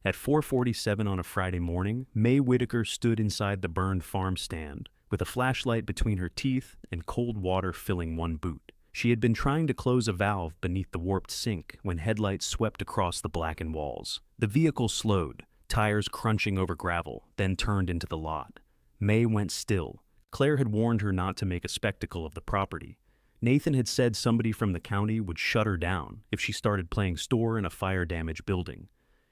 At 4:47 on a Friday morning, May Whitaker stood inside the burned farm stand, with a flashlight between her teeth and cold water filling one boot. She had been trying to close a valve beneath the warped sink when headlights swept across the blackened walls. The vehicle slowed, tires crunching over gravel, then turned into the lot. May went still. Claire had warned her not to make a spectacle of the property. Nathan had said somebody from the county would shut her down if she started playing store in a fire-damaged building.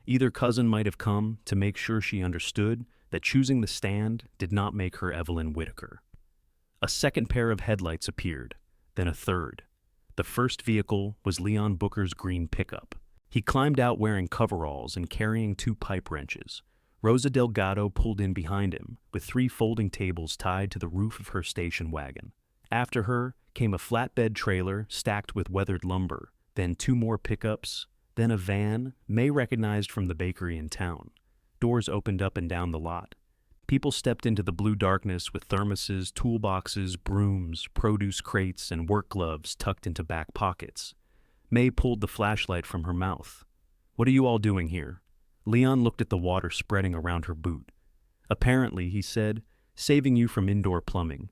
Either cousin might have come to make sure she understood that choosing the stand did not make her Evelyn Whitaker. A second pair of headlights appeared, then a third. The first vehicle was Leon Booker's green pickup. He climbed out wearing coveralls and carrying 2 pipe wrenches. Rosa Delgado pulled in behind him, with 3 folding tables tied to the roof of her station wagon. After her came a flatbed trailer stacked with weathered lumber, then 2 more pickups, then a van May recognized from the bakery in town. Doors opened up and down the lot. People stepped into the blue darkness with thermoses, toolboxes, brooms, produce crates, and work gloves tucked into back pockets. May pulled the flashlight from her mouth. "What are you all doing here?" Leon looked at the water spreading around her boot. "Apparently," he said, "saving you from indoor plumbing.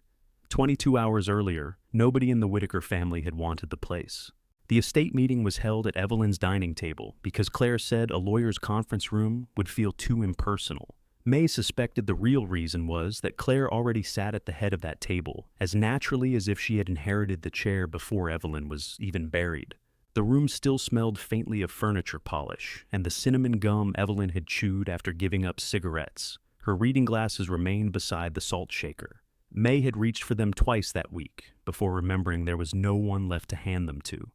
22 hours earlier, nobody in the Whitaker family had wanted the place." The estate meeting was held at Evelyn's dining table because Claire said a lawyer's conference room would feel too impersonal. May suspected the real reason was that Claire already sat at the head of that table, as naturally as if she had inherited the chair before Evelyn was even buried. The room still smelled faintly of furniture polish and the cinnamon gum Evelyn had chewed after giving up cigarettes. Her reading glasses remained beside the salt shaker. May had reached for them twice that week, before remembering there was no one left to hand them to.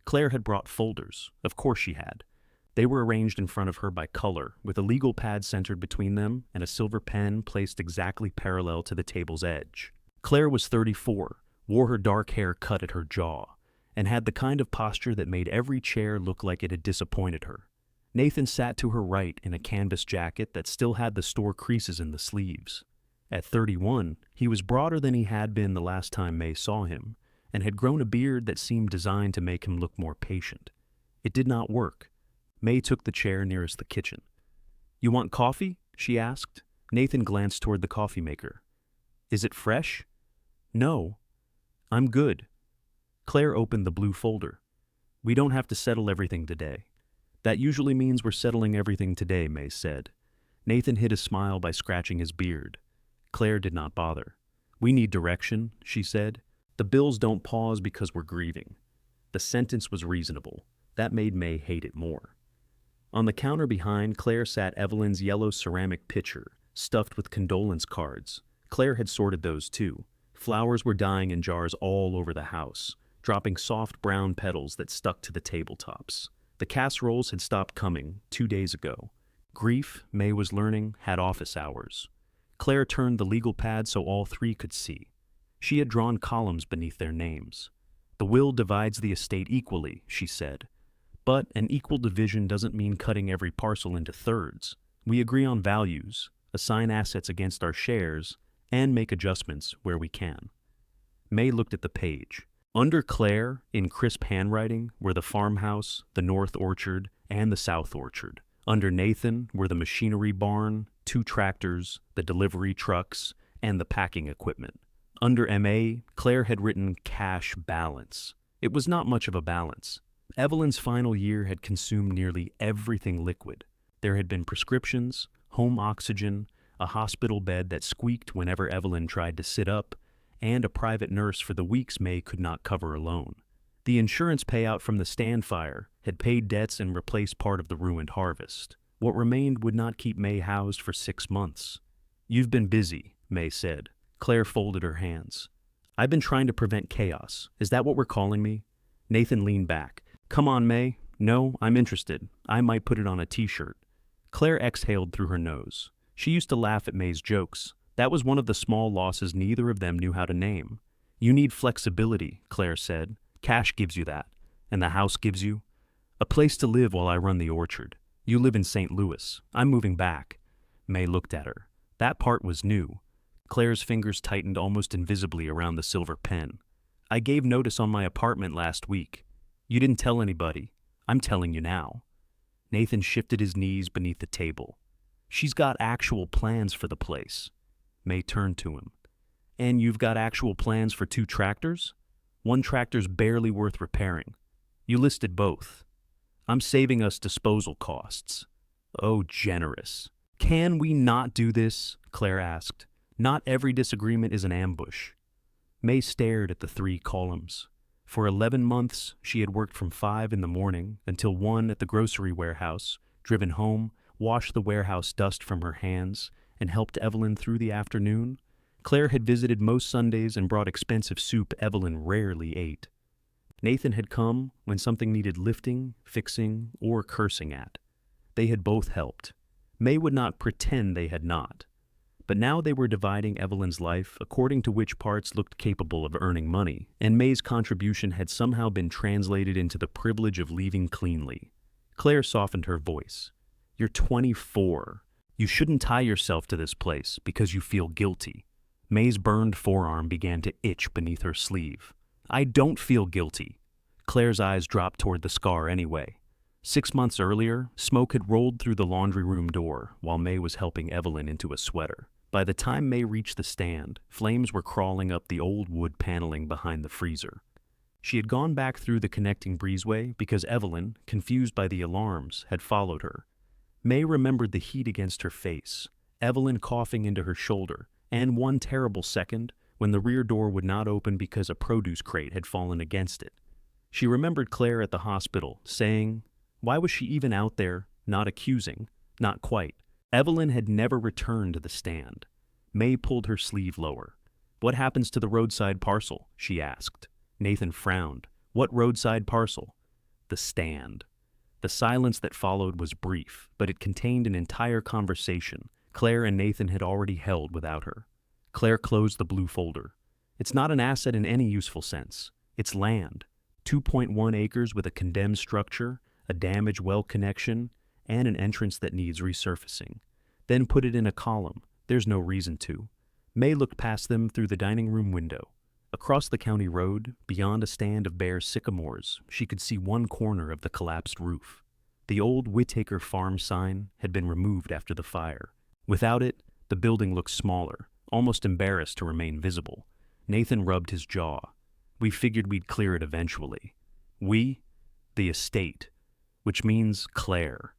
Claire had brought folders. Of course she had. They were arranged in front of her by color, with a legal pad centered between them and a silver pen placed exactly parallel to the table's edge. Claire was 34, wore her dark hair cut at her jaw, and had the kind of posture that made every chair look like it had disappointed her. Nathan sat to her right in a canvas jacket that still had the store creases in the sleeves. At 31, he was broader than he had been the last time May saw him, and had grown a beard that seemed designed to make him look more patient. It did not work. May took the chair nearest the kitchen. "You want coffee?" she asked. Nathan glanced toward the coffee maker. "Is it fresh?" "No. I'm good." Claire opened the blue folder. "We don't have to settle everything today." "That usually means we're settling everything today," May said. Nathan hid a smile by scratching his beard. Claire did not bother. "We need direction," she said. "The bills don't pause because we're grieving." The sentence was reasonable. That made May hate it more. On the counter behind, Claire sat Evelyn's yellow ceramic pitcher, stuffed with condolence cards. Claire had sorted those too. Flowers were dying in jars all over the house, dropping soft brown petals that stuck to the tabletops. The casseroles had stopped coming 2 days ago. Grief, May was learning, had office hours. Claire turned the legal pad so all 3 could see. She had drawn columns beneath their names. "The will divides the estate equally," she said. "But an equal division doesn't mean cutting every parcel into thirds. We agree on values, assign assets against our shares, and make adjustments where we can." May looked at the page. Under Claire, in crisp handwriting, were the farmhouse, the north orchard, and the south orchard. Under Nathan were the machinery barn, 2 tractors, the delivery trucks, and the packing equipment. Under M.A., Claire had written cash balance. It was not much of a balance. Evelyn's final year had consumed nearly everything liquid. There had been prescriptions, home oxygen, a hospital bed that squeaked whenever Evelyn tried to sit up, and a private nurse for the weeks May could not cover alone. The insurance payout from the stand fire had paid debts and replaced part of the ruined harvest. What remained would not keep May housed for 6 months. "You've been busy," May said. Claire folded her hands. "I've been trying to prevent chaos. Is that what we're calling me?" Nathan leaned back. "Come on, May. No, I'm interested. I might put it on a t-shirt." Claire exhaled through her nose. She used to laugh at May's jokes. That was one of the small losses neither of them knew how to name. "You need flexibility," Claire said. "Cash gives you that. And the house gives you a place to live while I run the orchard. You live in St. Louis. I'm moving back." May looked at her. That part was new. Claire's fingers tightened almost invisibly around the silver pen. "I gave notice on my apartment last week. You didn't tell anybody. I'm telling you now." Nathan shifted his knees beneath the table. She's got actual plans for the place. May turned to him. And you've got actual plans for 2 tractors? One tractor's barely worth repairing. You listed both. I'm saving us disposal costs. Oh, generous. Can we not do this? Claire asked. Not every disagreement is an ambush. May stared at the 3 columns. For 11 months, she had worked from 5 in the morning until 1 at the grocery warehouse, driven home, washed the warehouse dust from her hands, and helped Evelyn through the afternoon. Claire had visited most Sundays and brought expensive soup Evelyn rarely ate. Nathan had come when something needed lifting, fixing, or cursing at. They had both helped. May would not pretend they had not. But now they were dividing Evelyn's life according to which parts looked capable of earning money, and May's contribution had somehow been translated into the privilege of leaving cleanly. Claire softened her voice. You're 24. You shouldn't tie yourself to this place because you feel guilty. May's burned forearm began to itch beneath her sleeve. I don't feel guilty. Claire's eyes dropped toward the scar anyway. 6 months earlier, smoke had rolled through the laundry room door while May was helping Evelyn into a sweater. By the time May reached the stand, flames were crawling up the old wood paneling behind the freezer. She had gone back through the connecting breezeway because Evelyn, confused by the alarms, had followed her. May remembered the heat against her face, Evelyn coughing into her shoulder, and one terrible second when the rear door would not open because a produce crate had fallen against it. She remembered Claire at the hospital, saying, why was she even out there, not accusing? Not quite. Evelyn had never returned to the stand. May pulled her sleeve lower. What happens to the roadside parcel? She asked. Nathan frowned. What roadside parcel? The stand. The silence that followed was brief, but it contained an entire conversation Claire and Nathan had already held without her. Claire closed the blue folder. It's not an asset in any useful sense. It's land. 2.1 acres with a condemned structure, a damaged well connection, and an entrance that needs resurfacing. Then put it in a column. There's no reason to. May looked past them through the dining room window. Across the county road, beyond a stand of bare sycamores, she could see one corner of the collapsed roof. The old Whittaker farm sign had been removed after the fire. Without it, the building looked smaller, almost embarrassed to remain visible. Nathan rubbed his jaw. We figured we'd clear it eventually. We? The estate. Which means Claire.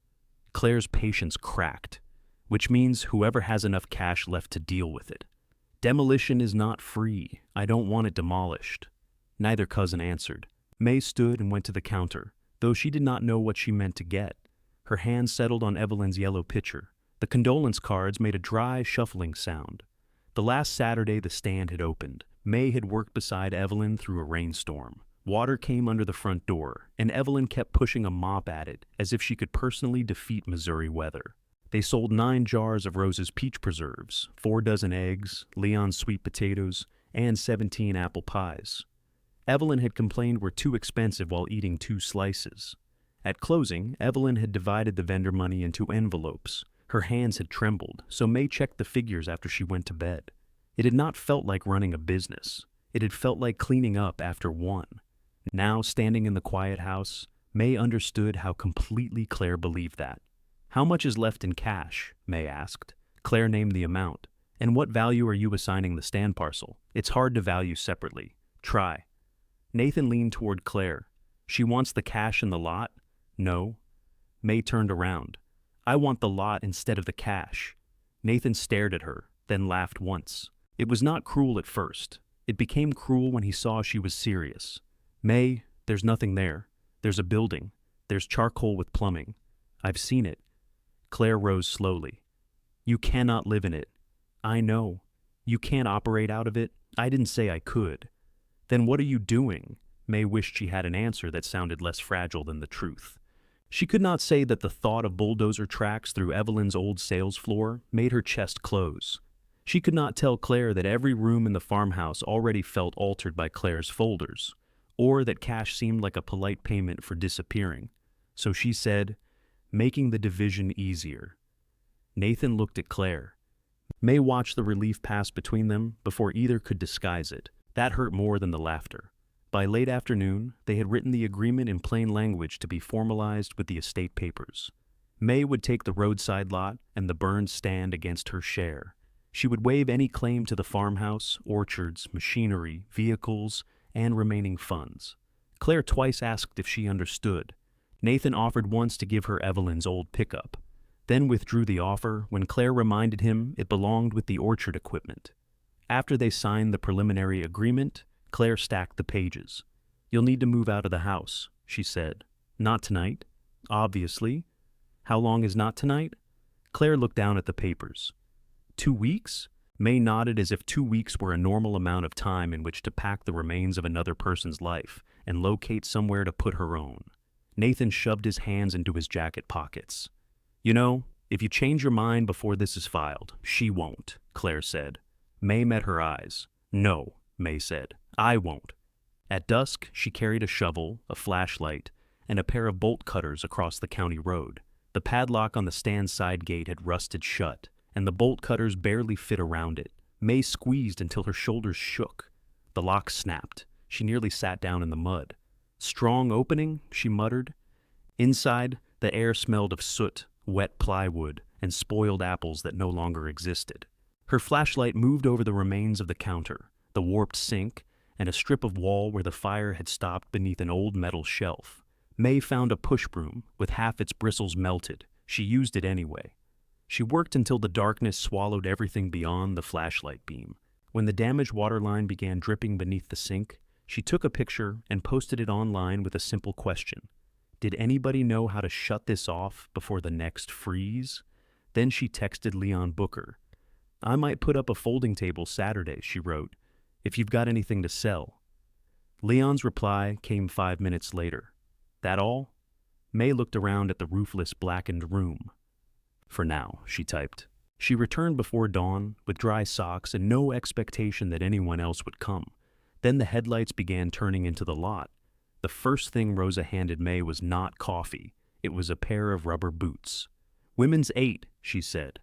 Claire's patience cracked, which means whoever has enough cash left to deal with it. Demolition is not free. I don't want it demolished. Neither cousin answered. May stood and went to the counter, though she did not know what she meant to get. Her hand settled on Evelyn's yellow pitcher. The condolence cards made a dry, shuffling sound. The last Saturday the stand had opened. May had worked beside Evelyn through a rainstorm. Water came under the front door, and Evelyn kept pushing a mop at it as if she could personally defeat Missouri weather. They sold 9 jars of Rose's peach preserves, 4 dozen eggs, Leon's sweet potatoes, and 17 apple pies. Evelyn had complained were too expensive while eating 2 slices. At closing, Evelyn had divided the vendor money into envelopes. Her hands had trembled, so May checked the figures after she went to bed. It had not felt like running a business. It had felt like cleaning up after one. Now, standing in the quiet house, May understood how completely Claire believed that. How much is left in cash? May asked. Claire named the amount. And what value are you assigning the stand parcel? It's hard to value separately. Try. Nathan leaned toward Claire. She wants the cash in the lot? No. May turned around. I want the lot instead of the cash. Nathan stared at her, then laughed once. It was not cruel at first. It became cruel when he saw she was serious. May, there's nothing there. There's a building. There's charcoal with plumbing. I've seen it. Claire rose slowly. You cannot live in it. I know. You can't operate out of it. I didn't say I could. Then what are you doing? May wished she had an answer that sounded less fragile than the truth. She could not say that the thought of bulldozer tracks through Evelyn's old sales floor made her chest close. She could not tell Claire that every room in the farmhouse already felt altered by Claire's folders, or that cash seemed like a polite payment for disappearing. So she said, making the division easier. Nathan looked at Claire. May watched the relief pass between them before either could disguise it. That hurt more than the laughter. By late afternoon, they had written the agreement in plain language to be formalized with the estate papers. May would take the roadside lot and the burned stand against her share. She would waive any claim to the farmhouse, orchards, machinery, vehicles, and remaining funds. Claire twice asked if she understood. Nathan offered once to give her Evelyn's old pickup, then withdrew the offer when Claire reminded him it belonged with the orchard equipment. After they signed the preliminary agreement, Claire stacked the pages. "You'll need to move out of the house," she said. "Not tonight." "Obviously." "How long is not tonight?" Claire looked down at the papers. 2 weeks? May nodded as if 2 weeks were a normal amount of time in which to pack the remains of another person's life and locate somewhere to put her own. Nathan shoved his hands into his jacket pockets. "You know, if you change your mind before this is filed, she won't," Claire said. May met her eyes. "No," May said, "I won't." At dusk, she carried a shovel, a flashlight, and a pair of bolt cutters across the county road. The padlock on the stand side gate had rusted shut, and the bolt cutters barely fit around it. May squeezed until her shoulders shook. The lock snapped. She nearly sat down in the mud. "Strong opening," she muttered. Inside, the air smelled of soot, wet plywood, and spoiled apples that no longer existed. Her flashlight moved over the remains of the counter, the warped sink, and a strip of wall where the fire had stopped beneath an old metal shelf. May found a push broom with half its bristles melted. She used it anyway. She worked until the darkness swallowed everything beyond the flashlight beam. When the damaged water line began dripping beneath the sink, she took a picture and posted it online with a simple question. Did anybody know how to shut this off before the next freeze? Then she texted Leon Booker. "I might put up a folding table Saturday," she wrote, "if you've got anything to sell." Leon's reply came 5 minutes later. "That all?" May looked around at the roofless, blackened room. "For now," she typed. She returned before dawn, with dry socks and no expectation that anyone else would come. Then the headlights began turning into the lot. The first thing Rosa handed May was not coffee. It was a pair of rubber boots. "Women's 8, she said.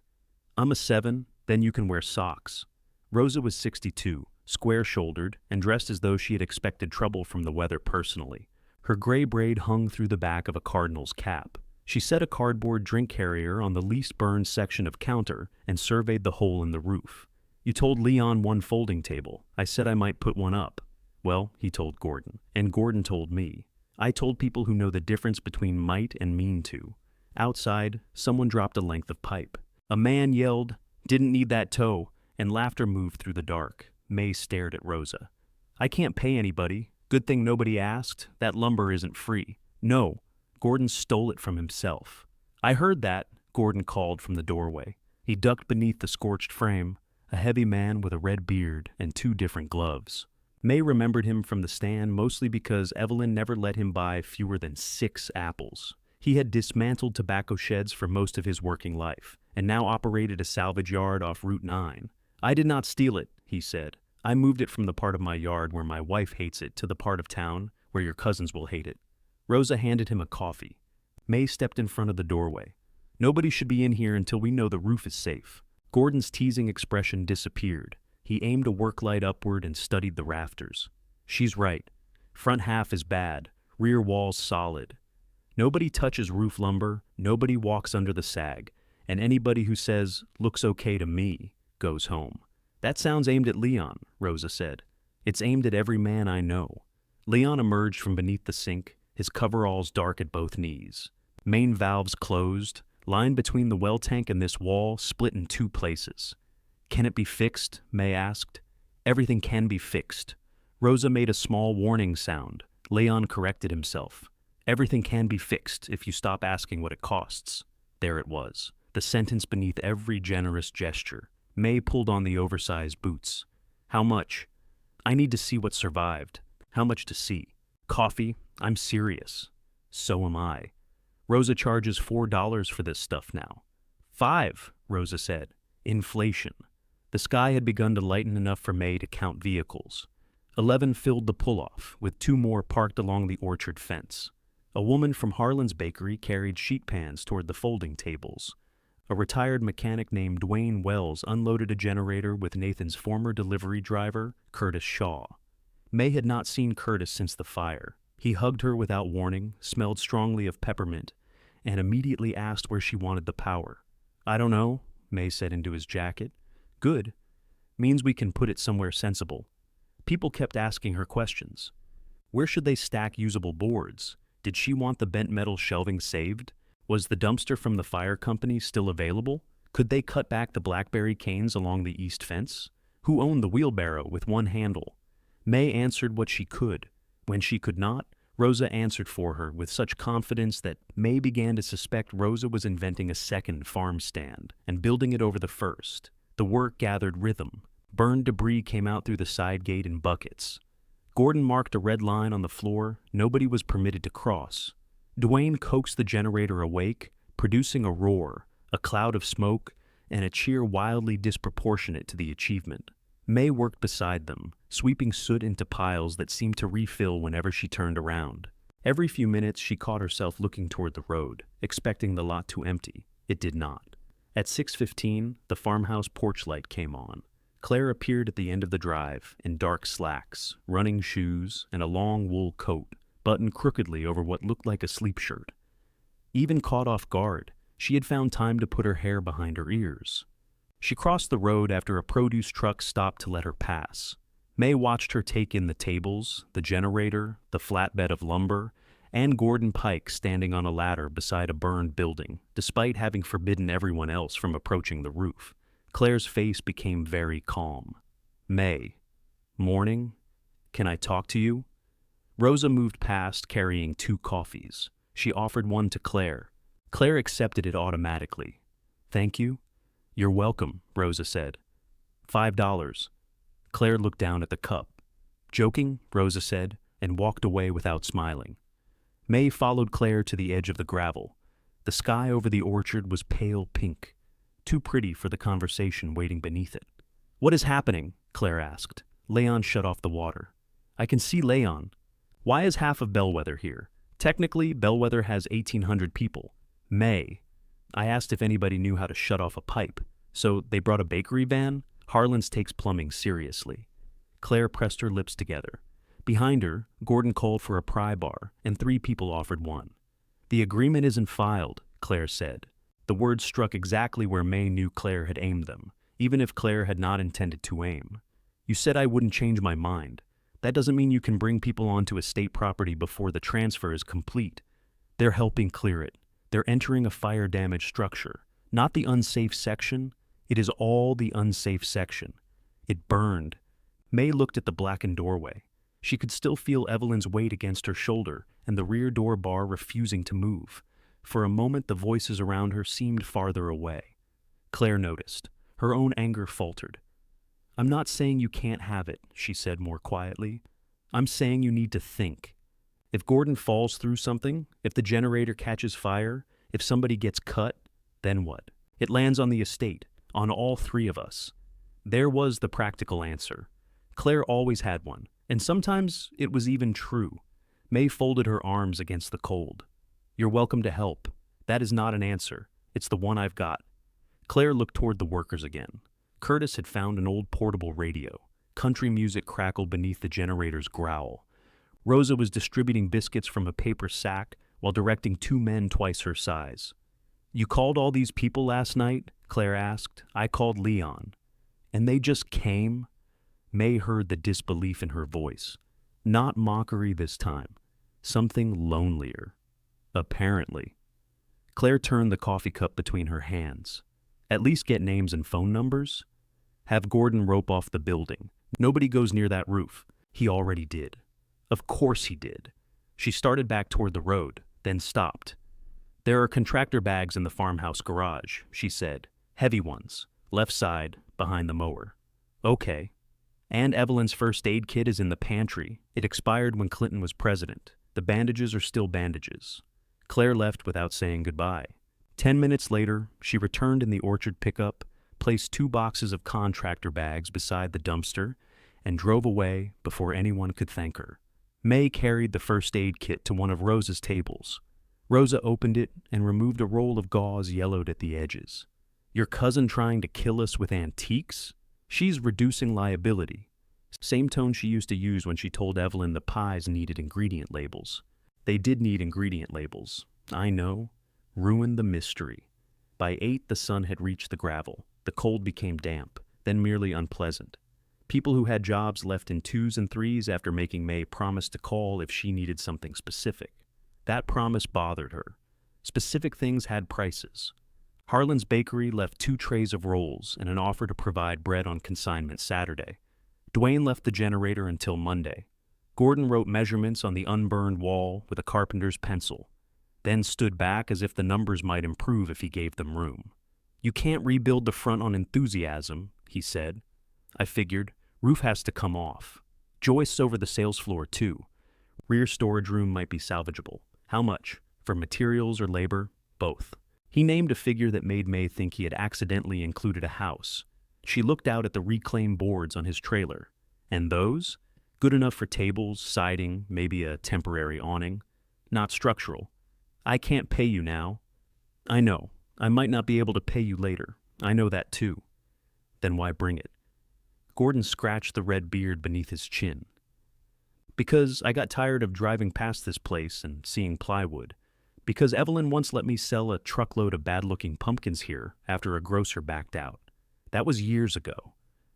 "I'm a 7, then you can wear socks." Rosa was 62, square-shouldered, and dressed as though she had expected trouble from the weather personally. Her gray braid hung through the back of a cardinal's cap. She set a cardboard drink carrier on the least burned section of counter and surveyed the hole in the roof. "You told Leon one folding table. I said I might put one up." "Well," he told Gordon, and Gordon told me. I told people who know the difference between might and mean to. Outside, someone dropped a length of pipe. A man yelled, "Didn't need that tow," and laughter moved through the dark. May stared at Rosa. "I can't pay anybody. Good thing nobody asked. That lumber isn't free." "No, Gordon stole it from himself." "I heard that," Gordon called from the doorway. He ducked beneath the scorched frame, a heavy man with a red beard and 2 different gloves. May remembered him from the stand mostly because Evelyn never let him buy fewer than 6 apples. He had dismantled tobacco sheds for most of his working life, and now operated a salvage yard off Route 9. "I did not steal it," he said. "I moved it from the part of my yard where my wife hates it to the part of town where your cousins will hate it." Rosa handed him a coffee. May stepped in front of the doorway. "Nobody should be in here until we know the roof is safe." Gordon's teasing expression disappeared. He aimed a work light upward and studied the rafters. "She's right. Front half is bad, rear wall's solid. Nobody touches roof lumber, nobody walks under the sag, and anybody who says, 'looks okay to me,' goes home." "That sounds aimed at Leon," Rosa said. "It's aimed at every man I know." Leon emerged from beneath the sink, his coveralls dark at both knees. Main valves closed, line between the well tank and this wall split in 2 places. "Can it be fixed?" May asked. "Everything can be fixed." Rosa made a small warning sound. Leon corrected himself. "Everything can be fixed if you stop asking what it costs." There it was, the sentence beneath every generous gesture. May pulled on the oversized boots. "How much?" "I need to see what survived." "How much to see?" "Coffee. I'm serious." "So am I." "Rosa charges $4 for this stuff now." "5," Rosa said. "Inflation." The sky had begun to lighten enough for May to count vehicles. 11 filled the pull-off, with 2 more parked along the orchard fence. A woman from Harlan's bakery carried sheet pans toward the folding tables. A retired mechanic named Dwayne Wells unloaded a generator with Nathan's former delivery driver, Curtis Shaw. May had not seen Curtis since the fire. He hugged her without warning, smelled strongly of peppermint, and immediately asked where she wanted the power. "I don't know," May said into his jacket. "Good. Means we can put it somewhere sensible." People kept asking her questions. Where should they stack usable boards? Did she want the bent metal shelving saved? Was the dumpster from the fire company still available? Could they cut back the blackberry canes along the east fence? Who owned the wheelbarrow with one handle? May answered what she could. When she could not, Rosa answered for her with such confidence that May began to suspect Rosa was inventing a second farm stand and building it over the first. The work gathered rhythm. Burned debris came out through the side gate in buckets. Gordon marked a red line on the floor. Nobody was permitted to cross. Dwayne coaxed the generator awake, producing a roar, a cloud of smoke, and a cheer wildly disproportionate to the achievement. May worked beside them, sweeping soot into piles that seemed to refill whenever she turned around. Every few minutes she caught herself looking toward the road, expecting the lot to empty. It did not. At 6:15, the farmhouse porch light came on. Claire appeared at the end of the drive, in dark slacks, running shoes, and a long wool coat, buttoned crookedly over what looked like a sleep shirt. Even caught off guard, she had found time to put her hair behind her ears. She crossed the road after a produce truck stopped to let her pass. May watched her take in the tables, the generator, the flatbed of lumber, and Gordon Pike standing on a ladder beside a burned building, despite having forbidden everyone else from approaching the roof. Claire's face became very calm. "May. Morning. Can I talk to you?" Rosa moved past, carrying 2 coffees. She offered one to Claire. Claire accepted it automatically. "Thank you." "You're welcome," Rosa said. $5. Claire looked down at the cup. "Joking," Rosa said, and walked away without smiling. May followed Claire to the edge of the gravel. The sky over the orchard was pale pink, too pretty for the conversation waiting beneath it. "What is happening?" Claire asked. Leon shut off the water. "I can see Leon. Why is half of Bellwether here? Technically, Bellwether has 1,800 people. May. I asked if anybody knew how to shut off a pipe. So they brought a bakery van? Harlan's takes plumbing seriously." Claire pressed her lips together. Behind her, Gordon called for a pry bar, and 3 people offered one. "The agreement isn't filed," Claire said. The words struck exactly where May knew Claire had aimed them, even if Claire had not intended to aim. "You said I wouldn't change my mind. That doesn't mean you can bring people onto estate property before the transfer is complete. They're helping clear it. They're entering a fire-damaged structure. Not the unsafe section. It is all the unsafe section. It burned." May looked at the blackened doorway. She could still feel Evelyn's weight against her shoulder and the rear door bar refusing to move. For a moment, the voices around her seemed farther away. Claire noticed. Her own anger faltered. "I'm not saying you can't have it," she said more quietly. "I'm saying you need to think. If Gordon falls through something, if the generator catches fire, if somebody gets cut, then what? It lands on the estate, on all 3 of us." There was the practical answer. Claire always had one, and sometimes it was even true. May folded her arms against the cold. "You're welcome to help. That is not an answer. It's the one I've got." Claire looked toward the workers again. Curtis had found an old portable radio. Country music crackled beneath the generator's growl. Rosa was distributing biscuits from a paper sack while directing 2 men twice her size. "You called all these people last night?" Claire asked. "I called Leon." "And they just came?" May heard the disbelief in her voice. Not mockery this time. Something lonelier. Apparently. Claire turned the coffee cup between her hands. "At least get names and phone numbers? Have Gordon rope off the building. Nobody goes near that roof." He already did. Of course he did. She started back toward the road, then stopped. "There are contractor bags in the farmhouse garage," she said. "Heavy ones. Left side, behind the mower." "Okay." "And Evelyn's first aid kit is in the pantry. It expired when Clinton was president. The bandages are still bandages." Claire left without saying goodbye. 10 minutes later, she returned in the orchard pickup, placed 2 boxes of contractor bags beside the dumpster, and drove away before anyone could thank her. May carried the first aid kit to one of Rosa's tables. Rosa opened it and removed a roll of gauze yellowed at the edges. "Your cousin trying to kill us with antiques? She's reducing liability." Same tone she used to use when she told Evelyn the pies needed ingredient labels. They did need ingredient labels. I know. ruined the mystery. By 8, the sun had reached the gravel. The cold became damp, then merely unpleasant. People who had jobs left in 2s and 3s after making May promise to call if she needed something specific. That promise bothered her. Specific things had prices. Harlan's Bakery left 2 trays of rolls and an offer to provide bread on consignment Saturday. Dwayne left the generator until Monday. Gordon wrote measurements on the unburned wall with a carpenter's pencil, then stood back as if the numbers might improve if he gave them room. "You can't rebuild the front on enthusiasm," he said. "I figured, roof has to come off. Joists over the sales floor too. Rear storage room might be salvageable. How much? For materials or labor? Both." He named a figure that made May think he had accidentally included a house. She looked out at the reclaimed boards on his trailer. And those? Good enough for tables, siding, maybe a temporary awning. Not structural. "I can't pay you now." "I know. I might not be able to pay you later. I know that too." "Then why bring it?" Gordon scratched the red beard beneath his chin. "Because I got tired of driving past this place and seeing plywood. Because Evelyn once let me sell a truckload of bad-looking pumpkins here after a grocer backed out. That was years ago.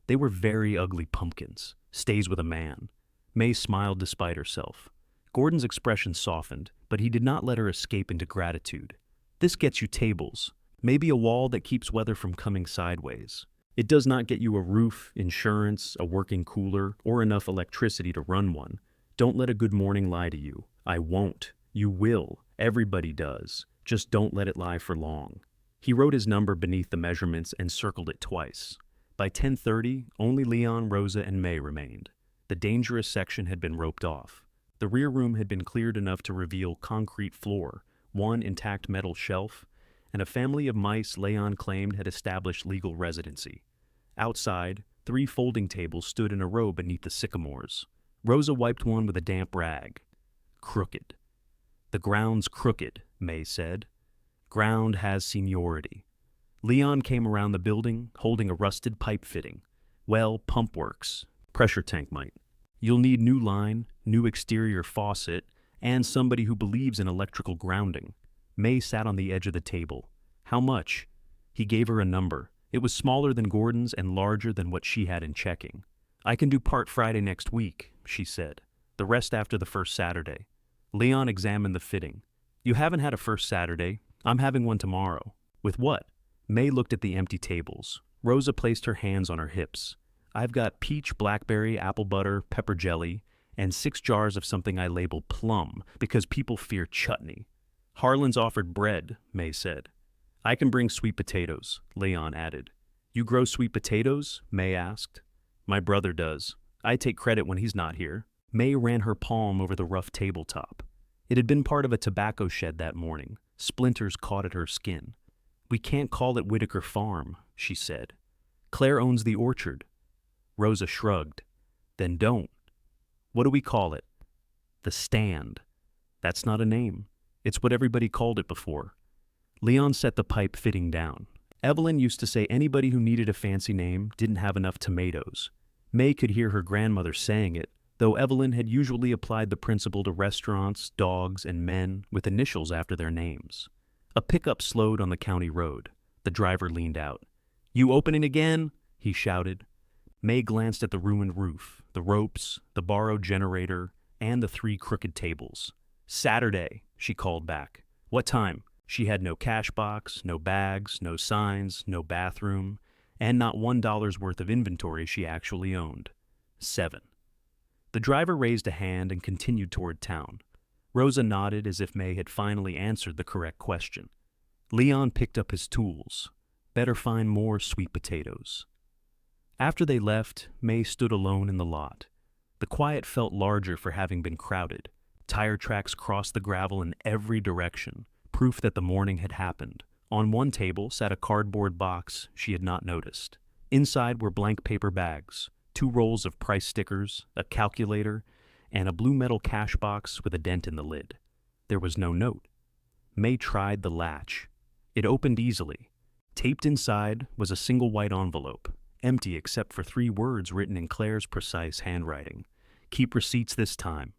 They were very ugly pumpkins. Stays with a man." May smiled despite herself. Gordon's expression softened, but he did not let her escape into gratitude. "This gets you tables. Maybe a wall that keeps weather from coming sideways. It does not get you a roof, insurance, a working cooler, or enough electricity to run one. Don't let a good morning lie to you. I won't. You will. Everybody does. Just don't let it lie for long." He wrote his number beneath the measurements and circled it twice. By 10:30, only Leon, Rosa, and May remained. The dangerous section had been roped off. The rear room had been cleared enough to reveal concrete floor, one intact metal shelf, and a family of mice Leon claimed had established legal residency. Outside, 3 folding tables stood in a row beneath the sycamores. Rosa wiped one with a damp rag. Crooked. "The ground's crooked," May said. "Ground has seniority." Leon came around the building, holding a rusted pipe fitting. "Well, pump works. Pressure tank might. You'll need new line, new exterior faucet, and somebody who believes in electrical grounding." May sat on the edge of the table. "How much?" He gave her a number. It was smaller than Gordon's and larger than what she had in checking. "I can do part Friday next week," she said. "The rest after the first Saturday." Leon examined the fitting. "You haven't had a first Saturday. I'm having one tomorrow." "With what?" May looked at the empty tables. Rosa placed her hands on her hips. "I've got peach, blackberry, apple butter, pepper jelly, and 6 jars of something I label plum, because people fear chutney." "Harlan's offered bread," May said. "I can bring sweet potatoes," Leon added. "You grow sweet potatoes?" May asked. "My brother does. I take credit when he's not here." May ran her palm over the rough tabletop. It had been part of a tobacco shed that morning. Splinters caught at her skin. "We can't call it Whitaker Farm," she said. "Claire owns the orchard." Rosa shrugged. "Then don't." "What do we call it?" "The Stand." "That's not a name. It's what everybody called it before." Leon set the pipe fitting down. Evelyn used to say anybody who needed a fancy name didn't have enough tomatoes. May could hear her grandmother saying it, though Evelyn had usually applied the principle to restaurants, dogs, and men with initials after their names. A pickup slowed on the county road. The driver leaned out. "You opening again?" he shouted. May glanced at the ruined roof, the ropes, the borrowed generator, and the 3 crooked tables. "Saturday," she called back. "What time?" She had no cash box, no bags, no signs, no bathroom, and not $1 worth of inventory she actually owned. 7. The driver raised a hand and continued toward town. Rosa nodded as if May had finally answered the correct question. Leon picked up his tools. Better find more sweet potatoes. After they left, May stood alone in the lot. The quiet felt larger for having been crowded. Tire tracks crossed the gravel in every direction, proof that the morning had happened. On one table sat a cardboard box she had not noticed. Inside were blank paper bags, 2 rolls of price stickers, a calculator, and a blue metal cash box with a dent in the lid. There was no note. May tried the latch. It opened easily. Taped inside was a single white envelope, empty except for 3 words written in Claire's precise handwriting. "Keep receipts this time."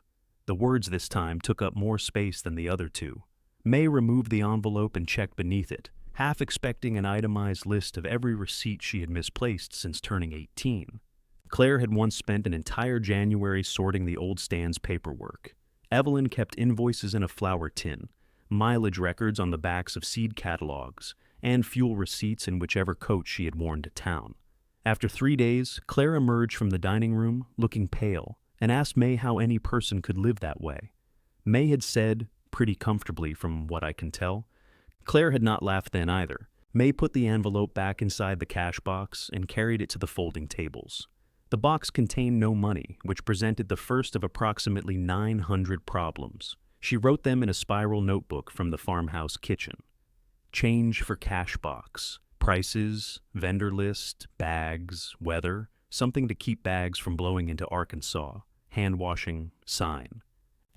The words this time took up more space than the other 2. May removed the envelope and checked beneath it, half expecting an itemized list of every receipt she had misplaced since turning 18. Claire had once spent an entire January sorting the old stand's paperwork. Evelyn kept invoices in a flour tin, mileage records on the backs of seed catalogs, and fuel receipts in whichever coat she had worn to town. After 3 days, Claire emerged from the dining room, looking pale, and asked May how any person could live that way. May had said, pretty comfortably from what I can tell. Claire had not laughed then either. May put the envelope back inside the cash box and carried it to the folding tables. The box contained no money, which presented the first of approximately 900 problems. She wrote them in a spiral notebook from the farmhouse kitchen. Change for cash box. Prices, vendor list, bags, weather, something to keep bags from blowing into Arkansas, hand washing, sign.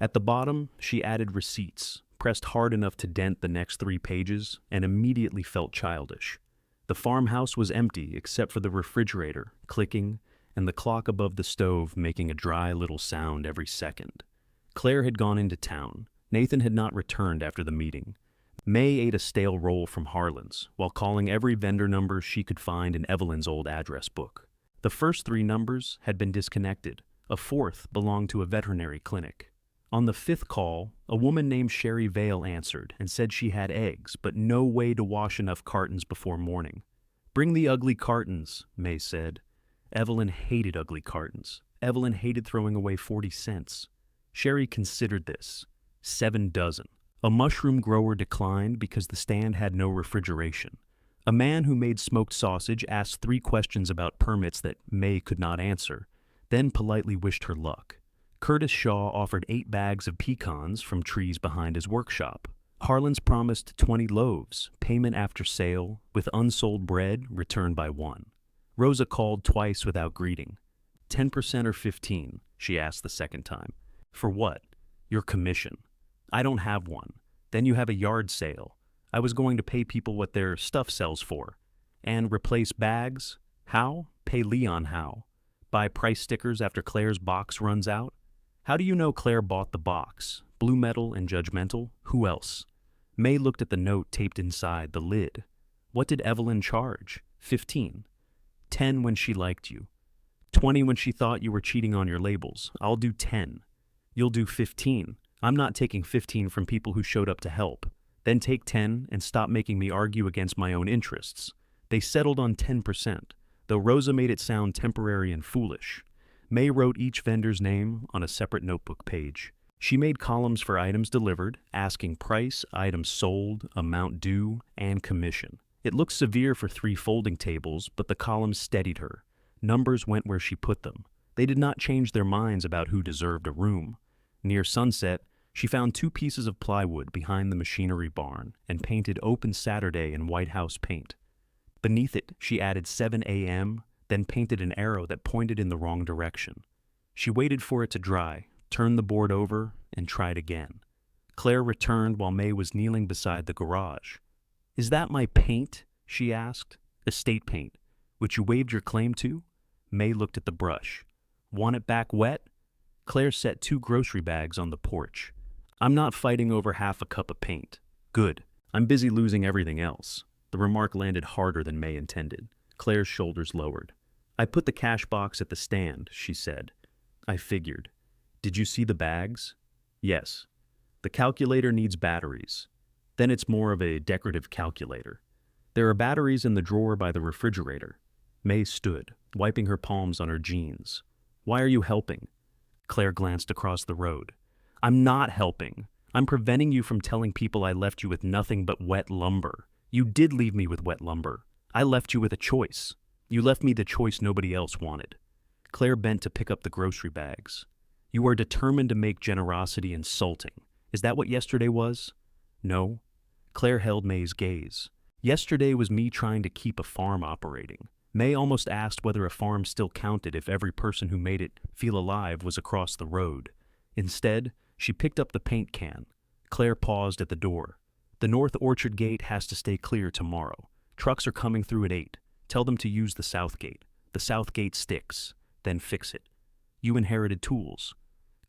At the bottom, she added receipts, pressed hard enough to dent the next 3 pages, and immediately felt childish. The farmhouse was empty except for the refrigerator, clicking, and the clock above the stove making a dry little sound every second. Claire had gone into town. Nathan had not returned after the meeting. May ate a stale roll from Harlan's, while calling every vendor number she could find in Evelyn's old address book. The first 3 numbers had been disconnected. A 4th belonged to a veterinary clinic. On the 5th call, a woman named Sherry Vale answered and said she had eggs, but no way to wash enough cartons before morning. "Bring the ugly cartons," May said. Evelyn hated ugly cartons. Evelyn hated throwing away 40 cents. Sherry considered this. 7 dozen. A mushroom grower declined because the stand had no refrigeration. A man who made smoked sausage asked 3 questions about permits that May could not answer, then politely wished her luck. Curtis Shaw offered 8 bags of pecans from trees behind his workshop. Harlan's promised 20 loaves, payment after sale, with unsold bread returned by 1. Rosa called twice without greeting. 10% or 15, she asked the second time. For what? Your commission. I don't have one. Then you have a yard sale. I was going to pay people what their stuff sells for. And replace bags? How? Pay Leon how? Buy price stickers after Claire's box runs out? How do you know Claire bought the box? Blue Metal and Judgmental? Who else? May looked at the note taped inside the lid. What did Evelyn charge? 15. 10 when she liked you. 20 when she thought you were cheating on your labels. I'll do 10. You'll do 15. I'm not taking 15 from people who showed up to help. Then take 10 and stop making me argue against my own interests. They settled on 10%, though Rosa made it sound temporary and foolish. May wrote each vendor's name on a separate notebook page. She made columns for items delivered, asking price, items sold, amount due, and commission. It looked severe for 3 folding tables, but the columns steadied her. Numbers went where she put them. They did not change their minds about who deserved a room. Near sunset, she found 2 pieces of plywood behind the machinery barn and painted Open Saturday in White House paint. Beneath it, she added 7 a.m., then painted an arrow that pointed in the wrong direction. She waited for it to dry, turned the board over, and tried again. Claire returned while May was kneeling beside the garage. "Is that my paint?" she asked. "Estate paint, which you waived your claim to?" May looked at the brush. "Want it back wet?" Claire set 2 grocery bags on the porch. "I'm not fighting over half a cup of paint." "Good. I'm busy losing everything else." The remark landed harder than May intended. Claire's shoulders lowered. "I put the cash box at the stand," she said. "I figured. Did you see the bags?" "Yes. The calculator needs batteries. Then it's more of a decorative calculator. There are batteries in the drawer by the refrigerator." May stood, wiping her palms on her jeans. "Why are you helping?" Claire glanced across the road. "I'm not helping. I'm preventing you from telling people I left you with nothing but wet lumber. You did leave me with wet lumber. I left you with a choice. You left me the choice nobody else wanted." Claire bent to pick up the grocery bags. "You are determined to make generosity insulting. Is that what yesterday was?" "No." Claire held May's gaze. "Yesterday was me trying to keep a farm operating." May almost asked whether a farm still counted if every person who made it feel alive was across the road. Instead, she picked up the paint can. Claire paused at the door. "The North Orchard gate has to stay clear tomorrow. Trucks are coming through at 8. Tell them to use the south gate. The south gate sticks. Then fix it. You inherited tools."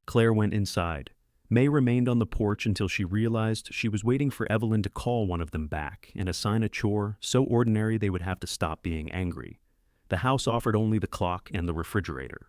Claire went inside. May remained on the porch until she realized she was waiting for Evelyn to call one of them back and assign a chore so ordinary they would have to stop being angry. The house offered only the clock and the refrigerator.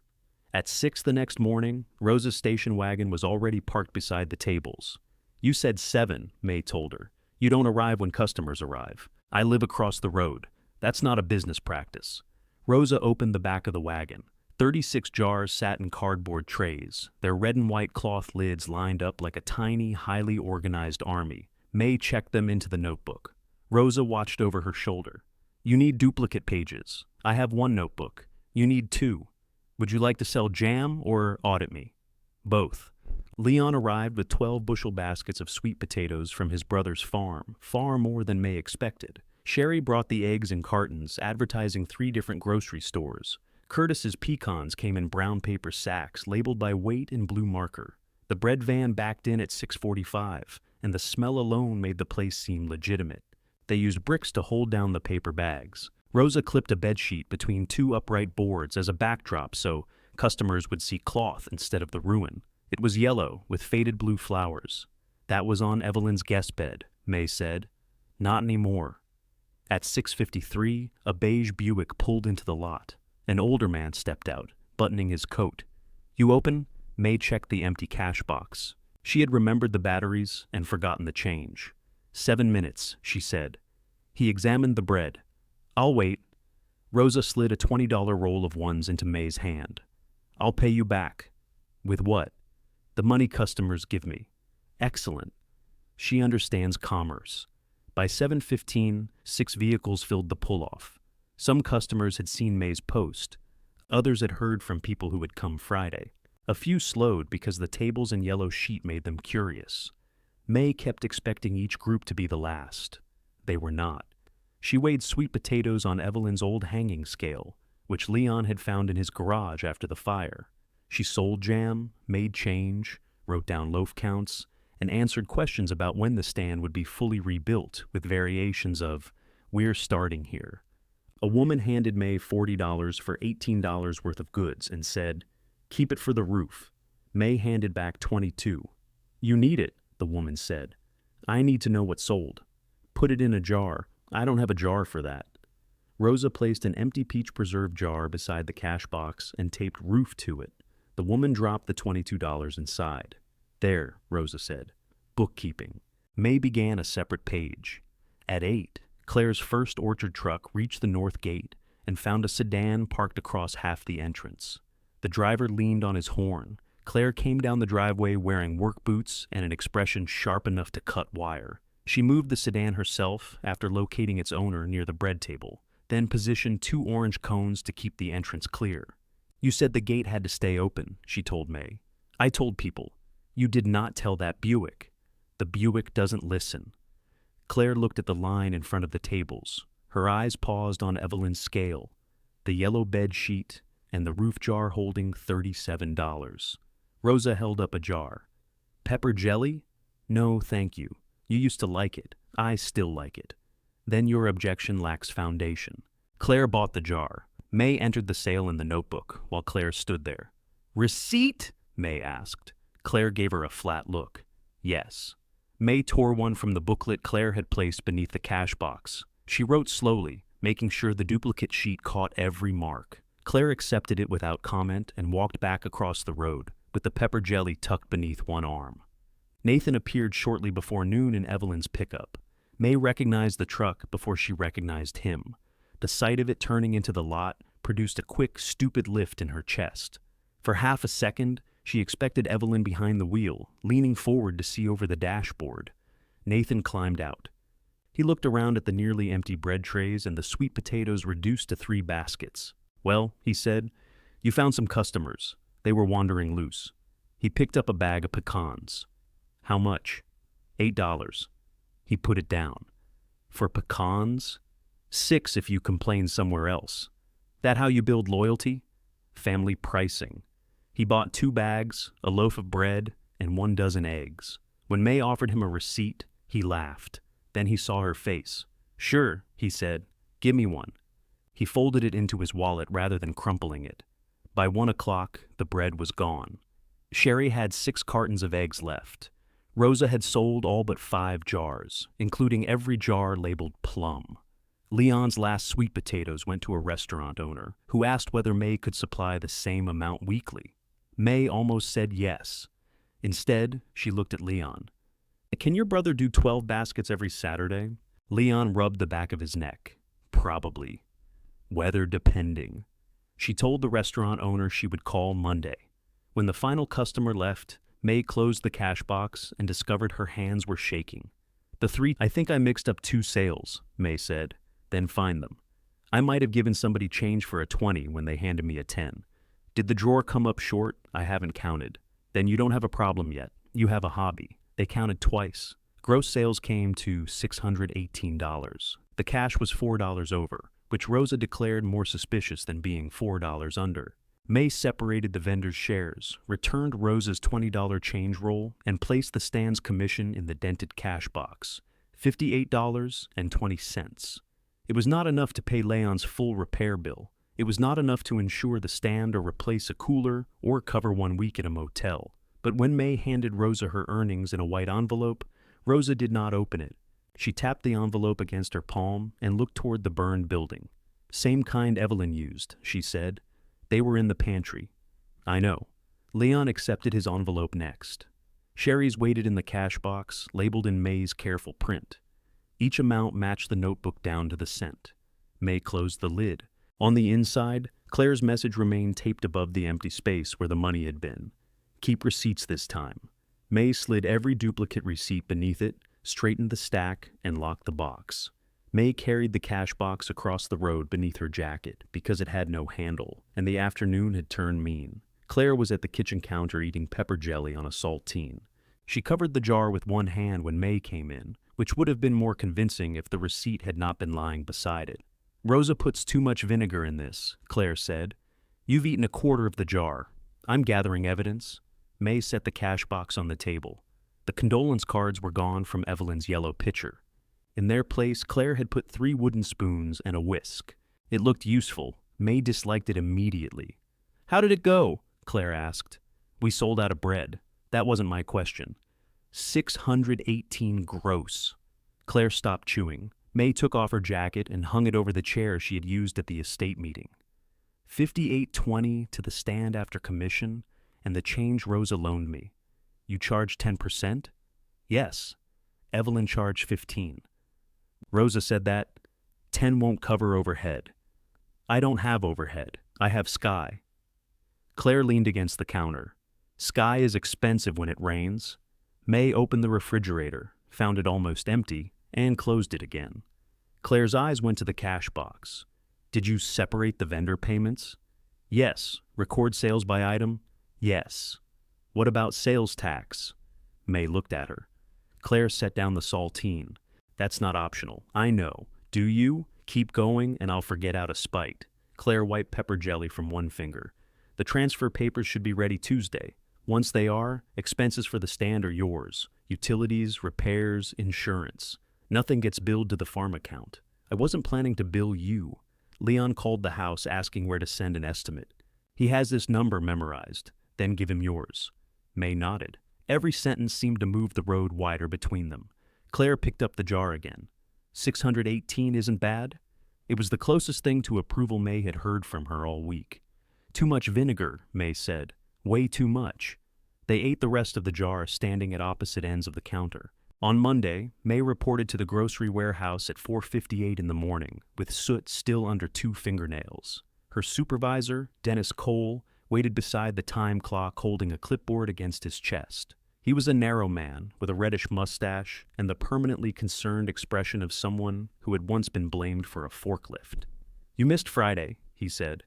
At 6 the next morning, Rosa's station wagon was already parked beside the tables. "You said 7, May told her. "You don't arrive when customers arrive. I live across the road. That's not a business practice." Rosa opened the back of the wagon. 36 jars sat in cardboard trays, their red and white cloth lids lined up like a tiny, highly organized army. May checked them into the notebook. Rosa watched over her shoulder. "You need duplicate pages. I have 1 notebook. You need 2. Would you like to sell jam or audit me?" "Both." Leon arrived with 12 bushel baskets of sweet potatoes from his brother's farm, far more than May expected. Sherry brought the eggs in cartons, advertising 3 different grocery stores. Curtis's pecans came in brown paper sacks labeled by weight in blue marker. The bread van backed in at 6:45, and the smell alone made the place seem legitimate. They used bricks to hold down the paper bags. Rosa clipped a bedsheet between 2 upright boards as a backdrop so customers would see cloth instead of the ruin. It was yellow, with faded blue flowers. "That was on Evelyn's guest bed," May said. "Not anymore." At 6:53, a beige Buick pulled into the lot. An older man stepped out, buttoning his coat. "You open?" May checked the empty cash box. She had remembered the batteries and forgotten the change. 7 minutes, she said. He examined the bread. "I'll wait." Rosa slid a $20 roll of ones into May's hand. "I'll pay you back." "With what?" "The money customers give me." "Excellent." She understands commerce. By 7:15, 6 vehicles filled the pull-off. Some customers had seen May's post. Others had heard from people who had come Friday. A few slowed because the tables and yellow sheet made them curious. May kept expecting each group to be the last. They were not. She weighed sweet potatoes on Evelyn's old hanging scale, which Leon had found in his garage after the fire. She sold jam, made change, wrote down loaf counts, and answered questions about when the stand would be fully rebuilt with variations of, "We're starting here." A woman handed May $40 for $18 worth of goods and said, "Keep it for the roof." May handed back 22. "You need it," the woman said. "I need to know what sold." "Put it in a jar." "I don't have a jar for that." Rosa placed an empty peach preserve jar beside the cash box and taped "roof" to it. The woman dropped the $22 inside. "There," Rosa said. "Bookkeeping." May began a separate page. At 8, Claire's first orchard truck reached the north gate and found a sedan parked across half the entrance. The driver leaned on his horn. Claire came down the driveway wearing work boots and an expression sharp enough to cut wire. She moved the sedan herself after locating its owner near the bread table, then positioned 2 orange cones to keep the entrance clear. "You said the gate had to stay open," she told May. "I told people. You did not tell that Buick. The Buick doesn't listen." Claire looked at the line in front of the tables. Her eyes paused on Evelyn's scale, the yellow bed sheet, and the roof jar holding $37. Rosa held up a jar. "Pepper jelly? No, thank you. You used to like it. I still like it." "Then your objection lacks foundation." Claire bought the jar. May entered the sale in the notebook while Claire stood there. "Receipt?" May asked. Claire gave her a flat look. "Yes." May tore one from the booklet Claire had placed beneath the cash box. She wrote slowly, making sure the duplicate sheet caught every mark. Claire accepted it without comment and walked back across the road, with the pepper jelly tucked beneath one arm. Nathan appeared shortly before noon in Evelyn's pickup. May recognized the truck before she recognized him. The sight of it turning into the lot produced a quick, stupid lift in her chest. For half a second, she expected Evelyn behind the wheel, leaning forward to see over the dashboard. Nathan climbed out. He looked around at the nearly empty bread trays and the sweet potatoes reduced to 3 baskets. "Well," he said, "you found some customers. They were wandering loose." He picked up a bag of pecans. "How much?" $8. He put it down. "For pecans? 6 if you complain somewhere else. That how you build loyalty?" Family pricing. He bought 2 bags, a loaf of bread, and 1 dozen eggs. When May offered him a receipt, he laughed. Then he saw her face. "Sure," he said. "Give me one." He folded it into his wallet rather than crumpling it. By 1 o'clock, the bread was gone. Sherry had 6 cartons of eggs left. Rosa had sold all but 5 jars, including every jar labeled plum. Leon's last sweet potatoes went to a restaurant owner, who asked whether May could supply the same amount weekly. May almost said yes. Instead, she looked at Leon. "Can your brother do 12 baskets every Saturday?" Leon rubbed the back of his neck. "Probably. Weather depending." She told the restaurant owner she would call Monday. When the final customer left, May closed the cash box and discovered her hands were shaking. "I think I mixed up 2 sales," May said. "Then find them. I might have given somebody change for a 20 when they handed me a 10. Did the drawer come up short? I haven't counted. Then you don't have a problem yet. You have a hobby." They counted twice. Gross sales came to $618. The cash was $4 over, which Rosa declared more suspicious than being $4 under. May separated the vendor's shares, returned Rosa's $20 change roll, and placed the stand's commission in the dented cash box, $58.20. It was not enough to pay Leon's full repair bill. It was not enough to insure the stand or replace a cooler or cover 1 week at a motel. But when May handed Rosa her earnings in a white envelope, Rosa did not open it. She tapped the envelope against her palm and looked toward the burned building. "Same kind Evelyn used," she said. "They were in the pantry." "I know." Leon accepted his envelope next. Sherry's waited in the cash box, labeled in May's careful print. Each amount matched the notebook down to the cent. May closed the lid. On the inside, Claire's message remained taped above the empty space where the money had been. "Keep receipts this time." May slid every duplicate receipt beneath it, straightened the stack, and locked the box. May carried the cash box across the road beneath her jacket because it had no handle, and the afternoon had turned mean. Claire was at the kitchen counter eating pepper jelly on a saltine. She covered the jar with one hand when May came in, which would have been more convincing if the receipt had not been lying beside it. "Rosa puts too much vinegar in this," Claire said. "You've eaten a quarter of the jar. I'm gathering evidence." May set the cash box on the table. The condolence cards were gone from Evelyn's yellow pitcher. In their place, Claire had put 3 wooden spoons and a whisk. It looked useful. May disliked it immediately. "How did it go?" Claire asked. "We sold out of bread." "That wasn't my question." 618 gross. Claire stopped chewing. May took off her jacket and hung it over the chair she had used at the estate meeting. 58.20 to the stand after commission, and the change Rosa loaned me. "You charge 10%? "Yes." Evelyn charged 15. Rosa said that 10 won't cover overhead. "I don't have overhead. I have Sky." Claire leaned against the counter. "Sky is expensive when it rains." May opened the refrigerator, found it almost empty, and closed it again. Claire's eyes went to the cash box. "Did you separate the vendor payments?" "Yes." "Record sales by item?" "Yes." "What about sales tax?" May looked at her. Claire set down the saltine. "That's not optional. I know. Do you? Keep going, and I'll forget out of spite." Claire wiped pepper jelly from one finger. "The transfer papers should be ready Tuesday. Once they are, expenses for the stand are yours. Utilities, repairs, insurance. Nothing gets billed to the farm account. I wasn't planning to bill you." Leon called the house asking where to send an estimate. "He has this number memorized. Then give him yours." May nodded. Every sentence seemed to move the road wider between them. Claire picked up the jar again. 618 isn't bad? It was the closest thing to approval May had heard from her all week. "Too much vinegar," May said. "Way too much." They ate the rest of the jar standing at opposite ends of the counter. On Monday, May reported to the grocery warehouse at 4:58 in the morning, with soot still under 2 fingernails. Her supervisor, Dennis Cole, waited beside the time clock holding a clipboard against his chest. He was a narrow man with a reddish mustache and the permanently concerned expression of someone who had once been blamed for a forklift. "You missed Friday," he said.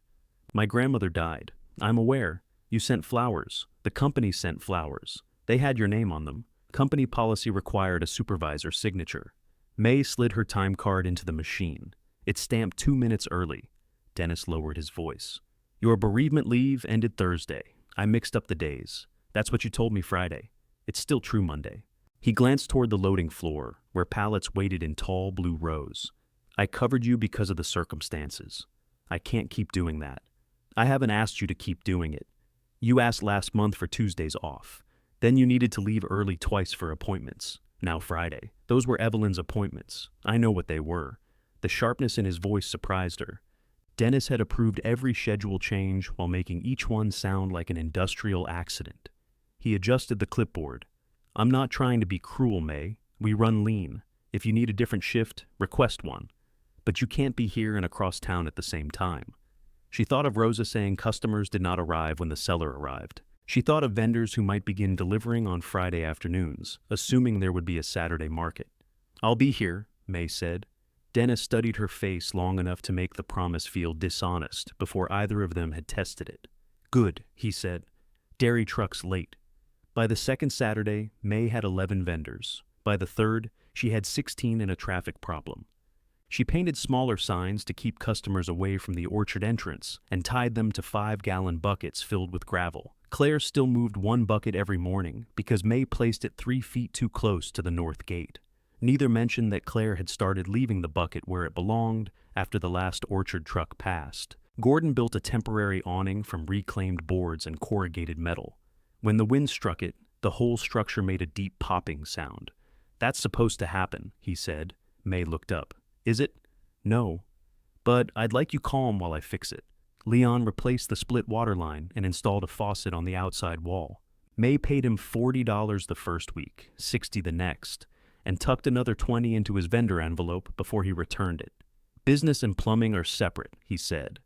"My grandmother died. I'm aware. You sent flowers. The company sent flowers. They had your name on them. Company policy required a supervisor's signature." May slid her time card into the machine. It stamped 2 minutes early. Dennis lowered his voice. "Your bereavement leave ended Thursday. I mixed up the days. That's what you told me Friday. It's still true Monday." He glanced toward the loading floor, where pallets waited in tall blue rows. "I covered you because of the circumstances. I can't keep doing that. I haven't asked you to keep doing it. You asked last month for Tuesdays off. Then you needed to leave early twice for appointments. Now Friday. Those were Evelyn's appointments. I know what they were. The sharpness in his voice surprised her. Dennis had approved every schedule change while making each one sound like an industrial accident. He adjusted the clipboard. I'm not trying to be cruel, May. We run lean. If you need a different shift, request one. But you can't be here and across town at the same time. She thought of Rosa saying customers did not arrive when the seller arrived. She thought of vendors who might begin delivering on Friday afternoons, assuming there would be a Saturday market. I'll be here, May said. Dennis studied her face long enough to make the promise feel dishonest before either of them had tested it. Good, he said. Dairy truck's late. By the second Saturday, May had 11 vendors. By the third, she had 16 and a traffic problem. She painted smaller signs to keep customers away from the orchard entrance and tied them to 5-gallon buckets filled with gravel. Claire still moved one bucket every morning because May placed it 3 feet too close to the north gate. Neither mentioned that Claire had started leaving the bucket where it belonged after the last orchard truck passed. Gordon built a temporary awning from reclaimed boards and corrugated metal. When the wind struck it, the whole structure made a deep popping sound. That's supposed to happen, he said. May looked up. Is it? No. But I'd like you calm while I fix it. Leon replaced the split water line and installed a faucet on the outside wall. May paid him $40 the first week, $60 the next, and tucked another $20 into his vendor envelope before he returned it. Business and plumbing are separate, he said.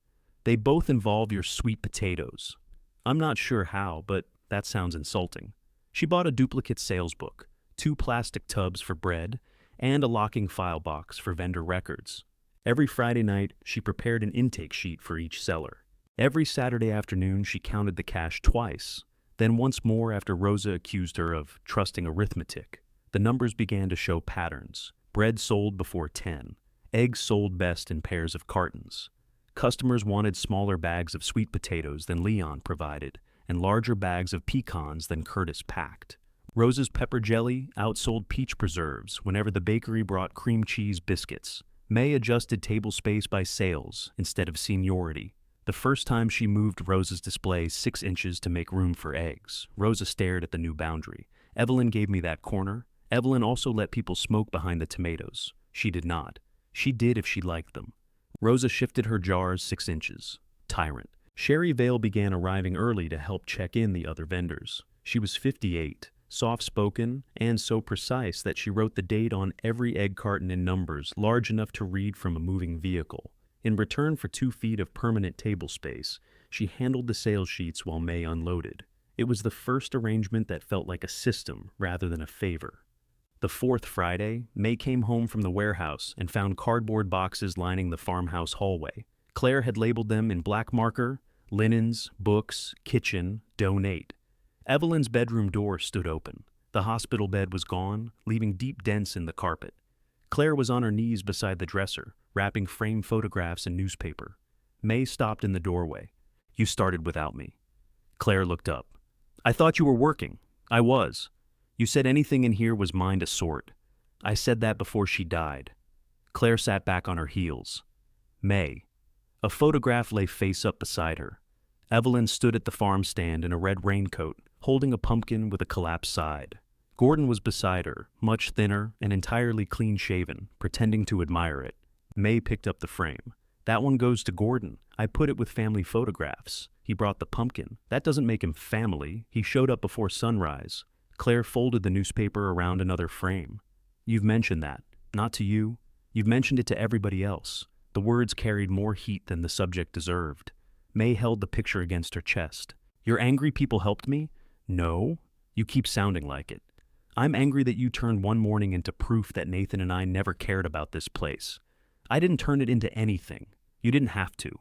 They both involve your sweet potatoes. I'm not sure how, but that sounds insulting. She bought a duplicate sales book, 2 plastic tubs for bread, and a locking file box for vendor records. Every Friday night, she prepared an intake sheet for each seller. Every Saturday afternoon, she counted the cash twice, then once more after Rosa accused her of trusting arithmetic. The numbers began to show patterns. Bread sold before 10. Eggs sold best in pairs of cartons. Customers wanted smaller bags of sweet potatoes than Leon provided, and larger bags of pecans than Curtis packed. Rosa's pepper jelly outsold peach preserves whenever the bakery brought cream cheese biscuits. May adjusted table space by sales instead of seniority. The first time she moved Rosa's display 6 inches to make room for eggs, Rosa stared at the new boundary. Evelyn gave me that corner. Evelyn also let people smoke behind the tomatoes. She did not. She did if she liked them. Rosa shifted her jars 6 inches. Tyrant. Sherry Vale began arriving early to help check in the other vendors. She was 58. Soft-spoken, and so precise that she wrote the date on every egg carton in numbers large enough to read from a moving vehicle. In return for 2 feet of permanent table space, she handled the sales sheets while May unloaded. It was the first arrangement that felt like a system rather than a favor. The fourth Friday, May came home from the warehouse and found cardboard boxes lining the farmhouse hallway. Claire had labeled them in black marker: linens, books, kitchen, donate. Evelyn's bedroom door stood open. The hospital bed was gone, leaving deep dents in the carpet. Claire was on her knees beside the dresser, wrapping framed photographs in newspaper. May stopped in the doorway. You started without me. Claire looked up. I thought you were working. I was. You said anything in here was mine to sort. I said that before she died. Claire sat back on her heels. May. A photograph lay face up beside her. Evelyn stood at the farm stand in a red raincoat, holding a pumpkin with a collapsed side. Gordon was beside her, much thinner and entirely clean-shaven, pretending to admire it. May picked up the frame. That one goes to Gordon. I put it with family photographs. He brought the pumpkin. That doesn't make him family. He showed up before sunrise. Claire folded the newspaper around another frame. You've mentioned that. Not to you. You've mentioned it to everybody else. The words carried more heat than the subject deserved. May held the picture against her chest. Your angry people helped me? No. You keep sounding like it. I'm angry that you turned one morning into proof that Nathan and I never cared about this place. I didn't turn it into anything. You didn't have to.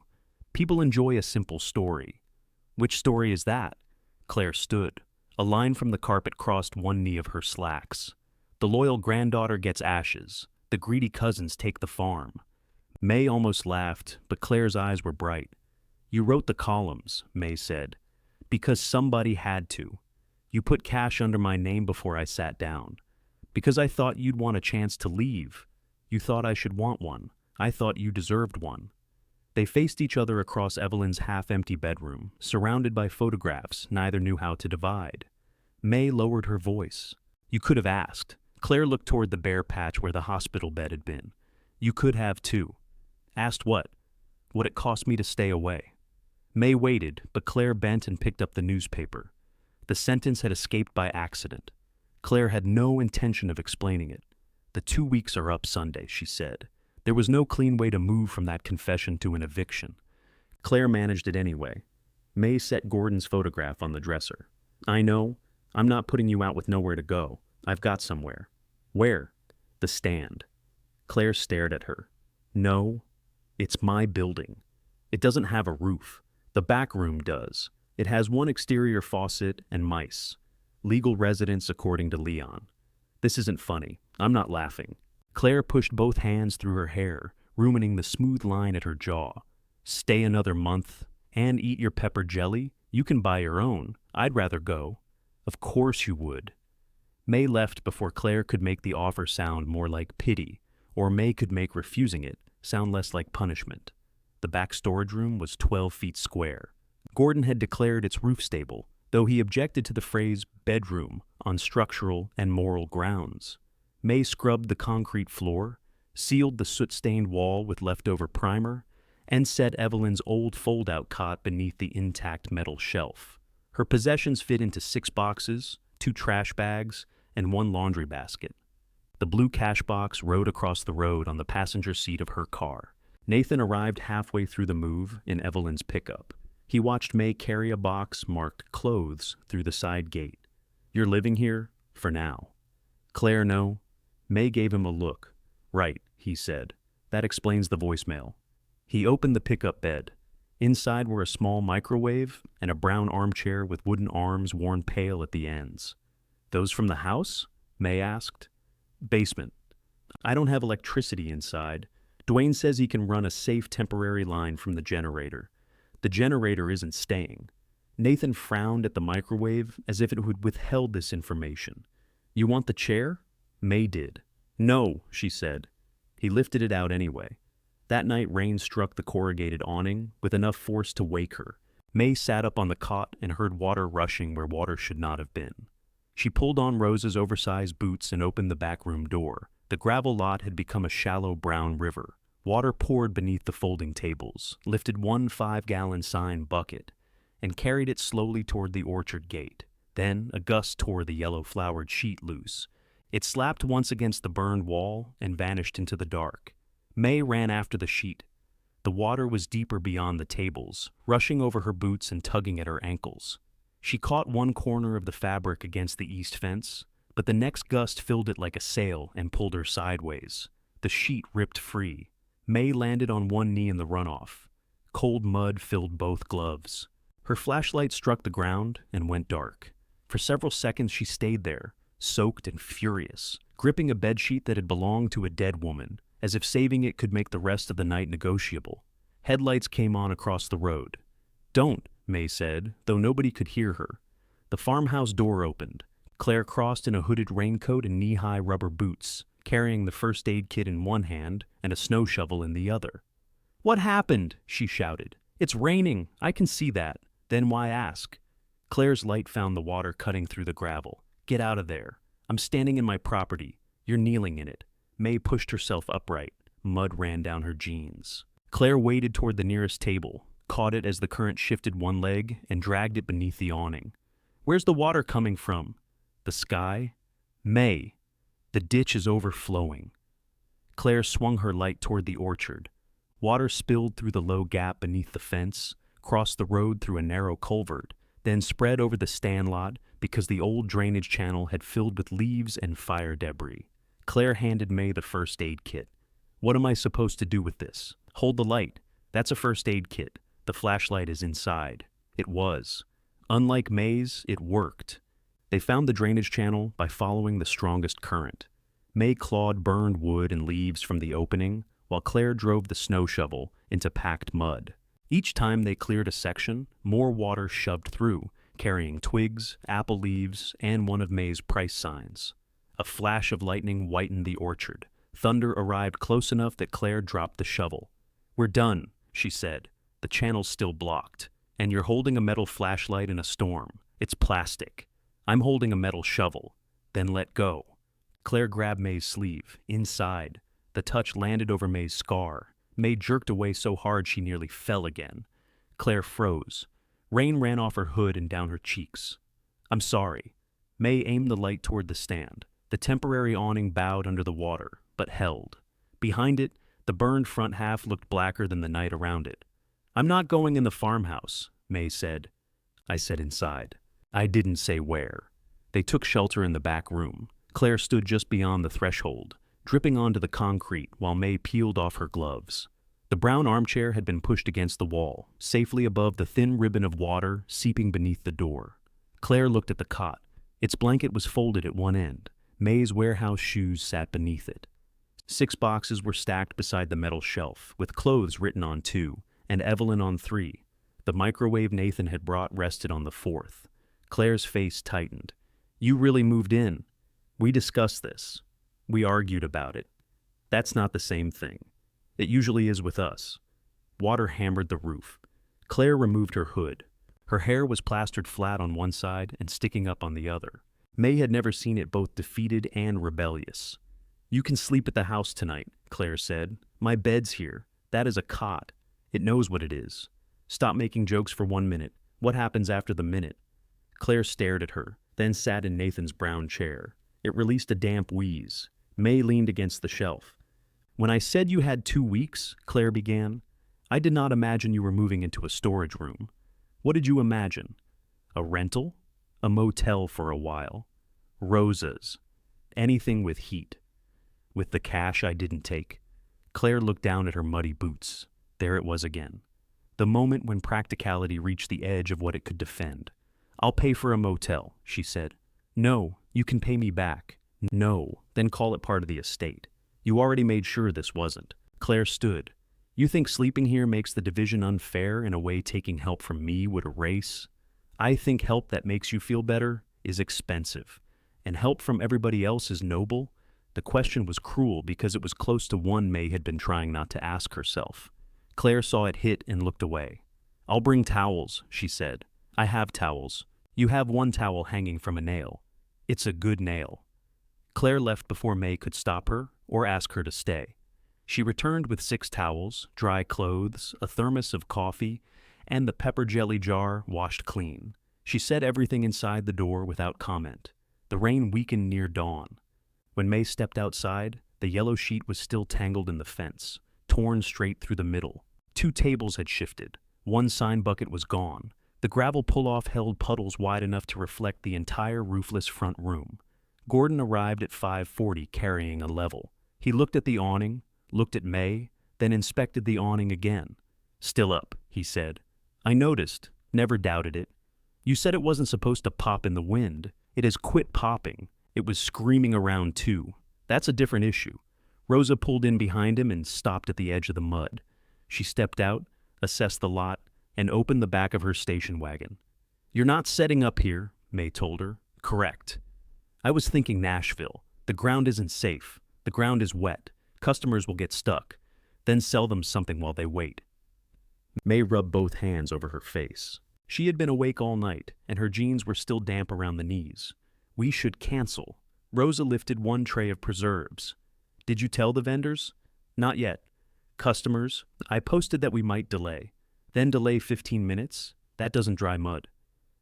People enjoy a simple story. Which story is that? Claire stood. A line from the carpet crossed one knee of her slacks. The loyal granddaughter gets ashes. The greedy cousins take the farm. May almost laughed, but Claire's eyes were bright. You wrote the columns, May said, because somebody had to. You put cash under my name before I sat down. Because I thought you'd want a chance to leave. You thought I should want one. I thought you deserved one. They faced each other across Evelyn's half-empty bedroom, surrounded by photographs neither knew how to divide. May lowered her voice. "You could have asked." Claire looked toward the bare patch where the hospital bed had been. "You could have, too." "Asked what?" "What it cost me to stay away." May waited, but Claire bent and picked up the newspaper. The sentence had escaped by accident. Claire had no intention of explaining it. "The 2 weeks are up Sunday," she said. There was no clean way to move from that confession to an eviction. Claire managed it anyway. May set Gordon's photograph on the dresser. "I know. I'm not putting you out with nowhere to go. I've got somewhere." "Where?" "The stand." Claire stared at her. "No, it's my building. It doesn't have a roof. The back room does. It has one exterior faucet and mice. Legal residence according to Leon. This isn't funny. I'm not laughing." Claire pushed both hands through her hair, ruminating the smooth line at her jaw. "Stay another month and eat your pepper jelly? You can buy your own. I'd rather go." "Of course you would." May left before Claire could make the offer sound more like pity, or May could make refusing it sound less like punishment. The back storage room was 12 feet square. Gordon had declared its roof stable, though he objected to the phrase bedroom on structural and moral grounds. May scrubbed the concrete floor, sealed the soot-stained wall with leftover primer, and set Evelyn's old fold-out cot beneath the intact metal shelf. Her possessions fit into 6 boxes, 2 trash bags, and 1 laundry basket. The blue cash box rode across the road on the passenger seat of her car. Nathan arrived halfway through the move in Evelyn's pickup. He watched May carry a box marked clothes through the side gate. "You're living here? For now." "Claire, no." May gave him a look. "Right," he said. "That explains the voicemail." He opened the pickup bed. Inside were a small microwave and a brown armchair with wooden arms worn pale at the ends. "Those from the house?" May asked. "Basement. I don't have electricity inside. Dwayne says he can run a safe temporary line from the generator. The generator isn't staying." Nathan frowned at the microwave as if it had withheld this information. "You want the chair?" May did. "No," she said. He lifted it out anyway. That night rain struck the corrugated awning with enough force to wake her. May sat up on the cot and heard water rushing where water should not have been. She pulled on Rose's oversized boots and opened the back room door. The gravel lot had become a shallow brown river. Water poured beneath the folding tables, lifted 1 5-gallon sign bucket, and carried it slowly toward the orchard gate. Then a gust tore the yellow-flowered sheet loose. It slapped once against the burned wall and vanished into the dark. May ran after the sheet. The water was deeper beyond the tables, rushing over her boots and tugging at her ankles. She caught one corner of the fabric against the east fence, but the next gust filled it like a sail and pulled her sideways. The sheet ripped free. May landed on one knee in the runoff. Cold mud filled both gloves. Her flashlight struck the ground and went dark. For several seconds she stayed there, soaked and furious, gripping a bedsheet that had belonged to a dead woman, as if saving it could make the rest of the night negotiable. Headlights came on across the road. "Don't," May said, though nobody could hear her. The farmhouse door opened. Claire crossed in a hooded raincoat and knee-high rubber boots, carrying the first aid kit in one hand and a snow shovel in the other. "What happened?" she shouted. "It's raining. I can see that. Then why ask?" Claire's light found the water cutting through the gravel. "Get out of there. I'm standing in my property. You're kneeling in it." May pushed herself upright. Mud ran down her jeans. Claire waded toward the nearest table, caught it as the current shifted one leg, and dragged it beneath the awning. "Where's the water coming from?" "The sky." "May, the ditch is overflowing." Claire swung her light toward the orchard. Water spilled through the low gap beneath the fence, crossed the road through a narrow culvert, then spread over the stand lot because the old drainage channel had filled with leaves and fire debris. Claire handed May the first aid kit. "What am I supposed to do with this?" "Hold the light. That's a first aid kit. The flashlight is inside." It was. Unlike May's, it worked. They found the drainage channel by following the strongest current. May clawed burned wood and leaves from the opening, while Claire drove the snow shovel into packed mud. Each time they cleared a section, more water shoved through, carrying twigs, apple leaves, and one of May's price signs. A flash of lightning whitened the orchard. Thunder arrived close enough that Claire dropped the shovel. "We're done," she said. The channel's still blocked. And you're holding a metal flashlight in a storm. It's plastic. I'm holding a metal shovel. Then let go. Claire grabbed May's sleeve. Inside. The touch landed over May's scar. May jerked away so hard she nearly fell again. Claire froze. Rain ran off her hood and down her cheeks. I'm sorry. May aimed the light toward the stand. The temporary awning bowed under the water, but held. Behind it, the burned front half looked blacker than the night around it. I'm not going in the farmhouse, May said. I said inside. I didn't say where. They took shelter in the back room. Claire stood just beyond the threshold, dripping onto the concrete while May peeled off her gloves. The brown armchair had been pushed against the wall, safely above the thin ribbon of water seeping beneath the door. Claire looked at the cot. Its blanket was folded at one end. May's warehouse shoes sat beneath it. 6 boxes were stacked beside the metal shelf, with clothes written on 2, and Evelyn on 3. The microwave Nathan had brought rested on the 4th. Claire's face tightened. You really moved in. We discussed this. We argued about it. That's not the same thing. It usually is with us. Water hammered the roof. Claire removed her hood. Her hair was plastered flat on one side and sticking up on the other. May had never seen it both defeated and rebellious. You can sleep at the house tonight, Claire said. My bed's here. That is a cot. It knows what it is. Stop making jokes for 1 minute. What happens after the minute? Claire stared at her, then sat in Nathan's brown chair. It released a damp wheeze. May leaned against the shelf. When I said you had 2 weeks, Claire began, I did not imagine you were moving into a storage room. What did you imagine? A rental? A motel for a while? Rosa's. Anything with heat. With the cash I didn't take. Claire looked down at her muddy boots. There it was again. The moment when practicality reached the edge of what it could defend. I'll pay for a motel, she said. No, you can pay me back. No, then call it part of the estate. You already made sure this wasn't. Claire stood. You think sleeping here makes the division unfair in a way taking help from me would erase? I think help that makes you feel better is expensive. And help from everybody else is noble. The question was cruel because it was close to one May had been trying not to ask herself. Claire saw it hit and looked away. I'll bring towels, she said. I have towels. You have 1 towel hanging from a nail. It's a good nail. Claire left before May could stop her or ask her to stay. She returned with 6 towels, dry clothes, a thermos of coffee, and the pepper jelly jar washed clean. She set everything inside the door without comment. The rain weakened near dawn. When May stepped outside, the yellow sheet was still tangled in the fence, torn straight through the middle. 2 tables had shifted. 1 sign bucket was gone. The gravel pull-off held puddles wide enough to reflect the entire roofless front room. Gordon arrived at 5:40 carrying a level. He looked at the awning, looked at May, then inspected the awning again. Still up, he said. I noticed, never doubted it. You said it wasn't supposed to pop in the wind. It has quit popping. It was screaming around too. That's a different issue. Rosa pulled in behind him and stopped at the edge of the mud. She stepped out, assessed the lot, and opened the back of her station wagon. You're not setting up here, May told her. Correct. I was thinking Nashville. The ground isn't safe. The ground is wet. Customers will get stuck. Then sell them something while they wait. May rubbed both hands over her face. She had been awake all night, and her jeans were still damp around the knees. We should cancel. Rosa lifted 1 tray of preserves. Did you tell the vendors? Not yet. Customers, I posted that we might delay. Then delay 15 minutes? That doesn't dry mud.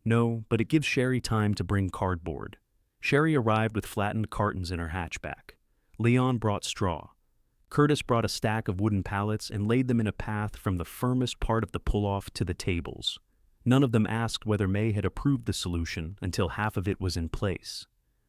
No, but it gives Sherry time to bring cardboard. Sherry arrived with flattened cartons in her hatchback. Leon brought straw. Curtis brought a stack of wooden pallets and laid them in a path from the firmest part of the pull-off to the tables. None of them asked whether May had approved the solution until half of it was in place.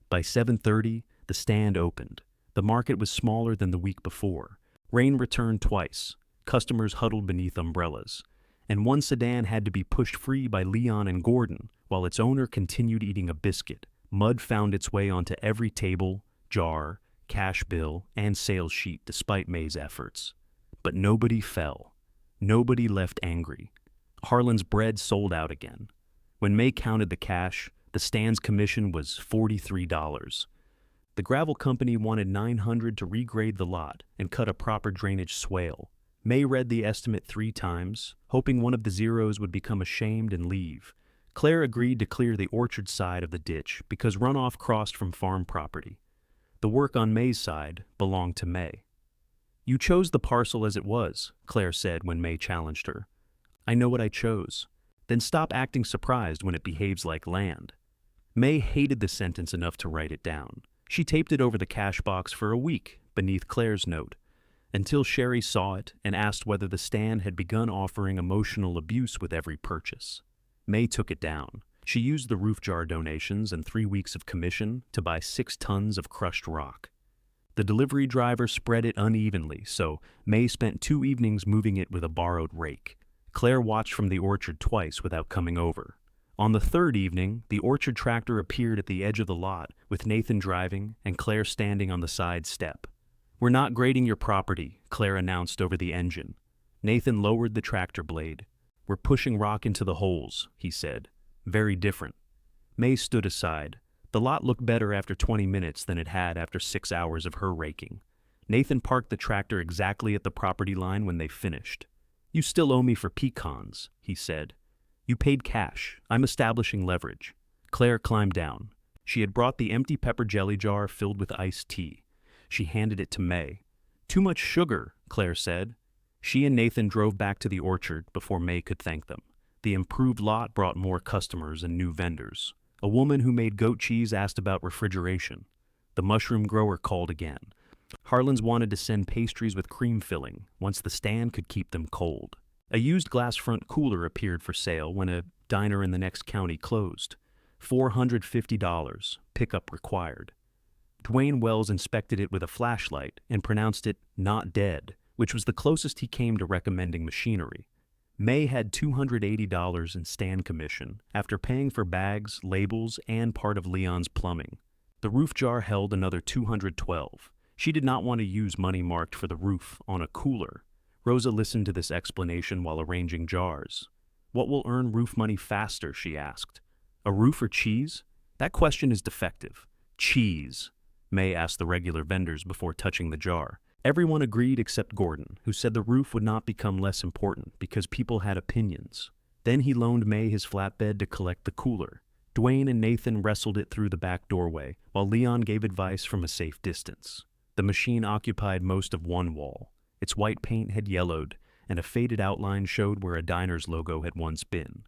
By 7:30, the stand opened. The market was smaller than the week before. Rain returned twice. Customers huddled beneath umbrellas. And 1 sedan had to be pushed free by Leon and Gordon while its owner continued eating a biscuit. Mud found its way onto every table, jar, cash bill, and sales sheet despite May's efforts. But nobody fell. Nobody left angry. Harlan's bread sold out again. When May counted the cash, the stand's commission was $43. The gravel company wanted $900 to regrade the lot and cut a proper drainage swale. May read the estimate 3 times, hoping one of the zeros would become ashamed and leave. Claire agreed to clear the orchard side of the ditch because runoff crossed from farm property. The work on May's side belonged to May. "You chose the parcel as it was," Claire said when May challenged her. "I know what I chose." "Then stop acting surprised when it behaves like land." May hated the sentence enough to write it down. She taped it over the cash box for a week beneath Claire's note, until Sherry saw it and asked whether the stand had begun offering emotional abuse with every purchase. May took it down. She used the roof jar donations and 3 weeks of commission to buy 6 tons of crushed rock. The delivery driver spread it unevenly, so May spent 2 evenings moving it with a borrowed rake. Claire watched from the orchard twice without coming over. On the 3rd evening, the orchard tractor appeared at the edge of the lot, with Nathan driving and Claire standing on the side step. "We're not grading your property," Claire announced over the engine. Nathan lowered the tractor blade. "We're pushing rock into the holes," he said. "Very different." May stood aside. The lot looked better after 20 minutes than it had after 6 hours of her raking. Nathan parked the tractor exactly at the property line when they finished. "You still owe me for pecans," he said. "You paid cash. I'm establishing leverage." Claire climbed down. She had brought the empty pepper jelly jar filled with iced tea. She handed it to May. "Too much sugar," Claire said. She and Nathan drove back to the orchard before May could thank them. The improved lot brought more customers and new vendors. A woman who made goat cheese asked about refrigeration. The mushroom grower called again. Harlan's wanted to send pastries with cream filling once the stand could keep them cold. A used glass front cooler appeared for sale when a diner in the next county closed. $450, pickup required. Dwayne Wells inspected it with a flashlight and pronounced it not dead, which was the closest he came to recommending machinery. May had $280 in stand commission after paying for bags, labels, and part of Leon's plumbing. The roof jar held another $212. She did not want to use money marked for the roof on a cooler. Rosa listened to this explanation while arranging jars. "What will earn roof money faster?" she asked. "A roof or cheese? That question is defective." "Cheese," May asked the regular vendors before touching the jar. Everyone agreed except Gordon, who said the roof would not become less important because people had opinions. Then he loaned May his flatbed to collect the cooler. Dwayne and Nathan wrestled it through the back doorway, while Leon gave advice from a safe distance. The machine occupied most of one wall. Its white paint had yellowed, and a faded outline showed where a diner's logo had once been.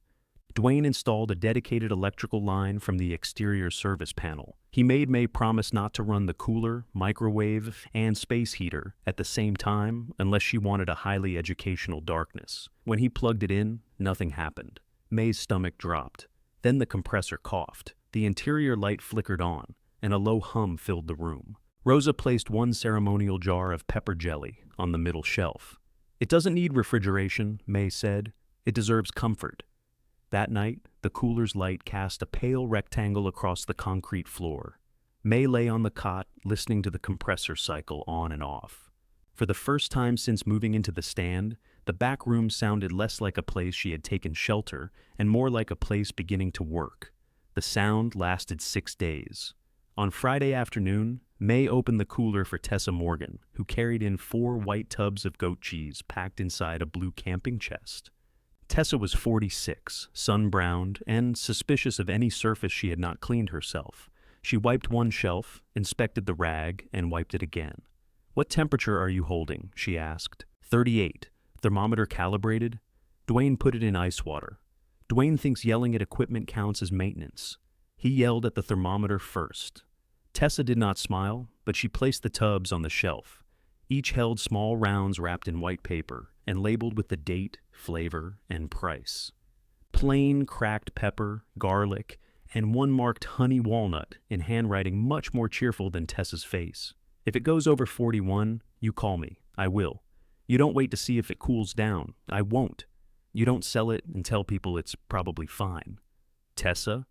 Dwayne installed a dedicated electrical line from the exterior service panel. He made May promise not to run the cooler, microwave, and space heater at the same time unless she wanted a highly educational darkness. When he plugged it in, nothing happened. May's stomach dropped. Then the compressor coughed. The interior light flickered on, and a low hum filled the room. Rosa placed one ceremonial jar of pepper jelly on the middle shelf. "It doesn't need refrigeration," May said. "It deserves comfort." That night, the cooler's light cast a pale rectangle across the concrete floor. May lay on the cot, listening to the compressor cycle on and off. For the first time since moving into the stand, the back room sounded less like a place she had taken shelter and more like a place beginning to work. The sound lasted 6 days. On Friday afternoon, May opened the cooler for Tessa Morgan, who carried in 4 white tubs of goat cheese packed inside a blue camping chest. Tessa was 46, sun-browned, and suspicious of any surface she had not cleaned herself. She wiped one shelf, inspected the rag, and wiped it again. "What temperature are you holding?" she asked. 38. "Thermometer calibrated?" Dwayne put it in ice water. Dwayne thinks yelling at equipment counts as maintenance. He yelled at the thermometer first. Tessa did not smile, but she placed the tubs on the shelf. Each held small rounds wrapped in white paper and labeled with the date, flavor, and price. Plain cracked pepper, garlic, and one marked honey walnut in handwriting much more cheerful than Tessa's face. "If it goes over 41, you call me. I will. You don't wait to see if it cools down. I won't. You don't sell it and tell people it's probably fine." "Tessa?"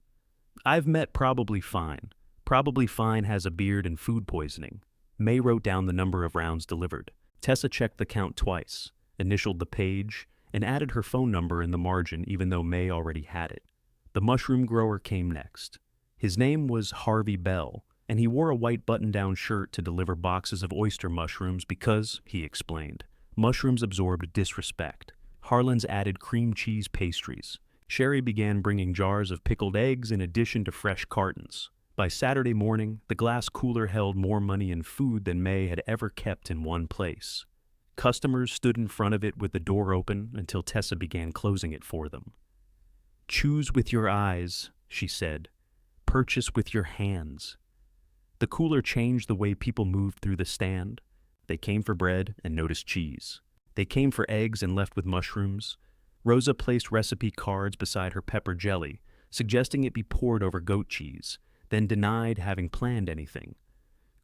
"I've met Probably Fine. Probably Fine has a beard and food poisoning." May wrote down the number of rounds delivered. Tessa checked the count twice, initialed the page, and added her phone number in the margin even though May already had it. The mushroom grower came next. His name was Harvey Bell, and he wore a white button-down shirt to deliver boxes of oyster mushrooms because, he explained, Mushrooms absorbed disrespect. Harlan's added cream cheese pastries. Sherry began bringing jars of pickled eggs in addition to fresh cartons. By Saturday morning, the glass cooler held more money and food than May had ever kept in one place. Customers stood in front of it with the door open until Tessa began closing it for them. "Choose with your eyes," she said. "Purchase with your hands." The cooler changed the way people moved through the stand. They came for bread and noticed cheese. They came for eggs and left with mushrooms. Rosa placed recipe cards beside her pepper jelly, suggesting it be poured over goat cheese, then denied having planned anything.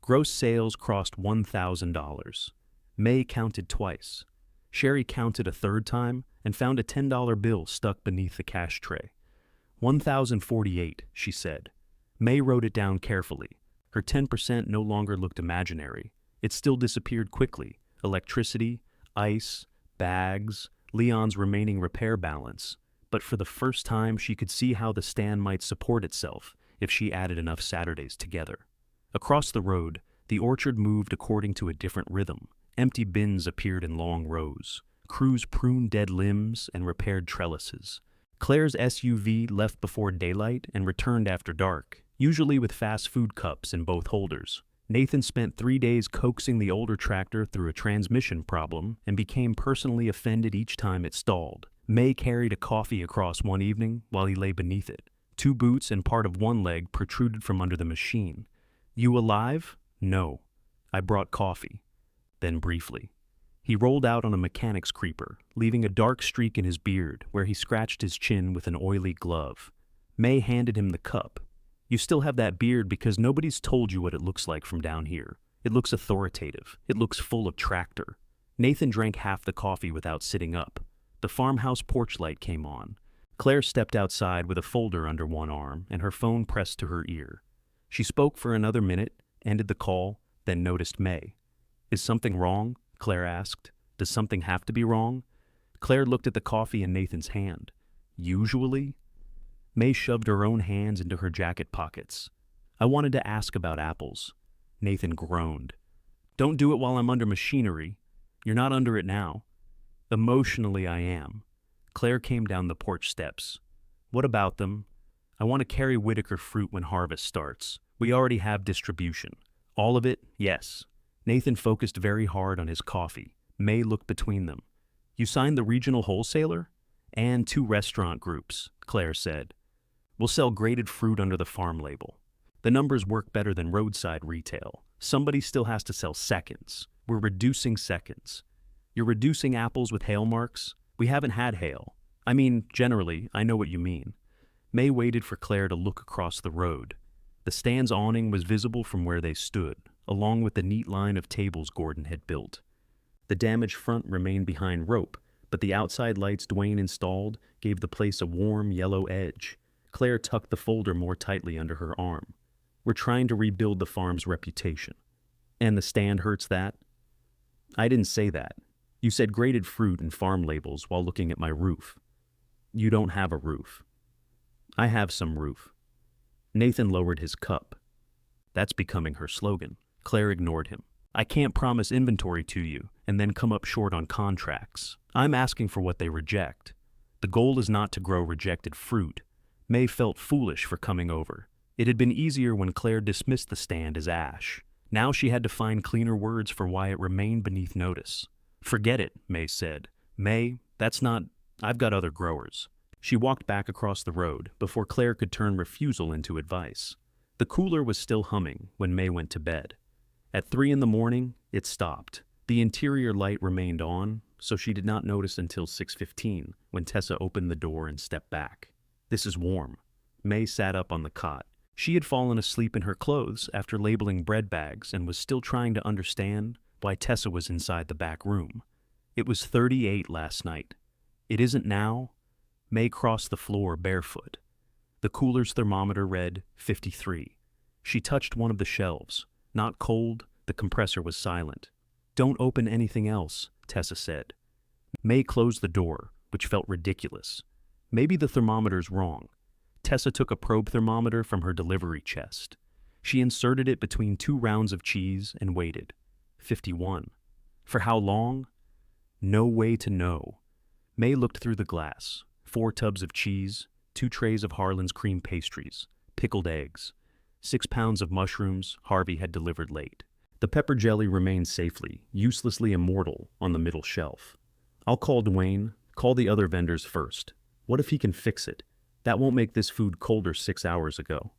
Gross sales crossed $1,000. May counted twice. Sherry counted a third time and found a $10 bill stuck beneath the cash tray. "1,048, she said. May wrote it down carefully. Her 10% no longer looked imaginary. It still disappeared quickly. Electricity, ice, bags, Leon's remaining repair balance. But for the first time, she could see how the stand might support itself if she added enough Saturdays together. Across the road, the orchard moved according to a different rhythm. Empty bins appeared in long rows. Crews pruned dead limbs and repaired trellises. Claire's SUV left before daylight and returned after dark, usually with fast food cups in both holders. Nathan spent 3 days coaxing the older tractor through a transmission problem and became personally offended each time it stalled. May carried a coffee across one evening while he lay beneath it. 2 boots and part of one leg protruded from under the machine. "You alive?" "No. I brought coffee." Then briefly. He rolled out on a mechanic's creeper, leaving a dark streak in his beard where he scratched his chin with an oily glove. May handed him the cup. "You still have that beard because nobody's told you what it looks like from down here. It looks authoritative. It looks full of tractor." Nathan drank half the coffee without sitting up. The farmhouse porch light came on. Claire stepped outside with a folder under one arm and her phone pressed to her ear. She spoke for another minute, ended the call, then noticed May. "Is something wrong?" Claire asked. "Does something have to be wrong?" Claire looked at the coffee in Nathan's hand. "Usually?" May shoved her own hands into her jacket pockets. "I wanted to ask about apples." Nathan groaned. "Don't do it while I'm under machinery. You're not under it now." "Emotionally, I am." Claire came down the porch steps. "What about them?" "I want to carry Whitaker fruit when harvest starts. We already have distribution." "All of it?" "Yes." Nathan focused very hard on his coffee. May looked between them. "You signed the regional wholesaler?" "And 2 restaurant groups," Claire said. "We'll sell graded fruit under the farm label. The numbers work better than roadside retail. Somebody still has to sell seconds. We're reducing seconds." "You're reducing apples with hail marks?" "We haven't had hail." "I mean, generally, I know what you mean." May waited for Claire to look across the road. The stand's awning was visible from where they stood, along with the neat line of tables Gordon had built. The damaged front remained behind rope, but the outside lights Dwayne installed gave the place a warm yellow edge. Claire tucked the folder more tightly under her arm. "We're trying to rebuild the farm's reputation." "And the stand hurts that?" "I didn't say that. You said graded fruit and farm labels while looking at my roof." "You don't have a roof." "I have some roof." Nathan lowered his cup. "That's becoming her slogan." Claire ignored him. "I can't promise inventory to you and then come up short on contracts. I'm asking for what they reject. The goal is not to grow rejected fruit." May felt foolish for coming over. It had been easier when Claire dismissed the stand as ash. Now she had to find cleaner words for why it remained beneath notice. "Forget it," May said. "May, that's not... I've got other growers." She walked back across the road before Claire could turn refusal into advice. The cooler was still humming when May went to bed. At 3 in the morning, it stopped. The interior light remained on, so she did not notice until 6:15 when Tessa opened the door and stepped back. "This is warm." May sat up on the cot. She had fallen asleep in her clothes after labeling bread bags and was still trying to understand why Tessa was inside the back room. "It was 38 last night." "It isn't now?" May crossed the floor barefoot. The cooler's thermometer read 53. She touched one of the shelves. Not cold, the compressor was silent. "Don't open anything else," Tessa said. May closed the door, which felt ridiculous. Maybe the thermometer's wrong. Tessa took a probe thermometer from her delivery chest. She inserted it between 2 rounds of cheese and waited. 51. For how long? No way to know. May looked through the glass. 4 tubs of cheese, 2 trays of Harlan's cream pastries, pickled eggs, 6 pounds of mushrooms Harvey had delivered late. The pepper jelly remained safely, uselessly immortal, on the middle shelf. I'll call Dwayne, call the other vendors first. What if he can fix it? That won't make this food colder 6 hours ago.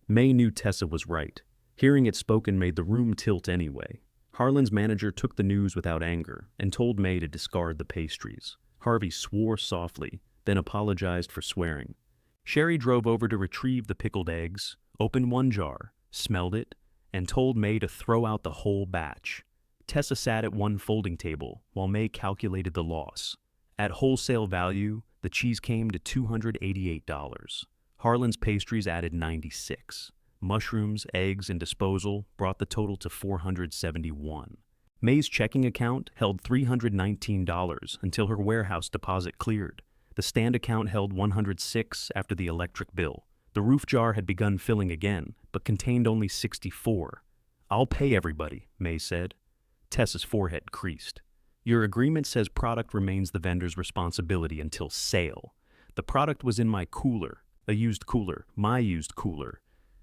May knew Tessa was right. Hearing it spoken made the room tilt anyway. Harlan's manager took the news without anger and told May to discard the pastries. Harvey swore softly, then apologized for swearing. Sherry drove over to retrieve the pickled eggs, opened one jar, smelled it, and told May to throw out the whole batch. Tessa sat at one folding table while May calculated the loss. At wholesale value, the cheese came to $288. Harlan's pastries added $96. Mushrooms, eggs, and disposal brought the total to $471. May's checking account held $319 until her warehouse deposit cleared. The stand account held $106 after the electric bill. The roof jar had begun filling again, but contained only $64. I'll pay everybody, May said. Tessa's forehead creased. Your agreement says product remains the vendor's responsibility until sale. The product was in my cooler, a used cooler, my used cooler.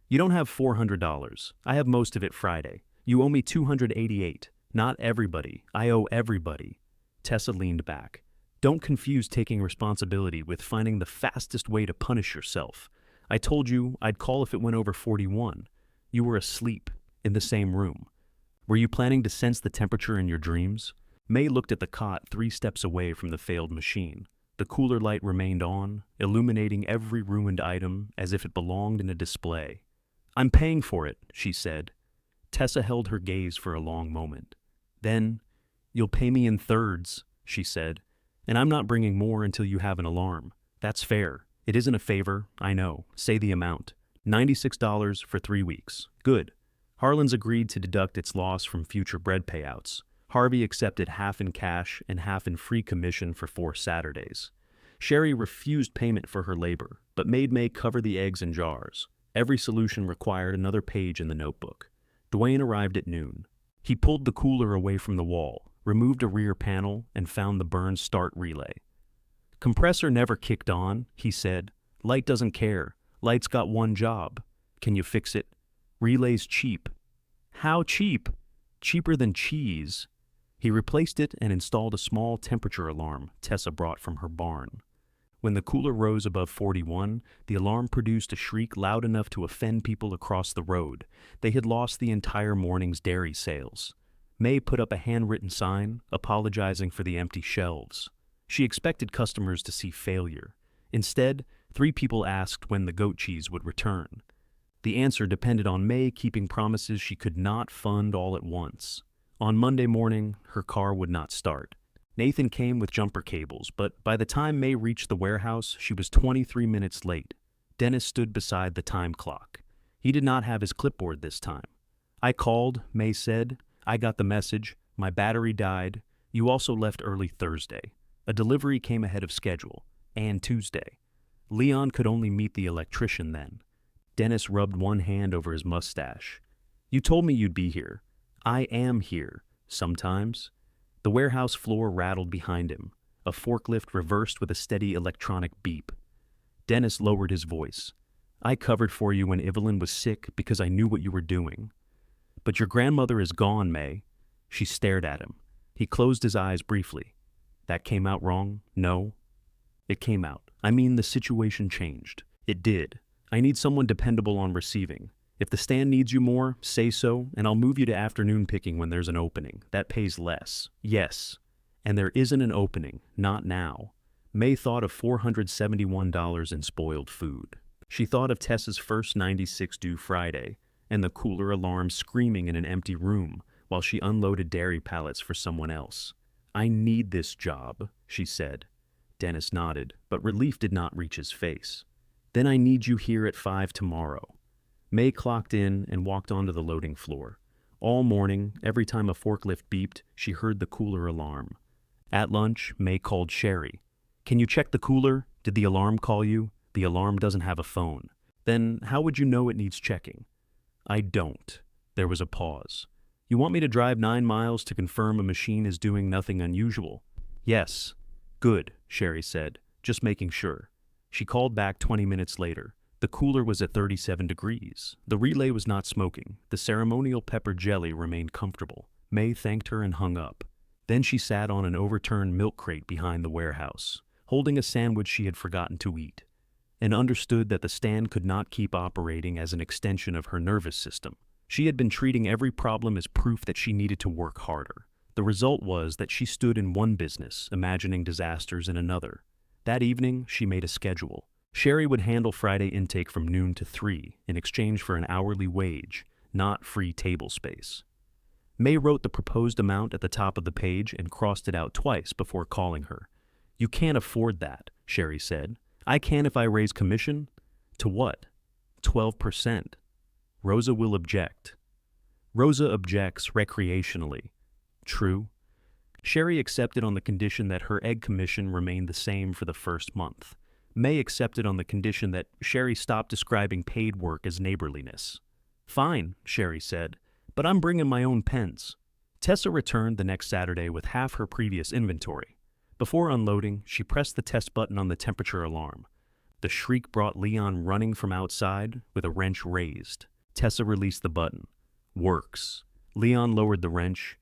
You don't have $400. I have most of it Friday. You owe me $288. Not everybody. I owe everybody. Tessa leaned back. Don't confuse taking responsibility with finding the fastest way to punish yourself. I told you I'd call if it went over 41. You were asleep, in the same room. Were you planning to sense the temperature in your dreams? May looked at the cot 3 steps away from the failed machine. The cooler light remained on, illuminating every ruined item as if it belonged in a display. I'm paying for it, she said. Tessa held her gaze for a long moment. Then, you'll pay me in thirds, she said, and I'm not bringing more until you have an alarm. That's fair. It isn't a favor, I know. Say the amount. $96 for 3 weeks. Good. Harlan's agreed to deduct its loss from future bread payouts. Harvey accepted half in cash and half in free commission for 4 Saturdays. Sherry refused payment for her labor, but made May cover the eggs in jars. Every solution required another page in the notebook. Dwayne arrived at noon. He pulled the cooler away from the wall, removed a rear panel, and found the burn start relay. Compressor never kicked on, he said. Light doesn't care. Light's got one job. Can you fix it? Relay's cheap. How cheap? Cheaper than cheese. He replaced it and installed a small temperature alarm Tessa brought from her barn. When the cooler rose above 41, the alarm produced a shriek loud enough to offend people across the road. They had lost the entire morning's dairy sales. May put up a handwritten sign, apologizing for the empty shelves. She expected customers to see failure. Instead, 3 people asked when the goat cheese would return. The answer depended on May keeping promises she could not fund all at once. On Monday morning, her car would not start. Nathan came with jumper cables, but by the time May reached the warehouse, she was 23 minutes late. Dennis stood beside the time clock. He did not have his clipboard this time. I called, May said. I got the message. My battery died. You also left early Thursday. A delivery came ahead of schedule, and Tuesday. Leon could only meet the electrician then. Dennis rubbed one hand over his mustache. You told me you'd be here. I am here, sometimes. The warehouse floor rattled behind him. A forklift reversed with a steady electronic beep. Dennis lowered his voice. I covered for you when Evelyn was sick because I knew what you were doing. But your grandmother is gone, May. She stared at him. He closed his eyes briefly. That came out wrong? No. It came out. I mean, the situation changed. It did. I need someone dependable on receiving. If the stand needs you more, say so, and I'll move you to afternoon picking when there's an opening. That pays less. Yes. And there isn't an opening. Not now. May thought of $471 in spoiled food. She thought of Tessa's first 96 due Friday, and the cooler alarm screaming in an empty room while she unloaded dairy pallets for someone else. I need this job, she said. Dennis nodded, but relief did not reach his face. Then I need you here at 5 tomorrow. May clocked in and walked onto the loading floor. All morning, every time a forklift beeped, she heard the cooler alarm. At lunch, May called Sherry. Can you check the cooler? Did the alarm call you? The alarm doesn't have a phone. Then how would you know it needs checking? I don't. There was a pause. You want me to drive 9 miles to confirm a machine is doing nothing unusual? Yes. Good, Sherry said, just making sure. She called back 20 minutes later. The cooler was at 37 degrees. The relay was not smoking. The ceremonial pepper jelly remained comfortable. May thanked her and hung up. Then she sat on an overturned milk crate behind the warehouse, holding a sandwich she had forgotten to eat, and understood that the stand could not keep operating as an extension of her nervous system. She had been treating every problem as proof that she needed to work harder. The result was that she stood in one business, imagining disasters in another. That evening, she made a schedule. Sherry would handle Friday intake from noon to 3 in exchange for an hourly wage, not free table space. May wrote the proposed amount at the top of the page and crossed it out twice before calling her. "You can't afford that," Sherry said. "I can if I raise commission." "To what?" 12%. Rosa will object. Rosa objects recreationally. True. Sherry accepted on the condition that her egg commission remained the same for the first month. May accepted on the condition that Sherry stop describing paid work as neighborliness. "Fine," Sherry said, "but I'm bringing my own pens." Tessa returned the next Saturday with half her previous inventory. Before unloading, she pressed the test button on the temperature alarm. The shriek brought Leon running from outside with a wrench raised. Tessa released the button. "Works." Leon lowered the wrench.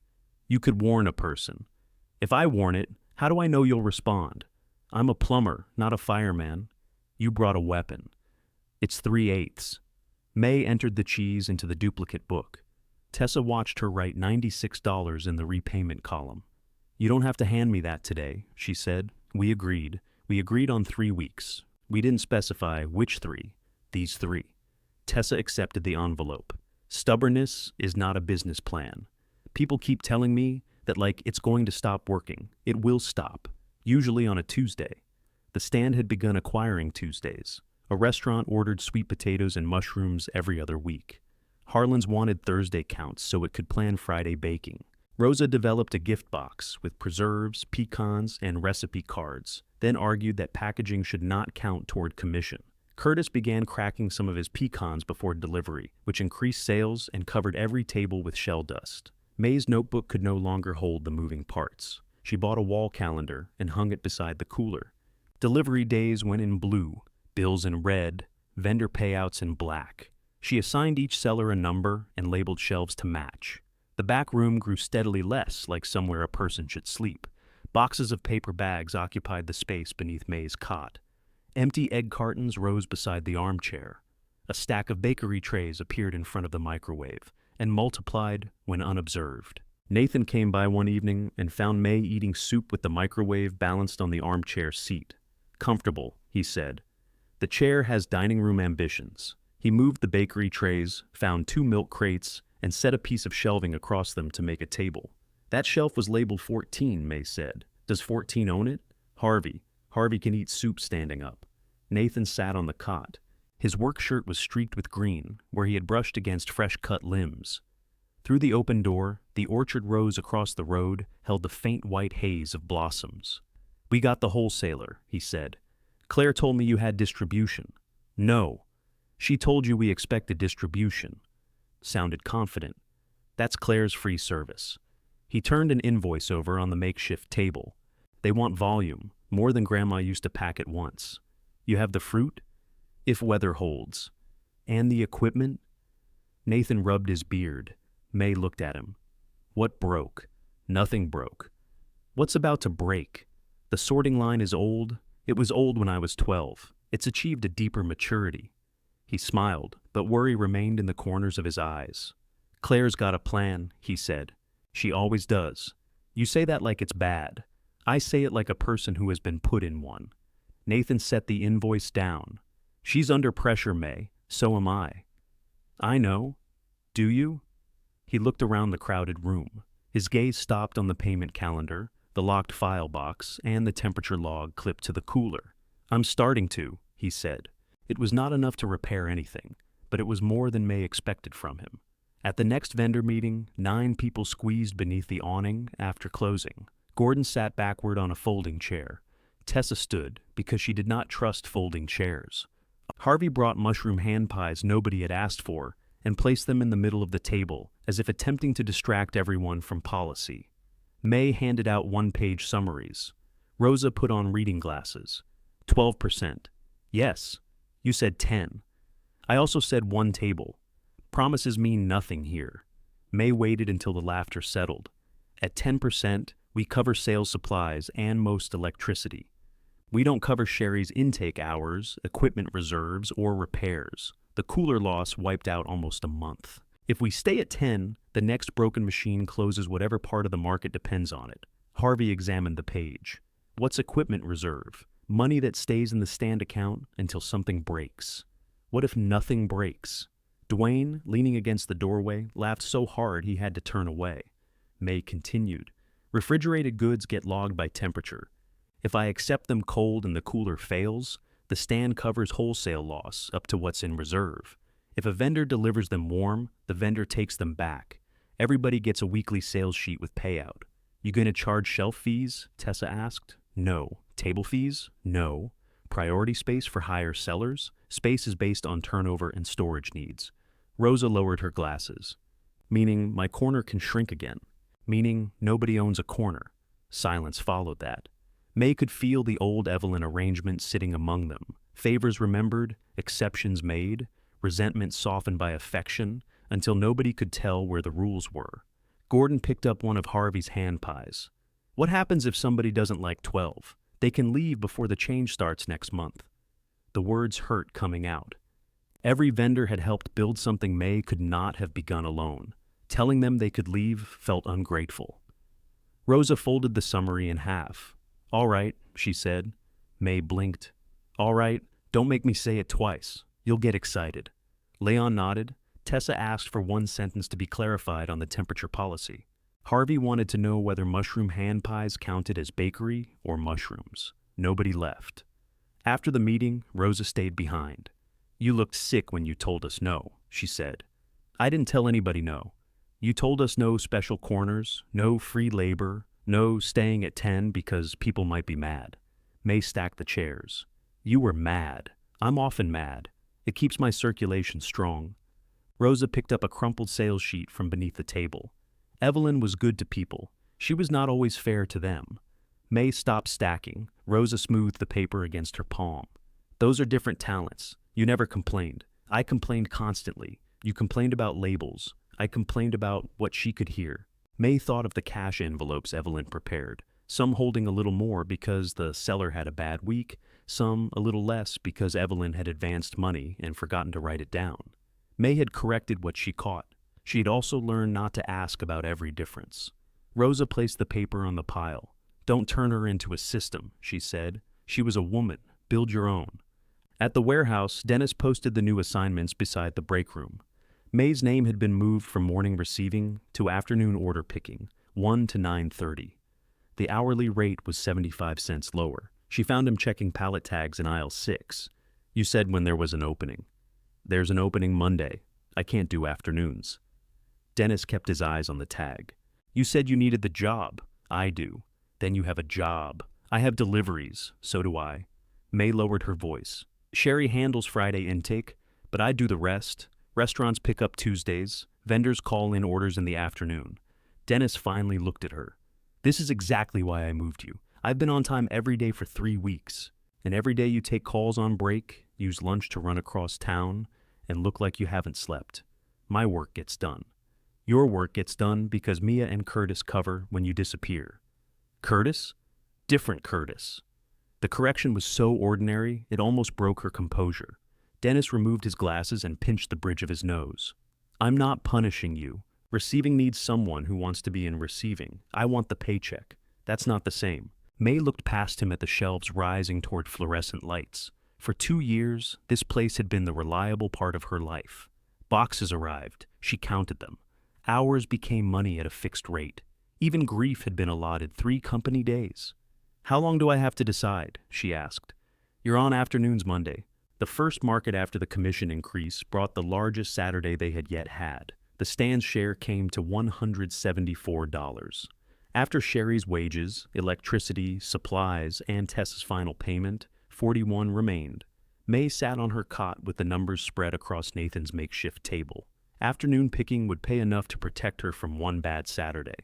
"You could warn a person." "If I warn it, how do I know you'll respond? I'm a plumber, not a fireman." "You brought a weapon." "It's 3/8." May entered the cheese into the duplicate book. Tessa watched her write $96 in the repayment column. "You don't have to hand me that today," she said. We agreed on 3 weeks. We didn't specify which 3. These 3. Tessa accepted the envelope. Stubbornness is not a business plan. People keep telling me that it's going to stop working. It will stop, usually on a Tuesday. The stand had begun acquiring Tuesdays. A restaurant ordered sweet potatoes and mushrooms every other week. Harlan's wanted Thursday counts so it could plan Friday baking. Rosa developed a gift box with preserves, pecans, and recipe cards, then argued that packaging should not count toward commission. Curtis began cracking some of his pecans before delivery, which increased sales and covered every table with shell dust. May's notebook could no longer hold the moving parts. She bought a wall calendar and hung it beside the cooler. Delivery days went in blue, bills in red, vendor payouts in black. She assigned each seller a number and labeled shelves to match. The back room grew steadily less like somewhere a person should sleep. Boxes of paper bags occupied the space beneath May's cot. Empty egg cartons rose beside the armchair. A stack of bakery trays appeared in front of the microwave and multiplied when unobserved. Nathan came by one evening and found May eating soup with the microwave balanced on the armchair seat. "Comfortable," he said. "The chair has dining room ambitions." He moved the bakery trays, found 2 milk crates, and set a piece of shelving across them to make a table. "That shelf was labeled 14, May said. "Does 14 own it?" "Harvey. Harvey can eat soup standing up." Nathan sat on the cot. His work shirt was streaked with green, where he had brushed against fresh-cut limbs. Through the open door, the orchard rose across the road held the faint white haze of blossoms. "We got the wholesaler," he said. "Claire told me you had distribution." "No. She told you we expected distribution." Sounded confident. "That's Claire's free service." He turned an invoice over on the makeshift table. "They want volume, more than Grandma used to pack at once." "You have the fruit?" "If weather holds." "And the equipment?" Nathan rubbed his beard. May looked at him. "What broke?" "Nothing broke." "What's about to break?" "The sorting line is old. It was old when I was 12. It's achieved a deeper maturity." He smiled, but worry remained in the corners of his eyes. "Claire's got a plan," he said. "She always does. You say that like it's bad. I say it like a person who has been put in one." Nathan set the invoice down. "She's under pressure, May. So am I." "I know. Do you?" He looked around the crowded room. His gaze stopped on the payment calendar, the locked file box, and the temperature log clipped to the cooler. "I'm starting to," he said. It was not enough to repair anything, but it was more than May expected from him. At the next vendor meeting, 9 people squeezed beneath the awning after closing. Gordon sat backward on a folding chair. Tessa stood because she did not trust folding chairs. Harvey brought mushroom hand pies nobody had asked for and placed them in the middle of the table as if attempting to distract everyone from policy. May handed out one-page summaries. Rosa put on reading glasses. 12%. Yes. You said 10. I also said one table. Promises mean nothing here. May waited until the laughter settled. At 10%, we cover sales supplies and most electricity. We don't cover Sherry's intake hours, equipment reserves, or repairs. The cooler loss wiped out almost a month. If we stay at 10, the next broken machine closes whatever part of the market depends on it. Harvey examined the page. What's equipment reserve? Money that stays in the stand account until something breaks. What if nothing breaks? Dwayne, leaning against the doorway, laughed so hard he had to turn away. May continued. Refrigerated goods get logged by temperature. If I accept them cold and the cooler fails, the stand covers wholesale loss up to what's in reserve. If a vendor delivers them warm, the vendor takes them back. Everybody gets a weekly sales sheet with payout. You gonna charge shelf fees? Tessa asked. No. Table fees? No. Priority space for higher sellers? Space is based on turnover and storage needs. Rosa lowered her glasses. Meaning my corner can shrink again. Meaning nobody owns a corner. Silence followed that. May could feel the old Evelyn arrangement sitting among them. Favors remembered, exceptions made, resentment softened by affection, until nobody could tell where the rules were. Gordon picked up one of Harvey's hand pies. What happens if somebody doesn't like 12? They can leave before the change starts next month. The words hurt coming out. Every vendor had helped build something May could not have begun alone. Telling them they could leave felt ungrateful. Rosa folded the summary in half. All right, she said. May blinked. All right, don't make me say it twice. You'll get excited. Leon nodded. Tessa asked for one sentence to be clarified on the temperature policy. Harvey wanted to know whether mushroom hand pies counted as bakery or mushrooms. Nobody left. After the meeting, Rosa stayed behind. You looked sick when you told us no, she said. I didn't tell anybody no. You told us no special corners, no free labor, no staying at 10 because people might be mad. May stacked the chairs. You were mad. I'm often mad. It keeps my circulation strong. Rosa picked up a crumpled sales sheet from beneath the table. Evelyn was good to people. She was not always fair to them. May stopped stacking. Rosa smoothed the paper against her palm. Those are different talents. You never complained. I complained constantly. You complained about labels. I complained about what she could hear. May thought of the cash envelopes Evelyn prepared, some holding a little more because the seller had a bad week, some a little less because Evelyn had advanced money and forgotten to write it down. May had corrected what she caught. She had also learned not to ask about every difference. Rosa placed the paper on the pile. Don't turn her into a system, she said. She was a woman. Build your own. At the warehouse, Dennis posted the new assignments beside the break room. May's name had been moved from morning receiving to afternoon order picking, 1 to 9:30. The hourly rate was 75 cents lower. She found him checking pallet tags in aisle 6. You said when there was an opening. There's an opening Monday. I can't do afternoons. Dennis kept his eyes on the tag. You said you needed the job. I do. Then you have a job. I have deliveries. So do I. May lowered her voice. Sherry handles Friday intake, but I do the rest. Restaurants pick up Tuesdays. Vendors call in orders in the afternoon. Dennis finally looked at her. This is exactly why I moved you. I've been on time every day for 3 weeks. And every day you take calls on break, use lunch to run across town, and look like you haven't slept. My work gets done. Your work gets done because Mia and Curtis cover when you disappear. Curtis? Different Curtis. The correction was so ordinary, it almost broke her composure. Dennis removed his glasses and pinched the bridge of his nose. I'm not punishing you. Receiving needs someone who wants to be in receiving. I want the paycheck. That's not the same. May looked past him at the shelves rising toward fluorescent lights. For 2 years, this place had been the reliable part of her life. Boxes arrived. She counted them. Hours became money at a fixed rate. Even grief had been allotted 3 company days. How long do I have to decide? She asked. You're on afternoons Monday. The first market after the commission increase brought the largest Saturday they had yet had. The stand's share came to $174. After Sherry's wages, electricity, supplies, and Tessa's final payment, 41 remained. May sat on her cot with the numbers spread across Nathan's makeshift table. Afternoon picking would pay enough to protect her from one bad Saturday.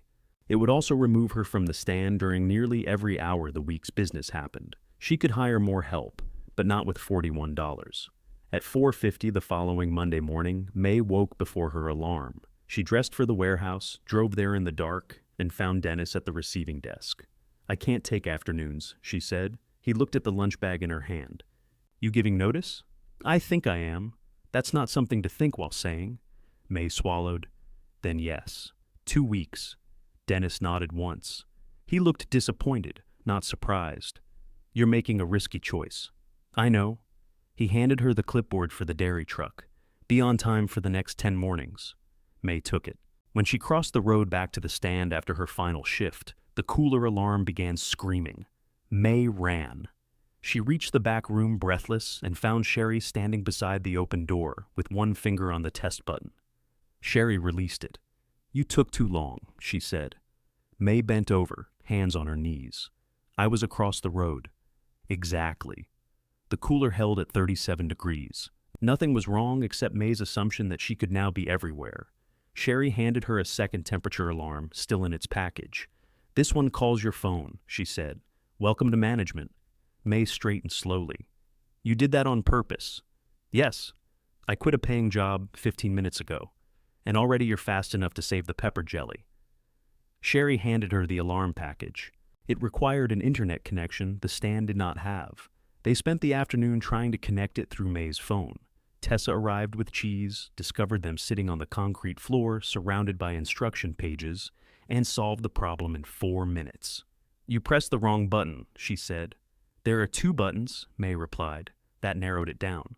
It would also remove her from the stand during nearly every hour the week's business happened. She could hire more help, but not with $41. At 4:50 the following Monday morning, May woke before her alarm. She dressed for the warehouse, drove there in the dark, and found Dennis at the receiving desk. "I can't take afternoons," she said. He looked at the lunch bag in her hand. "You giving notice?" "I think I am. That's not something to think while saying." May swallowed. "Then yes. 2 weeks." Dennis nodded once. He looked disappointed, not surprised. "You're making a risky choice." "I know." He handed her the clipboard for the dairy truck. "Be on time for the next 10 mornings." May took it. When she crossed the road back to the stand after her final shift, the cooler alarm began screaming. May ran. She reached the back room breathless and found Sherry standing beside the open door with one finger on the test button. Sherry released it. "You took too long," she said. May bent over, hands on her knees. "I was across the road." "Exactly." The cooler held at 37 degrees. Nothing was wrong except May's assumption that she could now be everywhere. Sherry handed her a second temperature alarm, still in its package. "This one calls your phone," she said. "Welcome to management." May straightened slowly. "You did that on purpose." "Yes. I quit a paying job 15 minutes ago. And already you're fast enough to save the pepper jelly." Sherry handed her the alarm package. It required an internet connection the stand did not have. They spent the afternoon trying to connect it through May's phone. Tessa arrived with cheese, discovered them sitting on the concrete floor surrounded by instruction pages, and solved the problem in 4 minutes. "You pressed the wrong button," she said. "There are 2 buttons," May replied. That narrowed it down.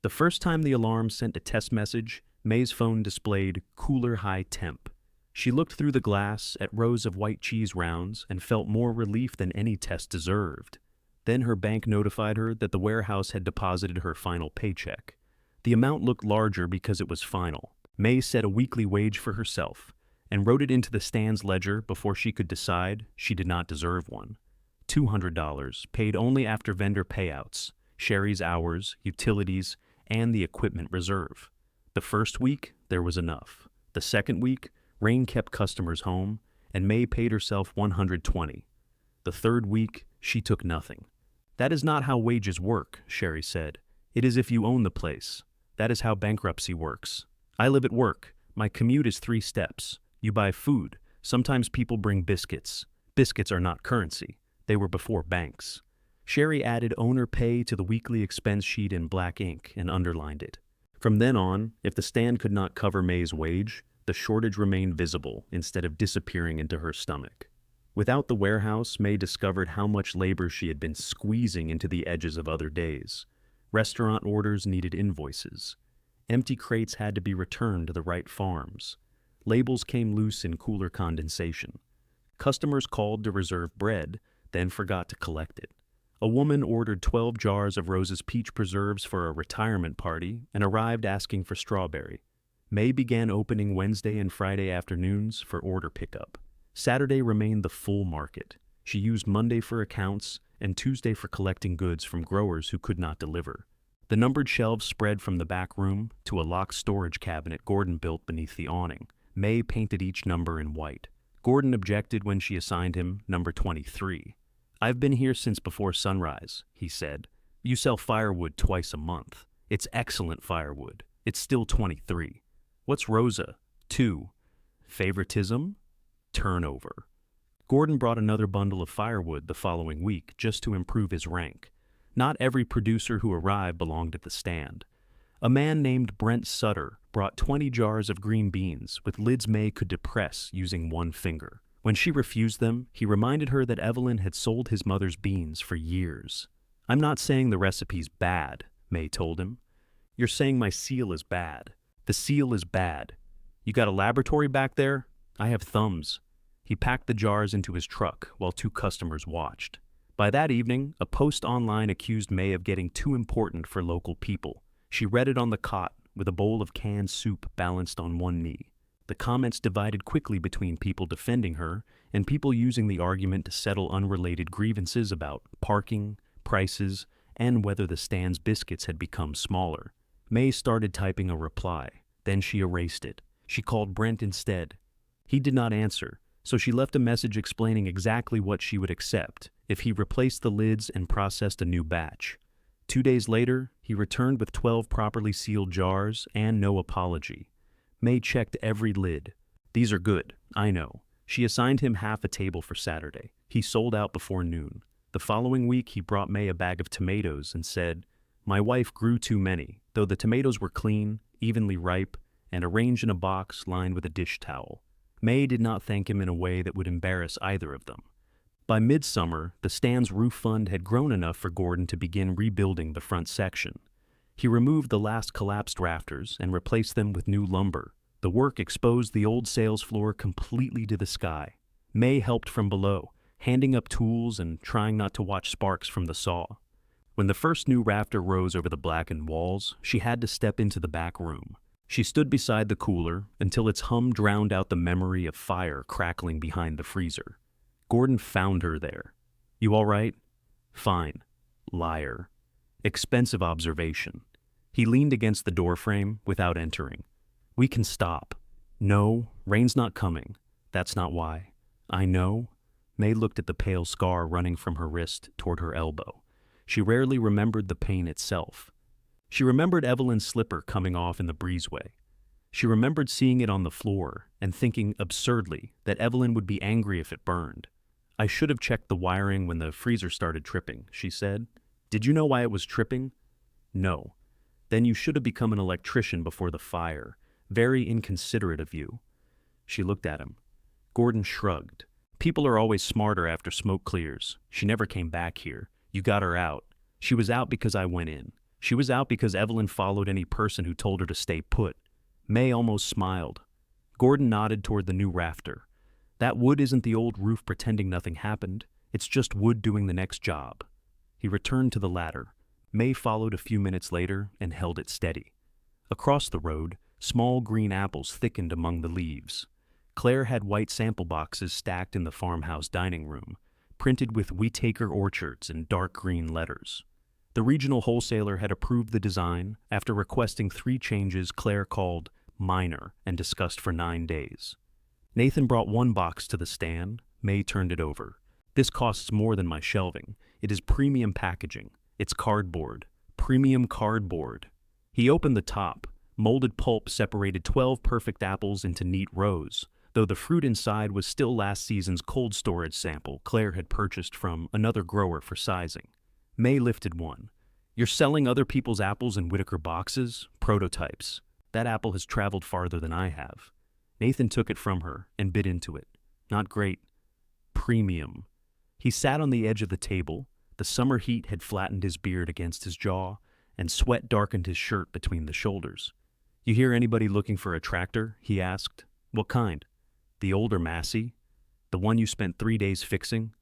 The first time the alarm sent a test message, May's phone displayed cooler high temp. She looked through the glass at rows of white cheese rounds and felt more relief than any test deserved. Then her bank notified her that the warehouse had deposited her final paycheck. The amount looked larger because it was final. May set a weekly wage for herself and wrote it into the stand's ledger before she could decide she did not deserve one. $200, paid only after vendor payouts, Sherry's hours, utilities, and the equipment reserve. The first week, there was enough. The second week, rain kept customers home, and May paid herself $120. The third week, she took nothing. "That is not how wages work," Sherry said. "It is if you own the place. That is how bankruptcy works. I live at work. My commute is 3 steps. You buy food. Sometimes people bring biscuits. Biscuits are not currency. They were before banks." Sherry added owner pay to the weekly expense sheet in black ink and underlined it. From then on, if the stand could not cover May's wage, the shortage remained visible instead of disappearing into her stomach. Without the warehouse, May discovered how much labor she had been squeezing into the edges of other days. Restaurant orders needed invoices. Empty crates had to be returned to the right farms. Labels came loose in cooler condensation. Customers called to reserve bread, then forgot to collect it. A woman ordered 12 jars of Rose's peach preserves for a retirement party and arrived asking for strawberry. May began opening Wednesday and Friday afternoons for order pickup. Saturday remained the full market. She used Monday for accounts and Tuesday for collecting goods from growers who could not deliver. The numbered shelves spread from the back room to a locked storage cabinet Gordon built beneath the awning. May painted each number in white. Gordon objected when she assigned him number 23. "I've been here since before sunrise," he said. "You sell firewood twice a month. It's excellent firewood. It's still 23. What's Rosa? 2. Favoritism? Turnover." Gordon brought another bundle of firewood the following week just to improve his rank. Not every producer who arrived belonged at the stand. A man named Brent Sutter brought 20 jars of green beans with lids May could depress using one finger. When she refused them, he reminded her that Evelyn had sold his mother's beans for years. "I'm not saying the recipe's bad," May told him. "You're saying my seal is bad. The seal is bad. You got a laboratory back there? I have thumbs." He packed the jars into his truck while 2 customers watched. By that evening, a post online accused May of getting too important for local people. She read it on the cot with a bowl of canned soup balanced on one knee. The comments divided quickly between people defending her and people using the argument to settle unrelated grievances about parking, prices, and whether the stand's biscuits had become smaller. May started typing a reply. Then she erased it. She called Brent instead. He did not answer, so she left a message explaining exactly what she would accept if he replaced the lids and processed a new batch. 2 days later, he returned with 12 properly sealed jars and no apology. May checked every lid. These are good, I know. She assigned him half a table for Saturday. He sold out before noon. The following week, he brought May a bag of tomatoes and said, "My wife grew too many, though the tomatoes were clean, evenly ripe, and arranged in a box lined with a dish towel." May did not thank him in a way that would embarrass either of them. By midsummer, the stand's roof fund had grown enough for Gordon to begin rebuilding the front section. He removed the last collapsed rafters and replaced them with new lumber. The work exposed the old sales floor completely to the sky. May helped from below, handing up tools and trying not to watch sparks from the saw. When the first new rafter rose over the blackened walls, she had to step into the back room. She stood beside the cooler until its hum drowned out the memory of fire crackling behind the freezer. Gordon found her there. "You all right?" "Fine." Liar. Expensive observation. He leaned against the doorframe without entering. "We can stop." "No, rain's not coming." "That's not why." "I know." May looked at the pale scar running from her wrist toward her elbow. She rarely remembered the pain itself. She remembered Evelyn's slipper coming off in the breezeway. She remembered seeing it on the floor and thinking absurdly that Evelyn would be angry if it burned. "I should have checked the wiring when the freezer started tripping," she said. "Did you know why it was tripping?" "No." "Then you should have become an electrician before the fire. Very inconsiderate of you." She looked at him. Gordon shrugged. "People are always smarter after smoke clears. She never came back here. You got her out. She was out because I went in. She was out because Evelyn followed any person who told her to stay put." May almost smiled. Gordon nodded toward the new rafter. "That wood isn't the old roof pretending nothing happened. It's just wood doing the next job." He returned to the ladder. May followed a few minutes later and held it steady. Across the road, small green apples thickened among the leaves. Claire had white sample boxes stacked in the farmhouse dining room, printed with Wheataker Orchards in dark green letters. The regional wholesaler had approved the design after requesting 3 changes Claire called minor and discussed for 9 days. Nathan brought 1 box to the stand. May turned it over. "This costs more than my shelving. It is premium packaging. It's cardboard. Premium cardboard." He opened the top. Molded pulp separated 12 perfect apples into neat rows, though the fruit inside was still last season's cold storage sample Claire had purchased from another grower for sizing. May lifted one. "You're selling other people's apples in Whittaker boxes? Prototypes. That apple has traveled farther than I have." Nathan took it from her and bit into it. "Not great." "Premium." He sat on the edge of the table. The summer heat had flattened his beard against his jaw, and sweat darkened his shirt between the shoulders. "You hear anybody looking for a tractor?" he asked. "What kind?" "The older Massey? The one you spent 3 days fixing?"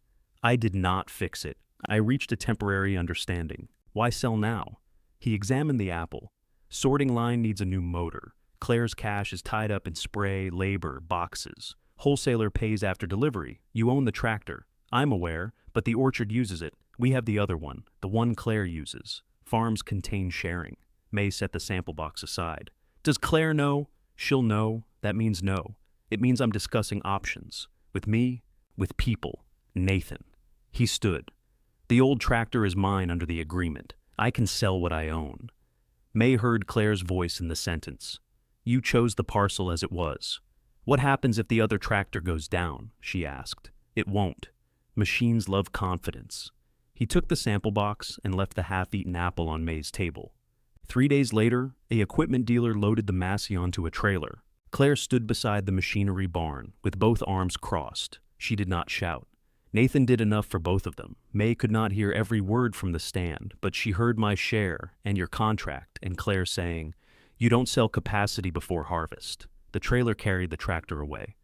"I did not fix it. I reached a temporary understanding. Why sell now?" He examined the apple. "Sorting line needs a new motor. Claire's cash is tied up in spray, labor, boxes. Wholesaler pays after delivery. You own the tractor. I'm aware, but the orchard uses it. We have the other one, the one Claire uses. Farms contain sharing." May set the sample box aside. "Does Claire know?" "She'll know. That means no. It means I'm discussing options. With me, with people. Nathan." He stood. "The old tractor is mine under the agreement. I can sell what I own." May heard Claire's voice in the sentence. "You chose the parcel as it was." "What happens if the other tractor goes down?" she asked. "It won't. Machines love confidence." He took the sample box and left the half-eaten apple on May's table. 3 days later, a equipment dealer loaded the Massey onto a trailer. Claire stood beside the machinery barn, with both arms crossed. She did not shout. Nathan did enough for both of them. May could not hear every word from the stand, but she heard "my share" and "your contract," and Claire saying, "You don't sell capacity before harvest." The trailer carried the tractor away.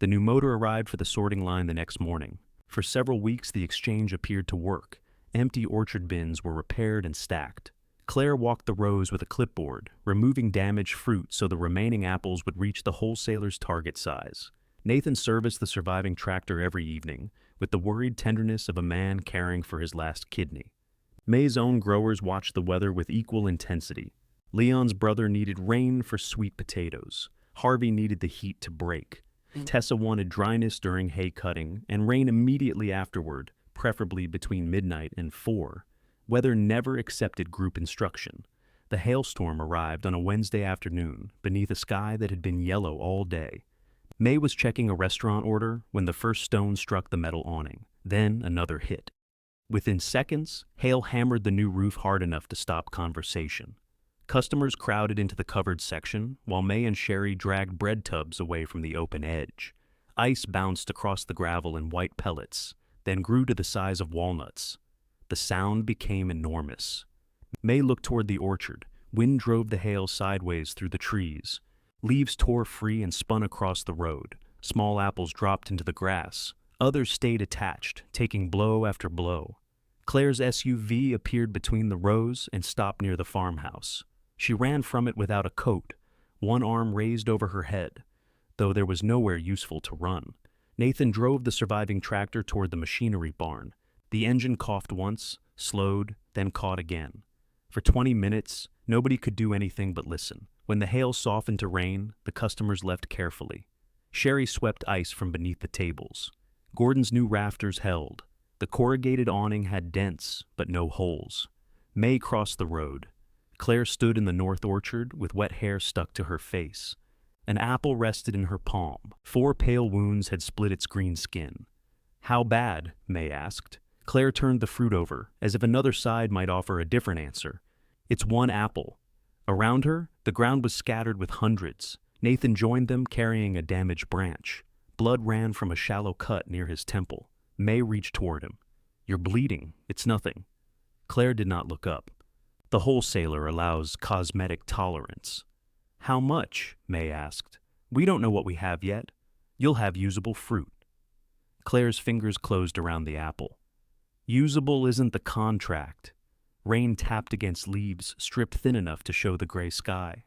The new motor arrived for the sorting line the next morning. For several weeks the exchange appeared to work. Empty orchard bins were repaired and stacked. Claire walked the rows with a clipboard, removing damaged fruit so the remaining apples would reach the wholesaler's target size. Nathan serviced the surviving tractor every evening, with the worried tenderness of a man caring for his last kidney. May's own growers watched the weather with equal intensity. Leon's brother needed rain for sweet potatoes. Harvey needed the heat to break. Tessa wanted dryness during hay cutting and rain immediately afterward, preferably between midnight and 4. Weather never accepted group instruction. The hailstorm arrived on a Wednesday afternoon beneath a sky that had been yellow all day. May was checking a restaurant order when the first stone struck the metal awning. Then another hit. Within seconds, hail hammered the new roof hard enough to stop conversation. Customers crowded into the covered section, while May and Sherry dragged bread tubs away from the open edge. Ice bounced across the gravel in white pellets, then grew to the size of walnuts. The sound became enormous. May looked toward the orchard. Wind drove the hail sideways through the trees. Leaves tore free and spun across the road. Small apples dropped into the grass. Others stayed attached, taking blow after blow. Claire's SUV appeared between the rows and stopped near the farmhouse. She ran from it without a coat, one arm raised over her head, though there was nowhere useful to run. Nathan drove the surviving tractor toward the machinery barn. The engine coughed once, slowed, then caught again. For 20 minutes, nobody could do anything but listen. When the hail softened to rain, the customers left carefully. Sherry swept ice from beneath the tables. Gordon's new rafters held. The corrugated awning had dents, but no holes. May crossed the road. Claire stood in the north orchard with wet hair stuck to her face. An apple rested in her palm. 4 pale wounds had split its green skin. How bad? May asked. Claire turned the fruit over, as if another side might offer a different answer. It's 1 apple. Around her, the ground was scattered with hundreds. Nathan joined them carrying a damaged branch. Blood ran from a shallow cut near his temple. May reached toward him. You're bleeding. It's nothing. Claire did not look up. The wholesaler allows cosmetic tolerance. How much? May asked. We don't know what we have yet. You'll have usable fruit. Claire's fingers closed around the apple. Usable isn't the contract. Rain tapped against leaves stripped thin enough to show the gray sky.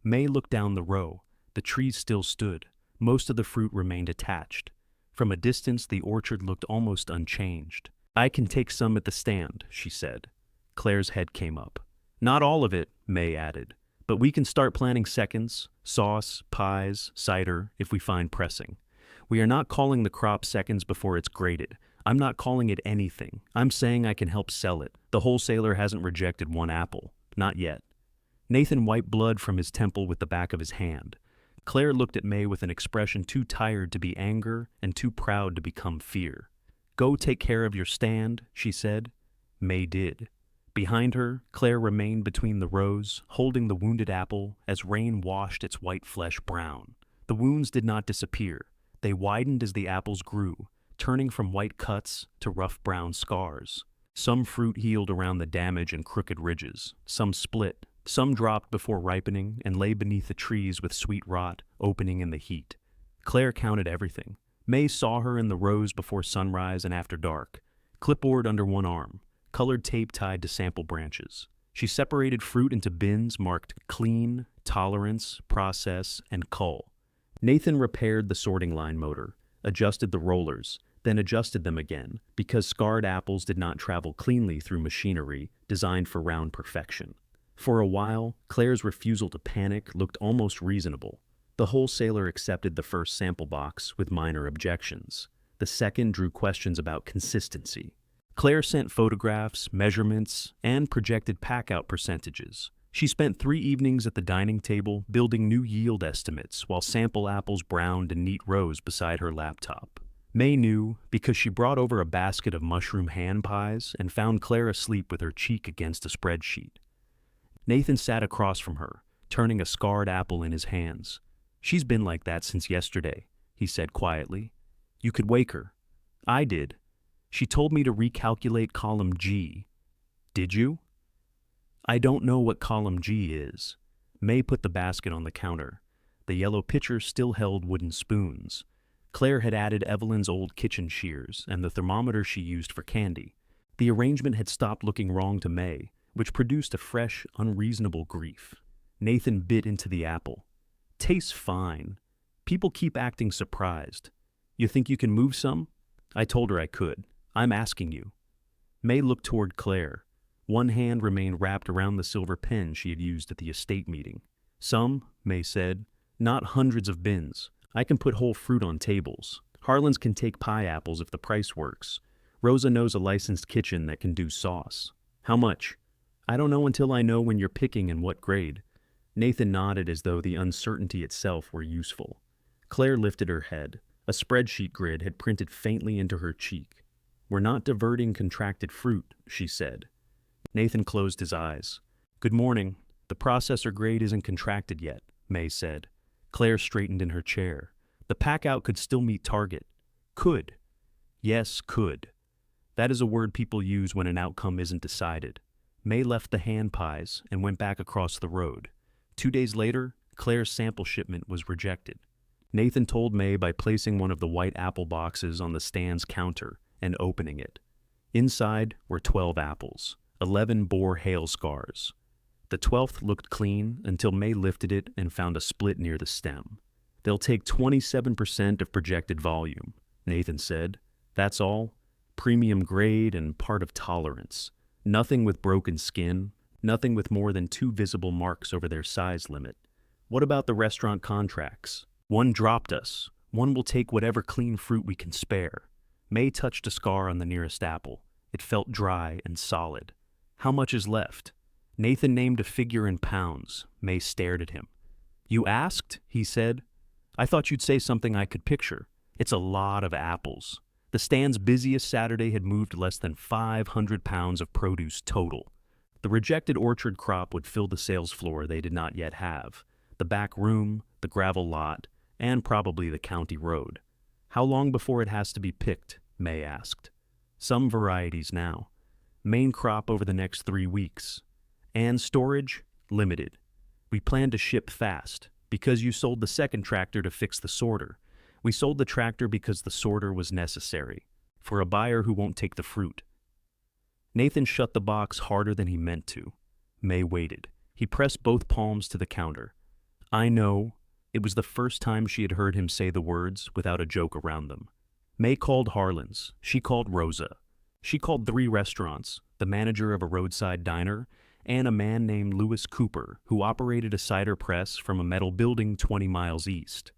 May looked down the row. The trees still stood. Most of the fruit remained attached. From a distance, the orchard looked almost unchanged. I can take some at the stand, she said. Claire's head came up. Not all of it, May added, but we can start planning seconds, sauce, pies, cider, if we find pressing. We are not calling the crop seconds before it's graded. I'm not calling it anything. I'm saying I can help sell it. The wholesaler hasn't rejected 1 apple. Not yet. Nathan wiped blood from his temple with the back of his hand. Claire looked at May with an expression too tired to be anger and too proud to become fear. Go take care of your stand, she said. May did. Behind her, Claire remained between the rows, holding the wounded apple as rain washed its white flesh brown. The wounds did not disappear. They widened as the apples grew, turning from white cuts to rough brown scars. Some fruit healed around the damage and crooked ridges. Some split. Some dropped before ripening and lay beneath the trees with sweet rot, opening in the heat. Claire counted everything. May saw her in the rows before sunrise and after dark, clipboard under one arm, colored tape tied to sample branches. She separated fruit into bins marked clean, tolerance, process, and cull. Nathan repaired the sorting line motor, adjusted the rollers, then adjusted them again because scarred apples did not travel cleanly through machinery designed for round perfection. For a while, Claire's refusal to panic looked almost reasonable. The wholesaler accepted the first sample box with minor objections. The second drew questions about consistency. Claire sent photographs, measurements, and projected pack-out percentages. She spent 3 evenings at the dining table building new yield estimates while sample apples browned in neat rows beside her laptop. May knew because she brought over a basket of mushroom hand pies and found Claire asleep with her cheek against a spreadsheet. Nathan sat across from her, turning a scarred apple in his hands. She's been like that since yesterday, he said quietly. You could wake her. I did. She told me to recalculate column G. Did you? I don't know what column G is. May put the basket on the counter. The yellow pitcher still held wooden spoons. Claire had added Evelyn's old kitchen shears and the thermometer she used for candy. The arrangement had stopped looking wrong to May, which produced a fresh, unreasonable grief. Nathan bit into the apple. Tastes fine. People keep acting surprised. You think you can move some? I told her I could. I'm asking you. May looked toward Claire. One hand remained wrapped around the silver pen she had used at the estate meeting. Some, May said, not hundreds of bins. I can put whole fruit on tables. Harlan's can take pie apples if the price works. Rosa knows a licensed kitchen that can do sauce. How much? I don't know until I know when you're picking and what grade. Nathan nodded as though the uncertainty itself were useful. Claire lifted her head. A spreadsheet grid had printed faintly into her cheek. We're not diverting contracted fruit, she said. Nathan closed his eyes. Good morning. The processor grade isn't contracted yet, May said. Claire straightened in her chair. The pack-out could still meet target. Could. Yes, could. That is a word people use when an outcome isn't decided. May left the hand pies and went back across the road. 2 days later, Claire's sample shipment was rejected. Nathan told May by placing one of the white apple boxes on the stand's counter and opening it. Inside were 12 apples. 11 bore hail scars. The 12th looked clean until May lifted it and found a split near the stem. They'll take 27% of projected volume, Nathan said. That's all. Premium grade and part of tolerance. Nothing with broken skin, nothing with more than 2 visible marks over their size limit. What about the restaurant contracts? One dropped us. One will take whatever clean fruit we can spare. May touched a scar on the nearest apple. It felt dry and solid. How much is left? Nathan named a figure in pounds. May stared at him. You asked? He said. I thought you'd say something I could picture. It's a lot of apples. The stand's busiest Saturday had moved less than 500 pounds of produce total. The rejected orchard crop would fill the sales floor they did not yet have, the back room, the gravel lot, and probably the county road. How long before it has to be picked? May asked. Some varieties now. Main crop over the next 3 weeks. And storage? Limited. We plan to ship fast, because you sold the second tractor to fix the sorter. We sold the tractor because the sorter was necessary, for a buyer who won't take the fruit. Nathan shut the box harder than he meant to. May waited. He pressed both palms to the counter. I know. It was the first time she had heard him say the words without a joke around them. May called Harlan's. She called Rosa. She called 3 restaurants, the manager of a roadside diner, and a man named Lewis Cooper, who operated a cider press from a metal building 20 miles east.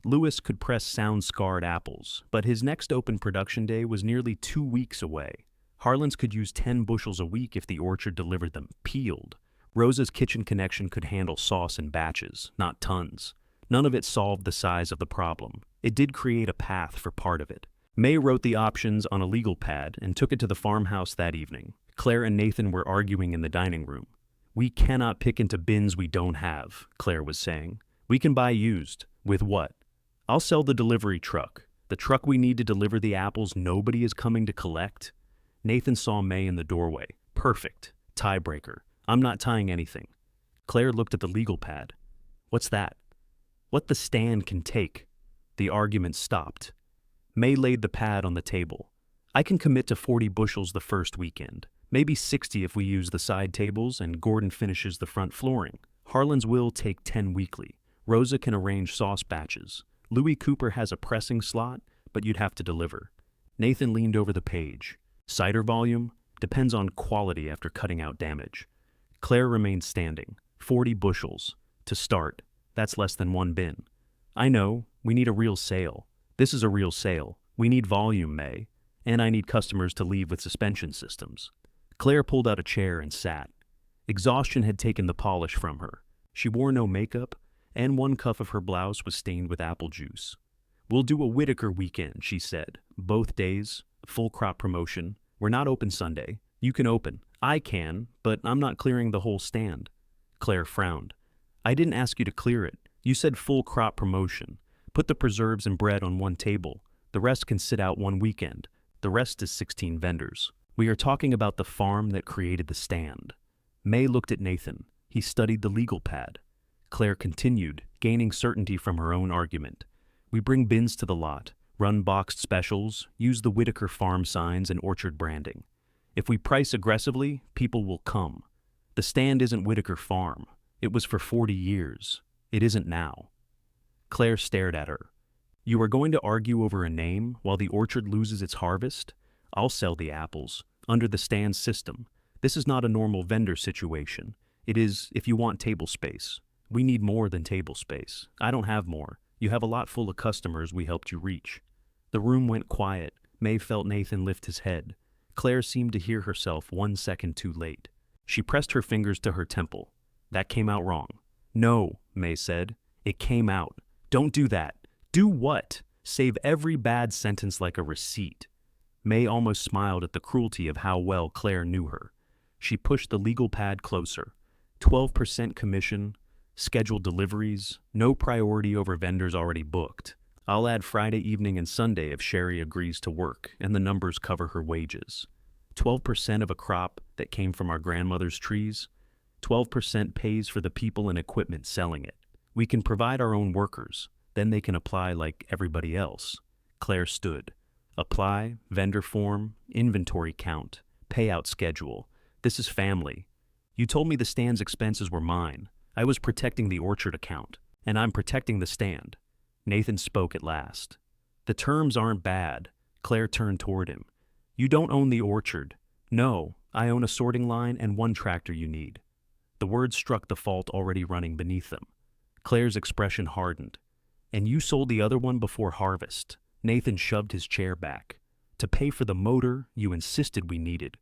Lewis could press sound-scarred apples, but his next open production day was nearly 2 weeks away. Harlan's could use 10 bushels a week if the orchard delivered them peeled. Rosa's kitchen connection could handle sauce in batches, not tons. None of it solved the size of the problem. It did create a path for part of it. May wrote the options on a legal pad and took it to the farmhouse that evening. Claire and Nathan were arguing in the dining room. We cannot pick into bins we don't have, Claire was saying. We can buy used. With what? I'll sell the delivery truck. The truck we need to deliver the apples nobody is coming to collect. Nathan saw May in the doorway. Perfect. Tiebreaker. I'm not tying anything. Claire looked at the legal pad. What's that? What the stand can take. The argument stopped. May laid the pad on the table. I can commit to 40 bushels the first weekend. Maybe 60 if we use the side tables and Gordon finishes the front flooring. Harlan's will take 10 weekly. Rosa can arrange sauce batches. Louis Cooper has a pressing slot, but you'd have to deliver. Nathan leaned over the page. Cider volume? Depends on quality after cutting out damage. Claire remained standing. 40 bushels. To start. That's less than 1 bin. I know. We need a real sale. This is a real sale. We need volume, May. And I need customers to leave with suspension systems. Claire pulled out a chair and sat. Exhaustion had taken the polish from her. She wore no makeup, and one cuff of her blouse was stained with apple juice. We'll do a Whitaker weekend, she said. Both days, full crop promotion. We're not open Sunday. You can open. I can, but I'm not clearing the whole stand. Claire frowned. I didn't ask you to clear it. You said full crop promotion. Put the preserves and bread on one table. The rest can sit out 1 weekend. The rest is 16 vendors. We are talking about the farm that created the stand. May looked at Nathan. He studied the legal pad. Claire continued, gaining certainty from her own argument. We bring bins to the lot, run boxed specials, use the Whitaker farm signs and orchard branding. If we price aggressively, people will come. The stand isn't Whitaker Farm. It was for 40 years. It isn't now. Claire stared at her. You are going to argue over a name while the orchard loses its harvest? I'll sell the apples, under the stand system. This is not a normal vendor situation. It is if you want table space. We need more than table space. I don't have more. You have a lot full of customers we helped you reach." The room went quiet. May felt Nathan lift his head. Claire seemed to hear herself 1 second too late. She pressed her fingers to her temple. "That came out wrong." "No," May said. "It came out." "Don't do that." "Do what?" "Save every bad sentence like a receipt." May almost smiled at the cruelty of how well Claire knew her. She pushed the legal pad closer. 12% commission, scheduled deliveries, no priority over vendors already booked. "I'll add Friday evening and Sunday if Sherry agrees to work, and the numbers cover her wages. 12% of a crop that came from our grandmother's trees. 12% pays for the people and equipment selling it. We can provide our own workers, then they can apply like everybody else." Claire stood. "Apply, vendor form, inventory count, payout schedule. This is family. You told me the stand's expenses were mine. I was protecting the orchard account, and I'm protecting the stand." Nathan spoke at last. "The terms aren't bad." Claire turned toward him. "You don't own the orchard." "No, I own a sorting line and one tractor you need." The words struck the fault already running beneath them. Claire's expression hardened. "And you sold the other one before harvest." Nathan shoved his chair back. "To pay for the motor you insisted we needed."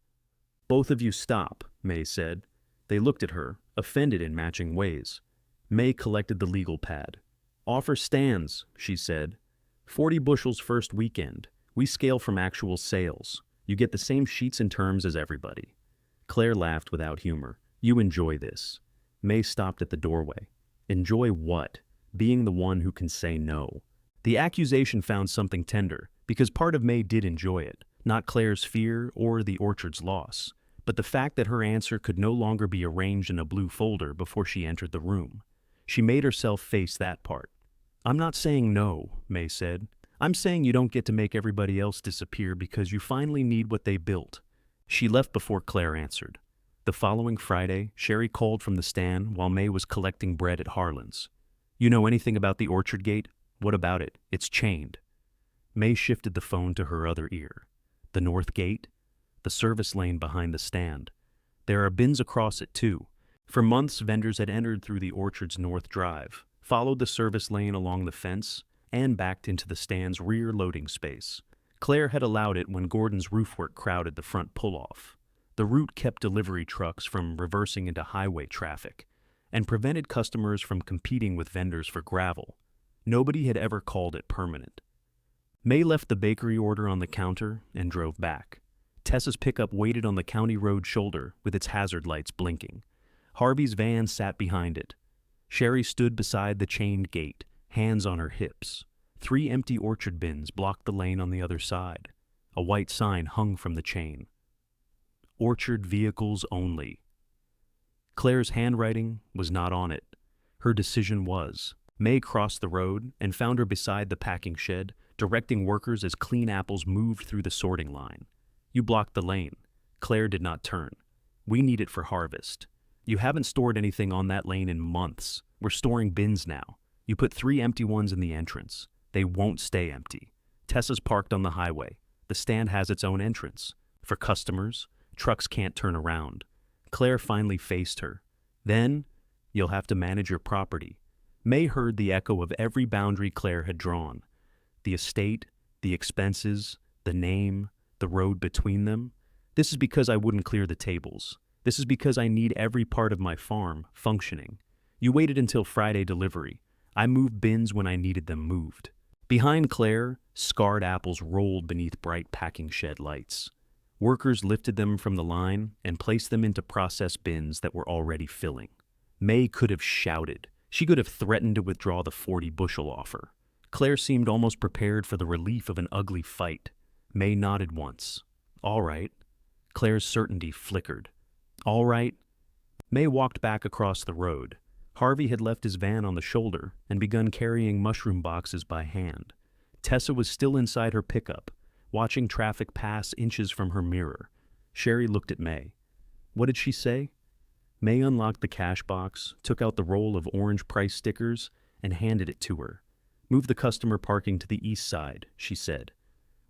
"Both of you stop," May said. They looked at her, offended in matching ways. May collected the legal pad. "Offer stands," she said. 40 bushels first weekend. We scale from actual sales. You get the same sheets and terms as everybody." Claire laughed without humor. "You enjoy this." May stopped at the doorway. Enjoy what? Being the one who can say no. The accusation found something tender, because part of May did enjoy it, not Claire's fear or the orchard's loss, but the fact that her answer could no longer be arranged in a blue folder before she entered the room. She made herself face that part. "I'm not saying no," May said. "I'm saying you don't get to make everybody else disappear because you finally need what they built." She left before Claire answered. The following Friday, Sherry called from the stand while May was collecting bread at Harlan's. "You know anything about the orchard gate? What about it? It's chained." May shifted the phone to her other ear. "The north gate?" "The service lane behind the stand. There are bins across it too." For months, vendors had entered through the orchard's north drive, followed the service lane along the fence, and backed into the stand's rear loading space. Claire had allowed it when Gordon's roofwork crowded the front pull-off. The route kept delivery trucks from reversing into highway traffic, and prevented customers from competing with vendors for gravel. Nobody had ever called it permanent. May left the bakery order on the counter and drove back. Tessa's pickup waited on the county road shoulder with its hazard lights blinking. Harvey's van sat behind it. Sherry stood beside the chained gate, hands on her hips. 3 empty orchard bins blocked the lane on the other side. A white sign hung from the chain. "Orchard vehicles only." Claire's handwriting was not on it. Her decision was. May crossed the road and found her beside the packing shed, directing workers as clean apples moved through the sorting line. "You blocked the lane." Claire did not turn. "We need it for harvest." "You haven't stored anything on that lane in months. We're storing bins now. You put 3 empty ones in the entrance. They won't stay empty." Tessa's parked on the highway. The stand has its own entrance. For customers, trucks can't turn around. Claire finally faced her. "Then, you'll have to manage your property." May heard the echo of every boundary Claire had drawn. The estate, the expenses, the name, the road between them. "This is because I wouldn't clear the tables. This is because I need every part of my farm functioning. You waited until Friday delivery. I moved bins when I needed them moved." Behind Claire, scarred apples rolled beneath bright packing shed lights. Workers lifted them from the line and placed them into process bins that were already filling. May could have shouted. She could have threatened to withdraw the 40-bushel offer. Claire seemed almost prepared for the relief of an ugly fight. May nodded once. "All right." Claire's certainty flickered. "All right." May walked back across the road. Harvey had left his van on the shoulder and begun carrying mushroom boxes by hand. Tessa was still inside her pickup, watching traffic pass inches from her mirror. Sherry looked at May. What did she say? May unlocked the cash box, took out the roll of orange price stickers, and handed it to her. "Move the customer parking to the east side," she said.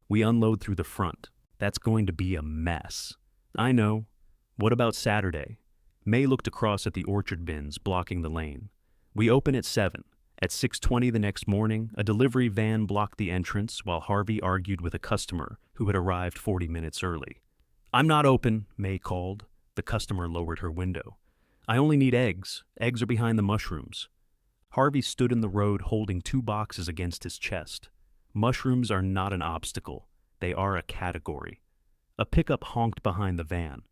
"We unload through the front. That's going to be a mess." "I know. What about Saturday?" May looked across at the orchard bins blocking the lane. "We open at 7. At 6:20 the next morning, a delivery van blocked the entrance while Harvey argued with a customer who had arrived 40 minutes early. "I'm not open," May called. The customer lowered her window. "I only need eggs. Eggs are behind the mushrooms." Harvey stood in the road holding 2 boxes against his chest. Mushrooms are not an obstacle. They are a category. A pickup honked behind the van.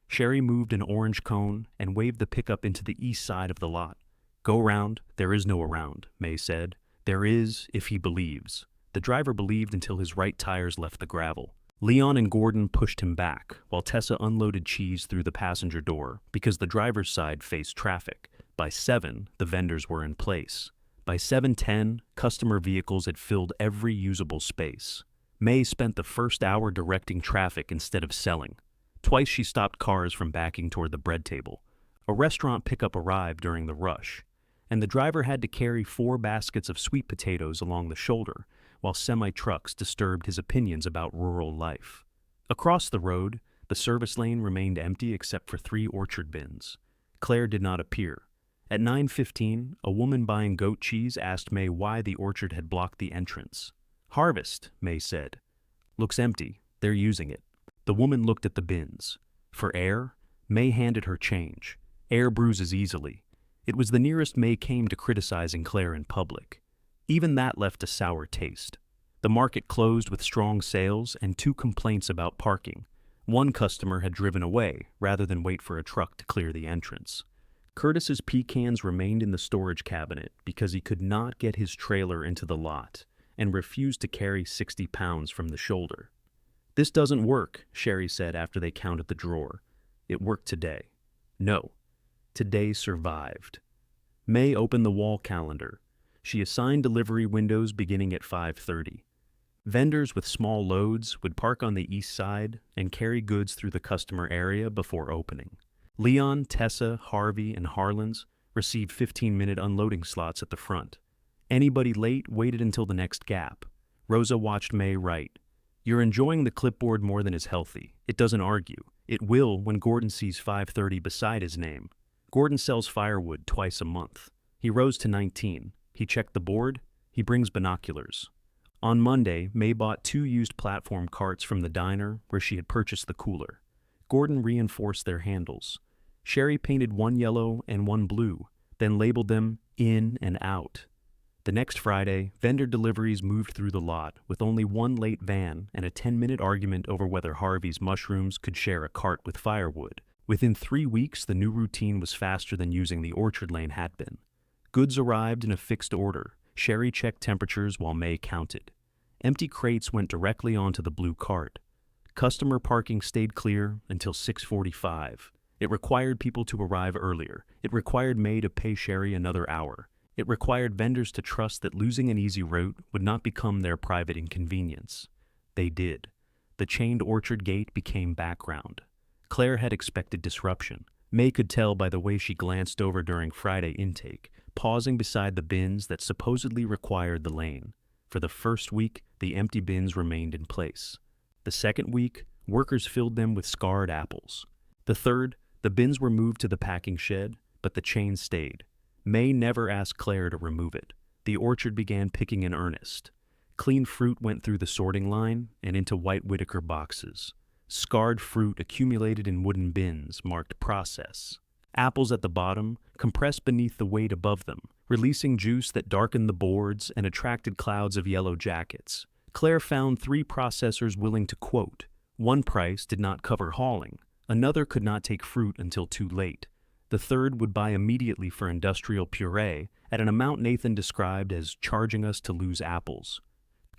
Sherry moved an orange cone and waved the pickup into the east side of the lot. "Go around. There is no around," May said. "There is if he believes." The driver believed until his right tires left the gravel. Leon and Gordon pushed him back, while Tessa unloaded cheese through the passenger door because the driver's side faced traffic. By 7, the vendors were in place. By 7:10, customer vehicles had filled every usable space. May spent the first hour directing traffic instead of selling. Twice she stopped cars from backing toward the bread table. A restaurant pickup arrived during the rush, and the driver had to carry 4 baskets of sweet potatoes along the shoulder, while semi-trucks disturbed his opinions about rural life. Across the road, the service lane remained empty except for 3 orchard bins. Claire did not appear. At 9:15, a woman buying goat cheese asked May why the orchard had blocked the entrance. "Harvest," May said. "Looks empty. They're using it." The woman looked at the bins. For Heir, May handed her change. Heir bruises easily. It was the nearest May came to criticizing Claire in public. Even that left a sour taste. The market closed with strong sales and 2 complaints about parking. One customer had driven away rather than wait for a truck to clear the entrance. Curtis's pecans remained in the storage cabinet because he could not get his trailer into the lot and refused to carry 60 pounds from the shoulder. "This doesn't work," Sherry said after they counted the drawer. "It worked today." No. Today survived. May opened the wall calendar. She assigned delivery windows beginning at 5:30. Vendors with small loads would park on the east side and carry goods through the customer area before opening. Leon, Tessa, Harvey, and Harlan's received 15-minute unloading slots at the front. Anybody late waited until the next gap. Rosa watched May write. "You're enjoying the clipboard more than is healthy. It doesn't argue. It will when Gordon sees 5:30 beside his name. Gordon sells firewood twice a month." He rose to 19. He checked the board. He brings binoculars. On Monday, May bought 2 used platform carts from the diner where she had purchased the cooler. Gordon reinforced their handles. Sherry painted one yellow and one blue, then labeled them in and out. The next Friday, vendor deliveries moved through the lot with only 1 late van and a 10-minute argument over whether Harvey's mushrooms could share a cart with firewood. Within 3 weeks, the new routine was faster than using the orchard lane had been. Goods arrived in a fixed order. Sherry checked temperatures while May counted. Empty crates went directly onto the blue cart. Customer parking stayed clear until 6:45. It required people to arrive earlier. It required May to pay Sherry another hour. It required vendors to trust that losing an easy route would not become their private inconvenience. They did. The chained orchard gate became background. Claire had expected disruption. May could tell by the way she glanced over during Friday intake, pausing beside the bins that supposedly required the lane. For the first week, the empty bins remained in place. The second week, workers filled them with scarred apples. The third, the bins were moved to the packing shed, but the chain stayed. May never asked Claire to remove it. The orchard began picking in earnest. Clean fruit went through the sorting line and into white Whitaker boxes. Scarred fruit accumulated in wooden bins marked process. Apples at the bottom compressed beneath the weight above them, releasing juice that darkened the boards and attracted clouds of yellow jackets. Claire found 3 processors willing to quote. One price did not cover hauling. Another could not take fruit until too late. The third would buy immediately for industrial puree at an amount Nathan described as charging us to lose apples.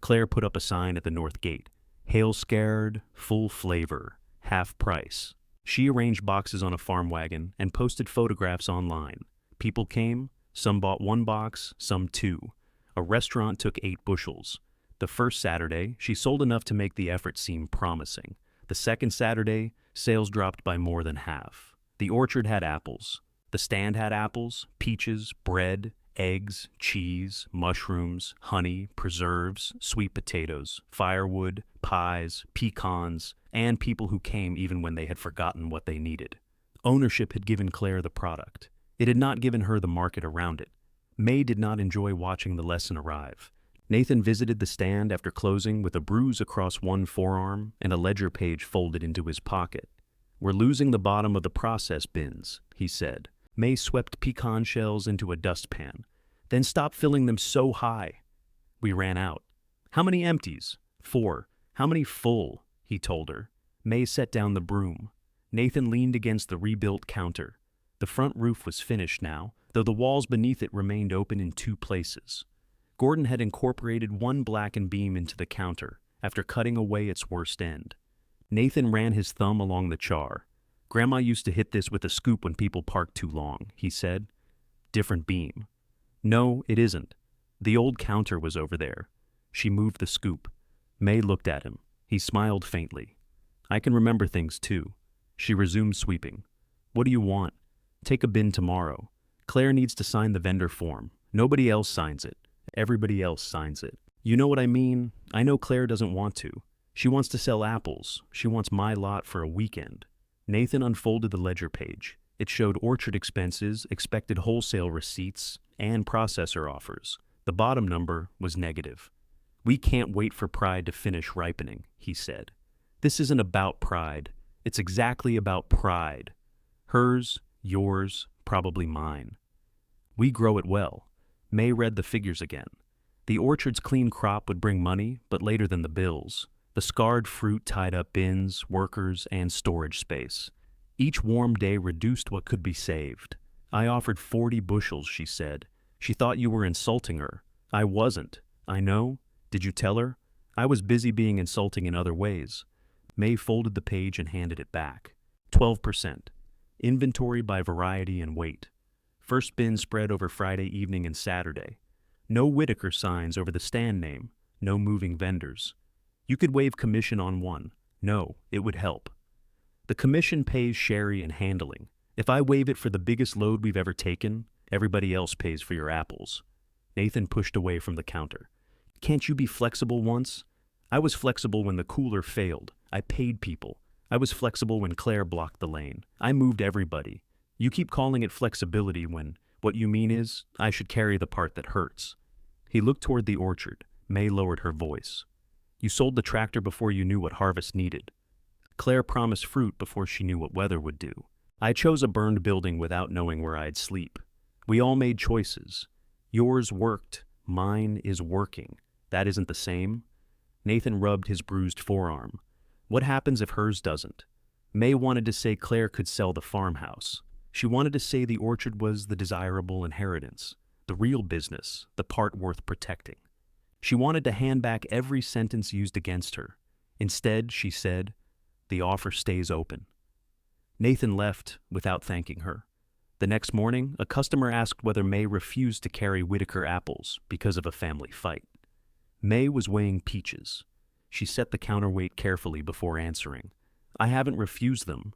Claire put up a sign at the north gate. Hail scared, full flavor, half price. She arranged boxes on a farm wagon and posted photographs online. People came, some bought 1 box, some 2. A restaurant took 8 bushels. The first Saturday, she sold enough to make the effort seem promising. The second Saturday, sales dropped by more than half. The orchard had apples. The stand had apples, peaches, bread, eggs, cheese, mushrooms, honey, preserves, sweet potatoes, firewood, pies, pecans, and people who came even when they had forgotten what they needed. Ownership had given Claire the product. It had not given her the market around it. May did not enjoy watching the lesson arrive. Nathan visited the stand after closing with a bruise across one forearm and a ledger page folded into his pocket. "We're losing the bottom of the process bins," he said. May swept pecan shells into a dustpan. "Then stop filling them so high." "We ran out." "How many empties?" "4. "How many full?" he told her. May set down the broom. Nathan leaned against the rebuilt counter. The front roof was finished now, though the walls beneath it remained open in 2 places. Gordon had incorporated one blackened beam into the counter, after cutting away its worst end. Nathan ran his thumb along the char. "Grandma used to hit this with a scoop when people parked too long," he said. "Different beam." "No, it isn't. The old counter was over there." She moved the scoop. May looked at him. He smiled faintly. "I can remember things too." She resumed sweeping. "What do you want?" "Take a bin tomorrow. Claire needs to sign the vendor form. Nobody else signs it. Everybody else signs it. You know what I mean? I know Claire doesn't want to. She wants to sell apples. She wants my lot for a weekend." Nathan unfolded the ledger page. It showed orchard expenses, expected wholesale receipts, and processor offers. The bottom number was negative. "We can't wait for pride to finish ripening," he said. "This isn't about pride. It's exactly about pride. Hers, yours, probably mine. We grow it well." May read the figures again. The orchard's clean crop would bring money, but later than the bills. The scarred fruit tied up bins, workers, and storage space. Each warm day reduced what could be saved. "I offered 40 bushels, she said. "She thought you were insulting her." "I wasn't." "I know. Did you tell her?" "I was busy being insulting in other ways." May folded the page and handed it back. 12%. Inventory by variety and weight. First bin spread over Friday evening and Saturday. No Whitaker signs over the stand name. No moving vendors. "You could waive commission on one." "No, it would help." "The commission pays sherry and handling. If I waive it for the biggest load we've ever taken, everybody else pays for your apples." Nathan pushed away from the counter. "Can't you be flexible once?" "I was flexible when the cooler failed. I paid people. I was flexible when Claire blocked the lane. I moved everybody. You keep calling it flexibility when what you mean is I should carry the part that hurts." He looked toward the orchard. May lowered her voice. "You sold the tractor before you knew what harvest needed. Claire promised fruit before she knew what weather would do. I chose a burned building without knowing where I'd sleep. We all made choices. Yours worked. Mine is working. That isn't the same." Nathan rubbed his bruised forearm. "What happens if hers doesn't?" May wanted to say Claire could sell the farmhouse. She wanted to say the orchard was the desirable inheritance, the real business, the part worth protecting. She wanted to hand back every sentence used against her. Instead, she said, "The offer stays open." Nathan left without thanking her. The next morning, a customer asked whether May refused to carry Whitaker apples because of a family fight. May was weighing peaches. She set the counterweight carefully before answering. "I haven't refused them.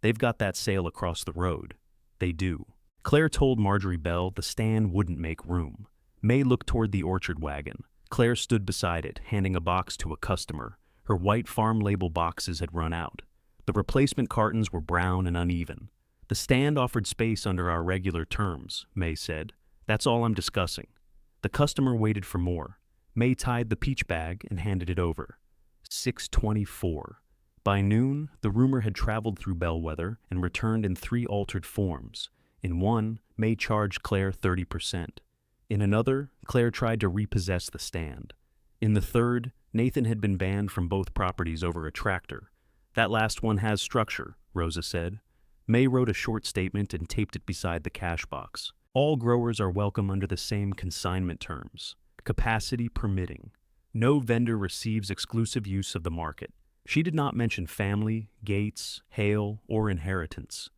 They've got that sale across the road." "They do." Claire told Marjorie Bell the stand wouldn't make room. May looked toward the orchard wagon. Claire stood beside it, handing a box to a customer. Her white farm label boxes had run out. The replacement cartons were brown and uneven. "The stand offered space under our regular terms," May said. "That's all I'm discussing." The customer waited for more. May tied the peach bag and handed it over. 6:24. By noon, the rumor had traveled through Bellwether and returned in 3 altered forms. In one, May charged Claire 30%. In another, Claire tried to repossess the stand. In the third, Nathan had been banned from both properties over a tractor. "That last one has structure," Rosa said. May wrote a short statement and taped it beside the cash box. "All growers are welcome under the same consignment terms, capacity permitting. No vendor receives exclusive use of the market." She did not mention family, gates, hail, or inheritance.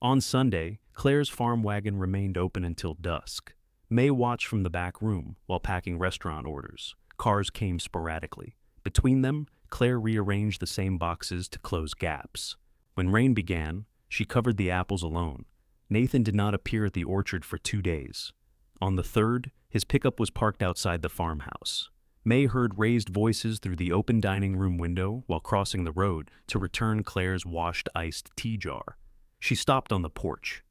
On Sunday, Claire's farm wagon remained open until dusk. May watched from the back room while packing restaurant orders. Cars came sporadically. Between them, Claire rearranged the same boxes to close gaps. When rain began, she covered the apples alone. Nathan did not appear at the orchard for 2 days. On the third, his pickup was parked outside the farmhouse. May heard raised voices through the open dining room window while crossing the road to return Claire's washed iced tea jar. She stopped on the porch.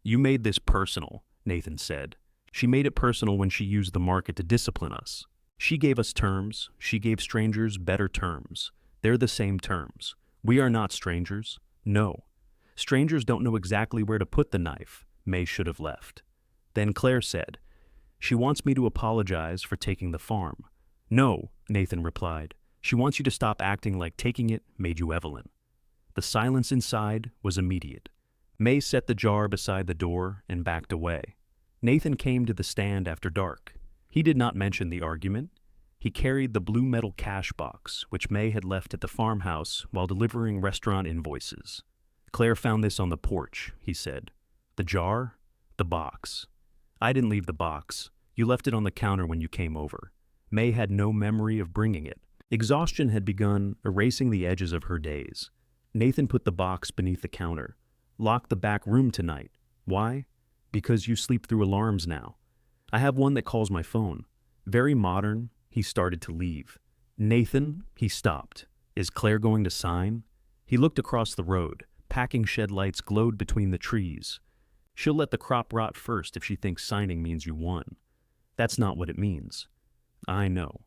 "You made this personal," Nathan said. She made it personal when she used the market to discipline us. She gave us terms. She gave strangers better terms. They're the same terms. We are not strangers. No. Strangers don't know exactly where to put the knife. May should have left. Then Claire said, "She wants me to apologize for taking the farm." "No," Nathan replied. "She wants you to stop acting like taking it made you Evelyn." The silence inside was immediate. May set the jar beside the door and backed away. Nathan came to the stand after dark. He did not mention the argument. He carried the blue metal cash box, which May had left at the farmhouse while delivering restaurant invoices. "Claire found this on the porch," he said. "The jar? The box. I didn't leave the box. You left it on the counter when you came over." May had no memory of bringing it. Exhaustion had begun erasing the edges of her days. Nathan put the box beneath the counter. "Lock the back room tonight." "Why?" "Because you sleep through alarms now." "I have one that calls my phone." Very modern, he started to leave. "Nathan," he stopped. "Is Claire going to sign?" He looked across the road. Packing shed lights glowed between the trees. "She'll let the crop rot first if she thinks signing means you won." "That's not what it means." "I know."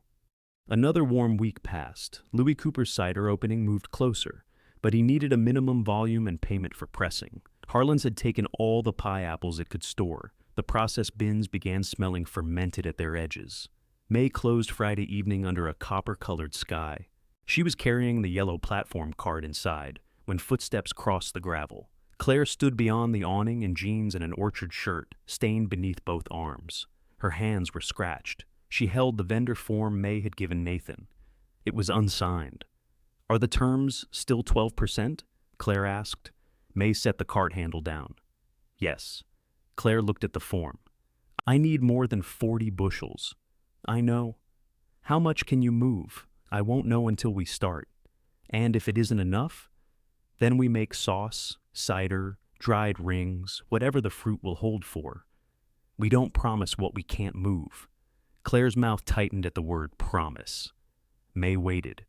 Another warm week passed. Louis Cooper's cider opening moved closer, but he needed a minimum volume and payment for pressing. Harlan's had taken all the pie apples it could store. The processed bins began smelling fermented at their edges. May closed Friday evening under a copper-colored sky. She was carrying the yellow platform cart inside when footsteps crossed the gravel. Claire stood beyond the awning in jeans and an orchard shirt, stained beneath both arms. Her hands were scratched. She held the vendor form May had given Nathan. It was unsigned. "Are the terms still 12%? Claire asked. May set the cart handle down. "Yes." Claire looked at the form. "I need more than 40 bushels. "I know." "How much can you move?" "I won't know until we start." "And if it isn't enough?" "Then we make sauce, cider, dried rings, whatever the fruit will hold for." "We don't promise what we can't move." Claire's mouth tightened at the word promise. May waited.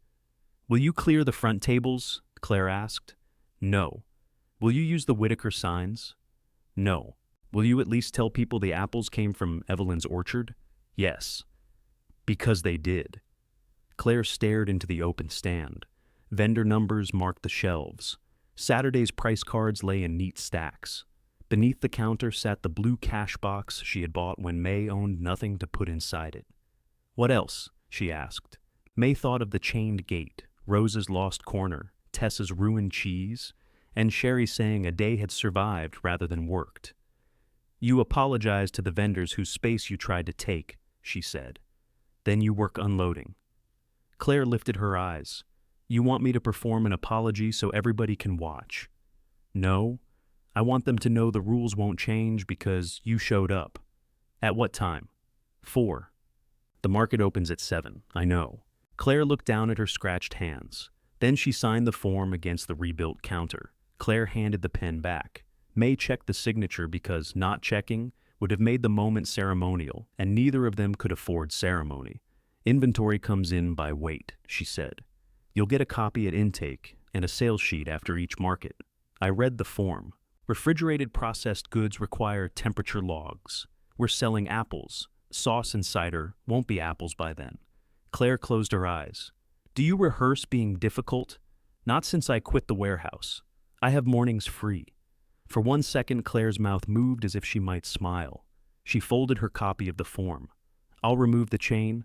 "Will you clear the front tables?" Claire asked. "No." "Will you use the Whitaker signs?" "No." "Will you at least tell people the apples came from Evelyn's orchard?" "Yes." Because they did. Claire stared into the open stand. Vendor numbers marked the shelves. Saturday's price cards lay in neat stacks. Beneath the counter sat the blue cash box she had bought when May owned nothing to put inside it. "What else?" she asked. May thought of the chained gate, Rose's lost corner, Tessa's ruined cheese, and Sherry saying a day had survived rather than worked. "You apologized to the vendors whose space you tried to take," she said. "Then you work unloading." Claire lifted her eyes. "You want me to perform an apology so everybody can watch?" "No. I want them to know the rules won't change because you showed up." "At what time?" 4. "The market opens at 7, I know." Claire looked down at her scratched hands. Then she signed the form against the rebuilt counter. Claire handed the pen back. May checked the signature because not checking would have made the moment ceremonial, and neither of them could afford ceremony. "Inventory comes in by weight," she said. "You'll get a copy at intake and a sales sheet after each market." I read the form. Refrigerated processed goods require temperature logs. We're selling apples. Sauce and cider won't be apples by then. Claire closed her eyes. "Do you rehearse being difficult?" "Not since I quit the warehouse. I have mornings free." For 1 second, Claire's mouth moved as if she might smile. She folded her copy of the form. "I'll remove the chain.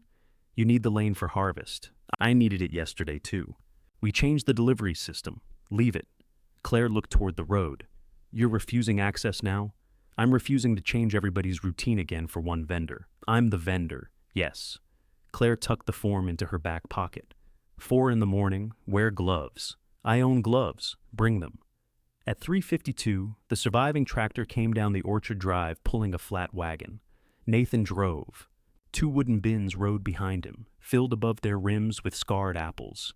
You need the lane for harvest. I needed it yesterday, too. We changed the delivery system. Leave it." Claire looked toward the road. "You're refusing access now?" "I'm refusing to change everybody's routine again for one vendor. I'm the vendor, yes." Claire tucked the form into her back pocket. 4 in the morning, wear gloves. "I own gloves. Bring them." At 3:52, the surviving tractor came down the orchard drive pulling a flat wagon. Nathan drove. 2 wooden bins rode behind him, filled above their rims with scarred apples.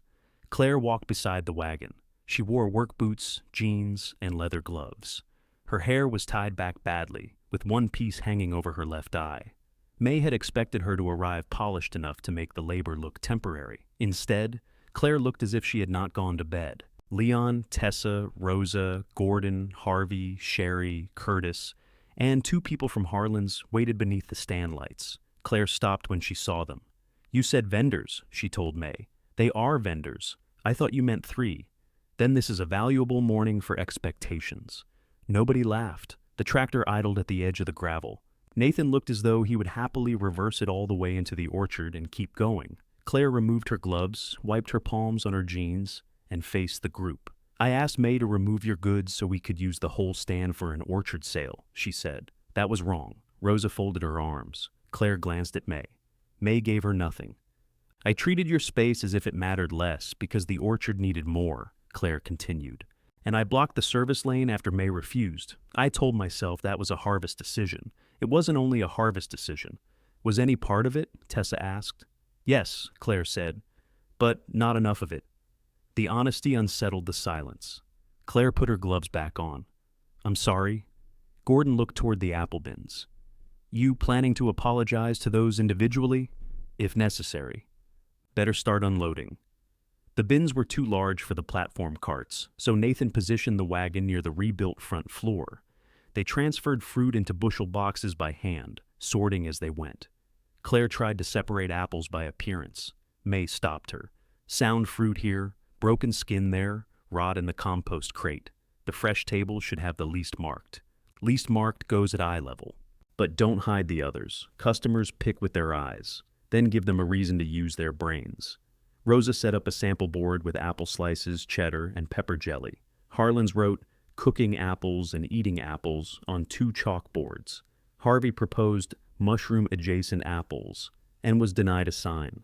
Claire walked beside the wagon. She wore work boots, jeans, and leather gloves. Her hair was tied back badly, with one piece hanging over her left eye. May had expected her to arrive polished enough to make the labor look temporary. Instead, Claire looked as if she had not gone to bed. Leon, Tessa, Rosa, Gordon, Harvey, Sherry, Curtis, and two people from Harlan's waited beneath the stand lights. Claire stopped when she saw them. "You said vendors," she told May. "They are vendors. I thought you meant three. Then this is a valuable morning for expectations." Nobody laughed. The tractor idled at the edge of the gravel. Nathan looked as though he would happily reverse it all the way into the orchard and keep going. Claire removed her gloves, wiped her palms on her jeans, and faced the group. "I asked May to remove your goods so we could use the whole stand for an orchard sale," she said. "That was wrong." Rosa folded her arms. Claire glanced at May. May gave her nothing. "I treated your space as if it mattered less because the orchard needed more," Claire continued. "And I blocked the service lane after May refused. I told myself that was a harvest decision. It wasn't only a harvest decision." "Was any part of it?" Tessa asked. "Yes," Claire said, "but not enough of it." The honesty unsettled the silence. Claire put her gloves back on. "I'm sorry." Gordon looked toward the apple bins. "You planning to apologize to those individually?" "If necessary." "Better start unloading." The bins were too large for the platform carts, so Nathan positioned the wagon near the rebuilt front floor. They transferred fruit into bushel boxes by hand, sorting as they went. Claire tried to separate apples by appearance. May stopped her. "Sound fruit here, broken skin there, rot in the compost crate. The fresh table should have the least marked. Least marked goes at eye level. But don't hide the others. Customers pick with their eyes. Then give them a reason to use their brains." Rosa set up a sample board with apple slices, cheddar, and pepper jelly. Harlan's wrote, "Cooking apples and eating apples" on 2 chalkboards. Harvey proposed mushroom-adjacent apples and was denied a sign.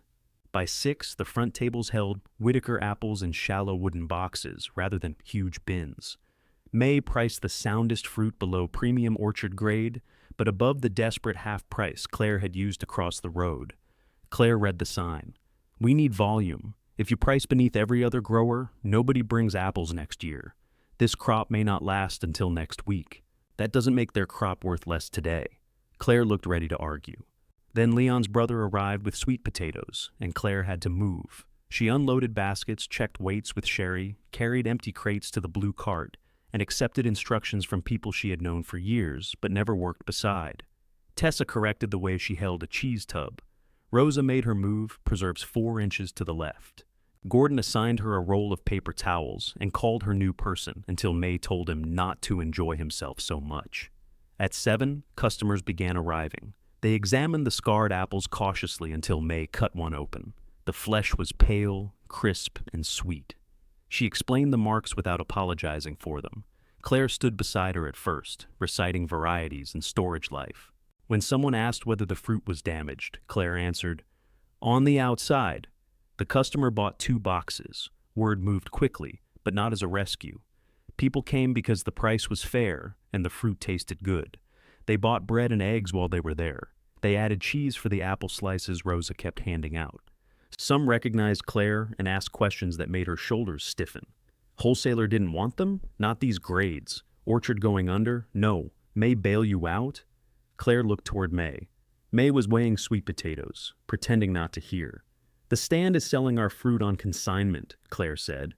By 6, the front tables held Whitaker apples in shallow wooden boxes rather than huge bins. May priced the soundest fruit below premium orchard grade, but above the desperate half price Claire had used across the road. Claire read the sign. "We need volume. If you price beneath every other grower, nobody brings apples next year. This crop may not last until next week. That doesn't make their crop worth less today." Claire looked ready to argue. Then Leon's brother arrived with sweet potatoes, and Claire had to move. She unloaded baskets, checked weights with Sherry, carried empty crates to the blue cart, and accepted instructions from people she had known for years but never worked beside. Tessa corrected the way she held a cheese tub. Rosa made her move, preserves 4 inches to the left. Gordon assigned her a roll of paper towels and called her new person until May told him not to enjoy himself so much. At 7, customers began arriving. They examined the scarred apples cautiously until May cut one open. The flesh was pale, crisp, and sweet. She explained the marks without apologizing for them. Claire stood beside her at first, reciting varieties and storage life. When someone asked whether the fruit was damaged, Claire answered, "On the outside." The customer bought 2 boxes. Word moved quickly, but not as a rescue. People came because the price was fair and the fruit tasted good. They bought bread and eggs while they were there. They added cheese for the apple slices Rosa kept handing out. Some recognized Claire and asked questions that made her shoulders stiffen. Wholesaler didn't want them? Not these grades. Orchard going under? No. May bail you out? Claire looked toward May. May was weighing sweet potatoes, pretending not to hear. "The stand is selling our fruit on consignment," Claire said.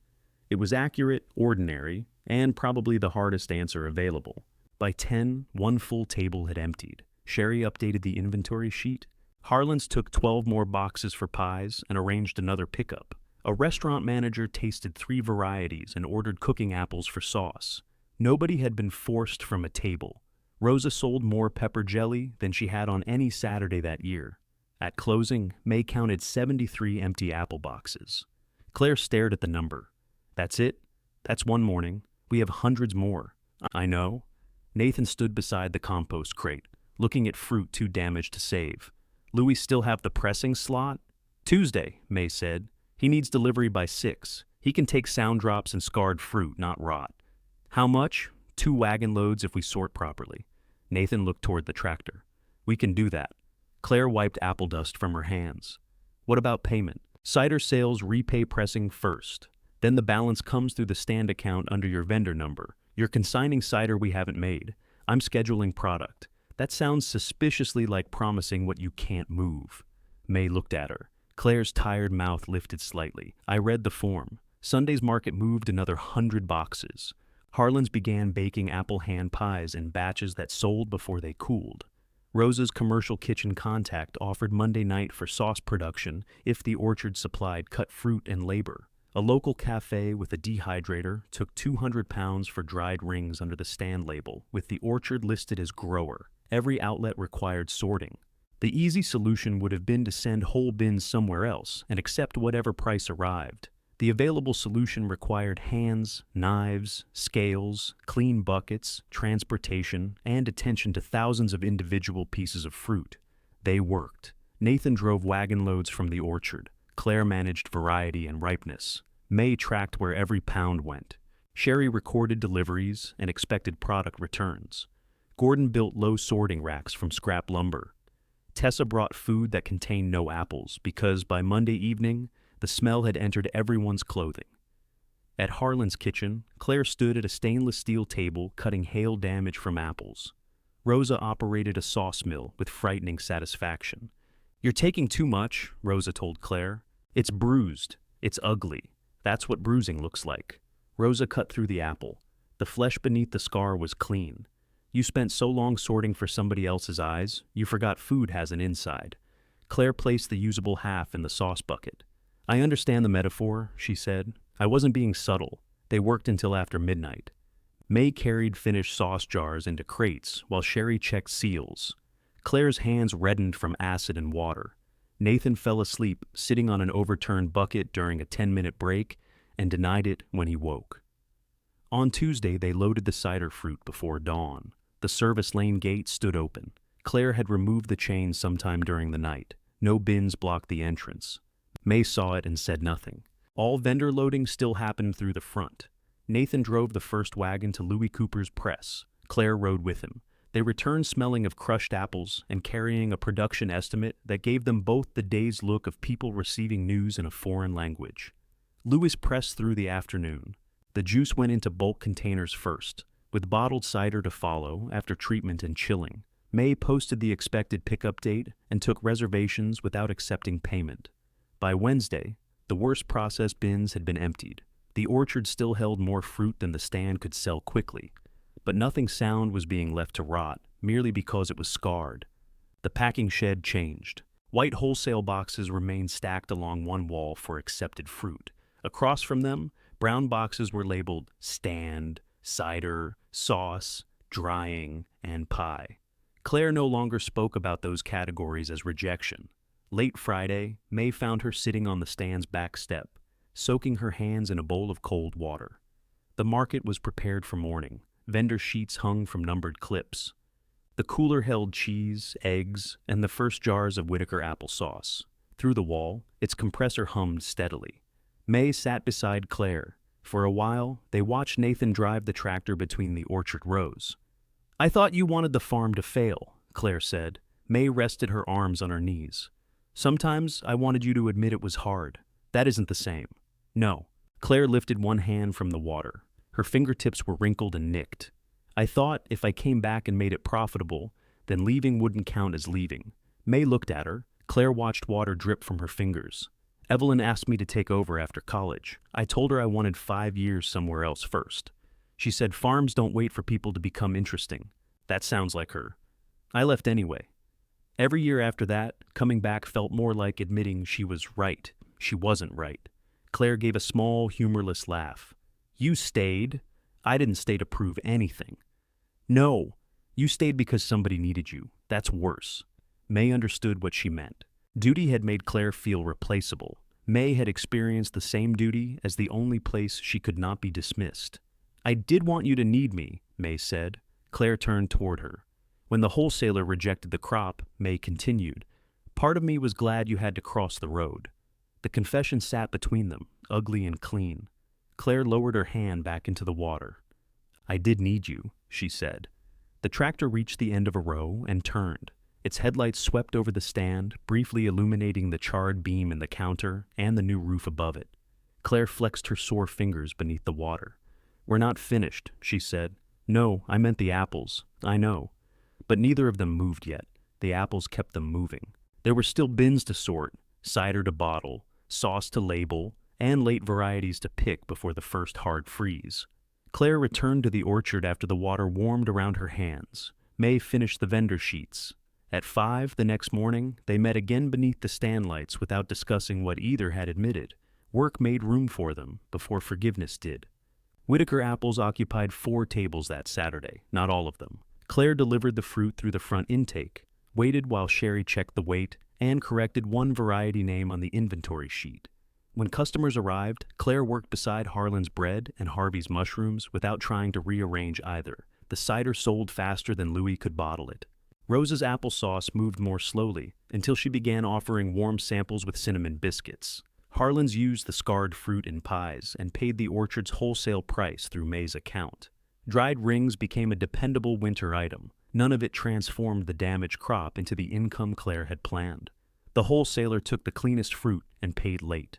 It was accurate, ordinary, and probably the hardest answer available. By 10, 1 full table had emptied. Sherry updated the inventory sheet. Harlan's took 12 more boxes for pies and arranged another pickup. A restaurant manager tasted 3 varieties and ordered cooking apples for sauce. Nobody had been forced from a table. Rosa sold more pepper jelly than she had on any Saturday that year. At closing, May counted 73 empty apple boxes. Claire stared at the number. "That's it? That's one morning. We have hundreds more." "I know." Nathan stood beside the compost crate, looking at fruit too damaged to save. "Louis still have the pressing slot?" "Tuesday," May said. "He needs delivery by 6. He can take sound drops and scarred fruit, not rot." "How much?" 2 wagon loads if we sort properly. Nathan looked toward the tractor. "We can do that." Claire wiped apple dust from her hands. "What about payment?" "Cider sales repay pressing first. Then the balance comes through the stand account under your vendor number. You're consigning cider we haven't made. I'm scheduling product." "That sounds suspiciously like promising what you can't move." May looked at her. Claire's tired mouth lifted slightly. "I read the form. Sunday's market moved another 100 boxes. Harlan's began baking apple hand pies in batches that sold before they cooled. Rosa's commercial kitchen contact offered Monday night for sauce production if the orchard supplied cut fruit and labor. A local cafe with a dehydrator took 200 pounds for dried rings under the stand label, with the orchard listed as grower. Every outlet required sorting. The easy solution would have been to send whole bins somewhere else and accept whatever price arrived. The available solution required hands, knives, scales, clean buckets, transportation, and attention to thousands of individual pieces of fruit. They worked. Nathan drove wagon loads from the orchard. Claire managed variety and ripeness. May tracked where every pound went. Sherry recorded deliveries and expected product returns. Gordon built low sorting racks from scrap lumber. Tessa brought food that contained no apples because by Monday evening, the smell had entered everyone's clothing. At Harlan's kitchen, Claire stood at a stainless steel table cutting hail damage from apples. Rosa operated a sauce mill with frightening satisfaction. "You're taking too much," Rosa told Claire. "It's bruised. It's ugly. That's what bruising looks like." Rosa cut through the apple. The flesh beneath the scar was clean. "You spent so long sorting for somebody else's eyes, you forgot food has an inside." Claire placed the usable half in the sauce bucket. "I understand the metaphor," she said. "I wasn't being subtle. They worked until after midnight." May carried finished sauce jars into crates while Sherry checked seals. Claire's hands reddened from acid and water. Nathan fell asleep sitting on an overturned bucket during a 10-minute break and denied it when he woke. On Tuesday, they loaded the cider fruit before dawn. The service lane gate stood open. Claire had removed the chain sometime during the night. No bins blocked the entrance. May saw it and said nothing. All vendor loading still happened through the front. Nathan drove the first wagon to Louis Cooper's press. Claire rode with him. They returned smelling of crushed apples and carrying a production estimate that gave them both the dazed look of people receiving news in a foreign language. Louis pressed through the afternoon. The juice went into bulk containers first, with bottled cider to follow after treatment and chilling. May posted the expected pickup date and took reservations without accepting payment. By Wednesday, the worst processed bins had been emptied. The orchard still held more fruit than the stand could sell quickly, but nothing sound was being left to rot merely because it was scarred. The packing shed changed. White wholesale boxes remained stacked along one wall for accepted fruit. Across from them, brown boxes were labeled stand, cider, sauce, drying, and pie. Claire no longer spoke about those categories as rejection. Late Friday, May found her sitting on the stand's back step, soaking her hands in a bowl of cold water. The market was prepared for morning. Vendor sheets hung from numbered clips. The cooler held cheese, eggs, and the first jars of Whitaker applesauce. Through the wall, its compressor hummed steadily. May sat beside Claire. For a while, they watched Nathan drive the tractor between the orchard rows. "I thought you wanted the farm to fail," Claire said. May rested her arms on her knees. "Sometimes I wanted you to admit it was hard. That isn't the same." "No." Claire lifted one hand from the water. Her fingertips were wrinkled and nicked. "I thought if I came back and made it profitable, then leaving wouldn't count as leaving." May looked at her. Claire watched water drip from her fingers. "Evelyn asked me to take over after college. I told her I wanted 5 years somewhere else first. She said farms don't wait for people to become interesting. That sounds like her. I left anyway. Every year after that, coming back felt more like admitting she was right. She wasn't right." Claire gave a small, humorless laugh. "You stayed. I didn't stay to prove anything." "No, you stayed because somebody needed you. That's worse." May understood what she meant. Duty had made Claire feel replaceable. May had experienced the same duty as the only place she could not be dismissed. "I did want you to need me," May said. Claire turned toward her. "When the wholesaler rejected the crop," May continued, "part of me was glad you had to cross the road." The confession sat between them, ugly and clean. Claire lowered her hand back into the water. "I did need you," she said. The tractor reached the end of a row and turned. Its headlights swept over the stand, briefly illuminating the charred beam in the counter and the new roof above it. Claire flexed her sore fingers beneath the water. "We're not finished," she said. "No, I meant the apples. I know." But neither of them moved yet. The apples kept them moving. There were still bins to sort, cider to bottle, sauce to label, and late varieties to pick before the first hard freeze. Claire returned to the orchard after the water warmed around her hands. May finished the vendor sheets. At 5 the next morning, they met again beneath the stand lights without discussing what either had admitted. Work made room for them before forgiveness did. Whitaker apples occupied 4 tables that Saturday, not all of them. Claire delivered the fruit through the front intake, waited while Sherry checked the weight, and corrected one variety name on the inventory sheet. When customers arrived, Claire worked beside Harlan's bread and Harvey's mushrooms without trying to rearrange either. The cider sold faster than Louis could bottle it. Rose's applesauce moved more slowly until she began offering warm samples with cinnamon biscuits. Harlan's used the scarred fruit in pies and paid the orchard's wholesale price through May's account. Dried rings became a dependable winter item. None of it transformed the damaged crop into the income Claire had planned. The wholesaler took the cleanest fruit and paid late.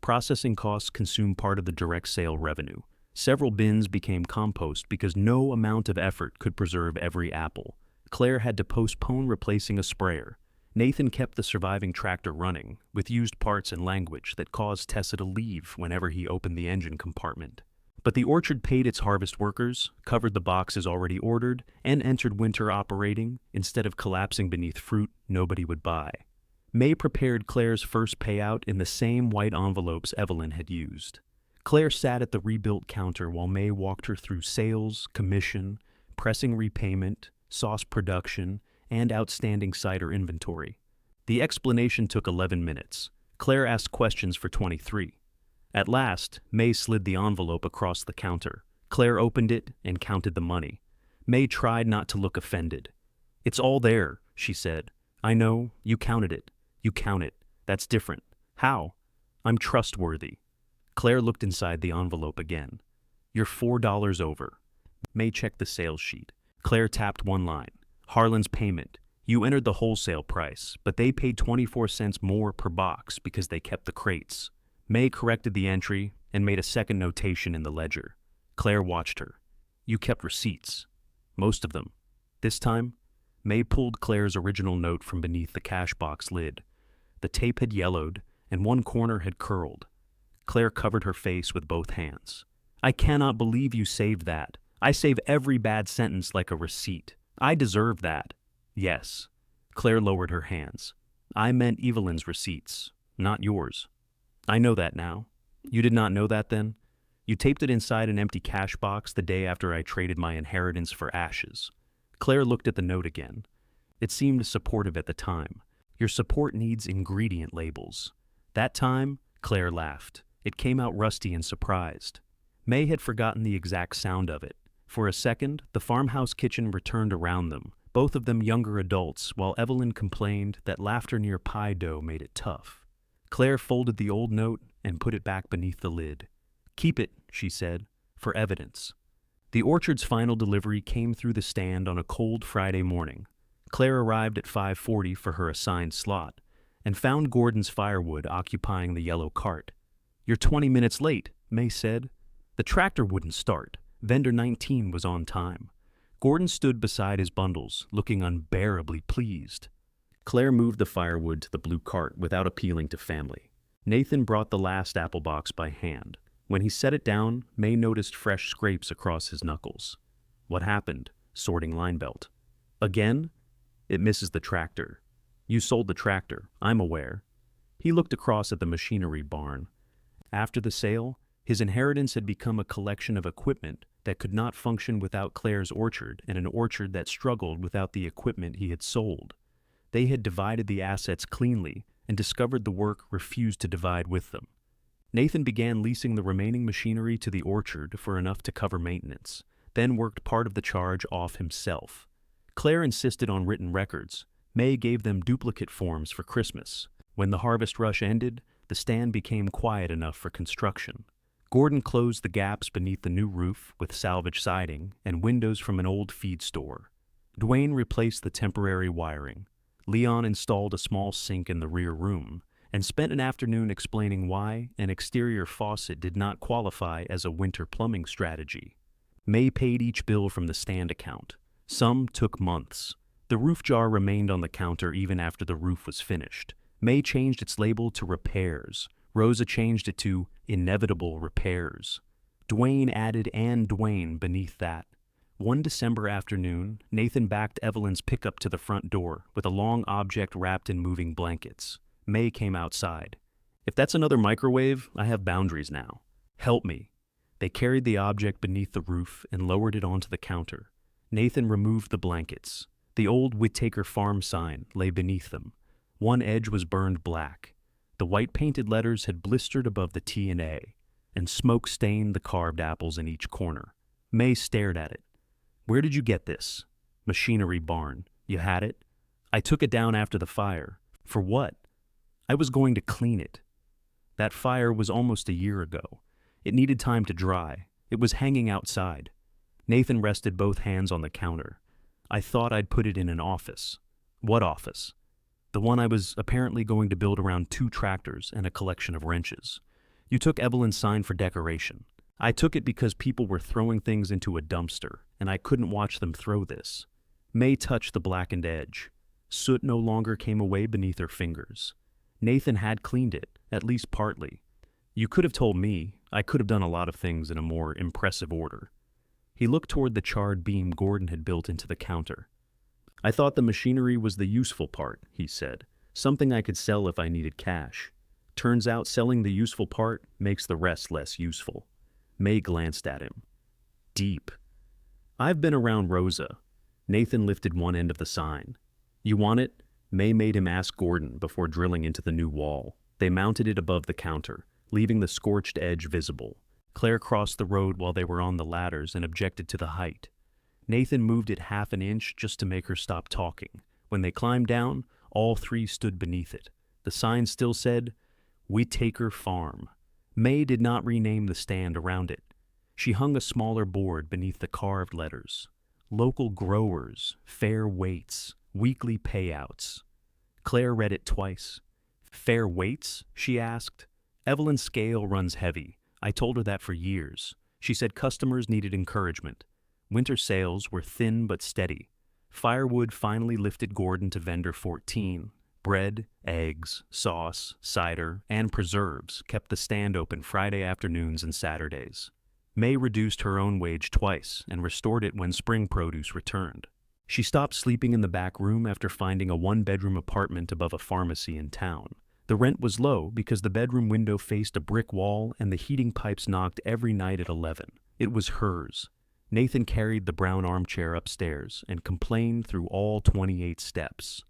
Processing costs consumed part of the direct sale revenue. Several bins became compost because no amount of effort could preserve every apple. Claire had to postpone replacing a sprayer. Nathan kept the surviving tractor running, with used parts and language that caused Tessa to leave whenever he opened the engine compartment. But the orchard paid its harvest workers, covered the boxes already ordered, and entered winter operating instead of collapsing beneath fruit nobody would buy. May prepared Claire's first payout in the same white envelopes Evelyn had used. Claire sat at the rebuilt counter while May walked her through sales, commission, pressing repayment, sauce production, and outstanding cider inventory. The explanation took 11 minutes. Claire asked questions for 23. At last, May slid the envelope across the counter. Claire opened it and counted the money. May tried not to look offended. "It's all there," she said. "I know, you counted it. You count it. That's different. How? I'm trustworthy." Claire looked inside the envelope again. "You're $4 over." May checked the sales sheet. Claire tapped one line. "Harlan's payment. You entered the wholesale price, but they paid 24 cents more per box because they kept the crates." May corrected the entry and made a second notation in the ledger. Claire watched her. "You kept receipts." "Most of them." This time, May pulled Claire's original note from beneath the cash box lid. The tape had yellowed, and one corner had curled. Claire covered her face with both hands. "I cannot believe you saved that. I save every bad sentence like a receipt. I deserve that." "Yes." Claire lowered her hands. "I meant Evelyn's receipts, not yours." "I know that now." "You did not know that then? You taped it inside an empty cash box the day after I traded my inheritance for ashes." Claire looked at the note again. It seemed supportive at the time. Your support needs ingredient labels. That time, Claire laughed. It came out rusty and surprised. May had forgotten the exact sound of it. For a second, the farmhouse kitchen returned around them, both of them younger adults, while Evelyn complained that laughter near pie dough made it tough. Claire folded the old note and put it back beneath the lid. "Keep it," she said, "for evidence." The orchard's final delivery came through the stand on a cold Friday morning. Claire arrived at 5:40 for her assigned slot and found Gordon's firewood occupying the yellow cart. "You're 20 minutes late," May said. The tractor wouldn't start. Vendor 19 was on time. Gordon stood beside his bundles, looking unbearably pleased. Claire moved the firewood to the blue cart without appealing to family. Nathan brought the last apple box by hand. When he set it down, May noticed fresh scrapes across his knuckles. "What happened?" "Sorting line belt." "Again?" "It misses the tractor." "You sold the tractor, I'm aware." He looked across at the machinery barn. After the sale, his inheritance had become a collection of equipment that could not function without Claire's orchard and an orchard that struggled without the equipment he had sold. They had divided the assets cleanly and discovered the work refused to divide with them. Nathan began leasing the remaining machinery to the orchard for enough to cover maintenance, then worked part of the charge off himself. Claire insisted on written records. May gave them duplicate forms for Christmas. When the harvest rush ended, the stand became quiet enough for construction. Gordon closed the gaps beneath the new roof with salvage siding and windows from an old feed store. Dwayne replaced the temporary wiring. Leon installed a small sink in the rear room and spent an afternoon explaining why an exterior faucet did not qualify as a winter plumbing strategy. May paid each bill from the stand account. Some took months. The roof jar remained on the counter even after the roof was finished. May changed its label to repairs. Rosa changed it to inevitable repairs. Dwayne added and Dwayne beneath that. One December afternoon, Nathan backed Evelyn's pickup to the front door with a long object wrapped in moving blankets. May came outside. If that's another microwave, I have boundaries now. Help me. They carried the object beneath the roof and lowered it onto the counter. Nathan removed the blankets. The old Whittaker Farm sign lay beneath them. One edge was burned black. The white painted letters had blistered above the T and A, and smoke stained the carved apples in each corner. May stared at it. Where did you get this? Machinery barn. You had it? I took it down after the fire. For what? I was going to clean it. That fire was almost a year ago. It needed time to dry. It was hanging outside. Nathan rested both hands on the counter. I thought I'd put it in an office. What office? The one I was apparently going to build around 2 tractors and a collection of wrenches. You took Evelyn's sign for decoration. I took it because people were throwing things into a dumpster, and I couldn't watch them throw this. May touched the blackened edge. Soot no longer came away beneath her fingers. Nathan had cleaned it, at least partly. You could have told me. I could have done a lot of things in a more impressive order. He looked toward the charred beam Gordon had built into the counter. I thought the machinery was the useful part, he said. Something I could sell if I needed cash. Turns out selling the useful part makes the rest less useful. May glanced at him. Deep. I've been around Rosa. Nathan lifted one end of the sign. You want it? May made him ask Gordon before drilling into the new wall. They mounted it above the counter, leaving the scorched edge visible. Claire crossed the road while they were on the ladders and objected to the height. Nathan moved it half an inch just to make her stop talking. When they climbed down, all 3 stood beneath it. The sign still said, Whittaker Farm. May did not rename the stand around it. She hung a smaller board beneath the carved letters. Local growers, fair weights, weekly payouts. Claire read it twice. Fair weights? She asked. Evelyn's scale runs heavy. I told her that for years. She said customers needed encouragement. Winter sales were thin but steady. Firewood finally lifted Gordon to vendor 14. Bread, eggs, sauce, cider, and preserves kept the stand open Friday afternoons and Saturdays. May reduced her own wage twice and restored it when spring produce returned. She stopped sleeping in the back room after finding a 1-bedroom apartment above a pharmacy in town. The rent was low because the bedroom window faced a brick wall and the heating pipes knocked every night at 11. It was hers. Nathan carried the brown armchair upstairs and complained through all 28 steps.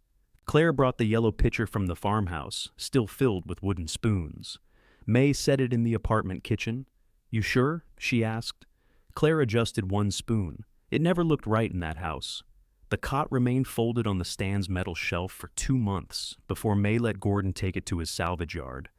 Claire brought the yellow pitcher from the farmhouse, still filled with wooden spoons. May set it in the apartment kitchen. You sure? She asked. Claire adjusted one spoon. It never looked right in that house. The cot remained folded on the stand's metal shelf for 2 months before May let Gordon take it to his salvage yard.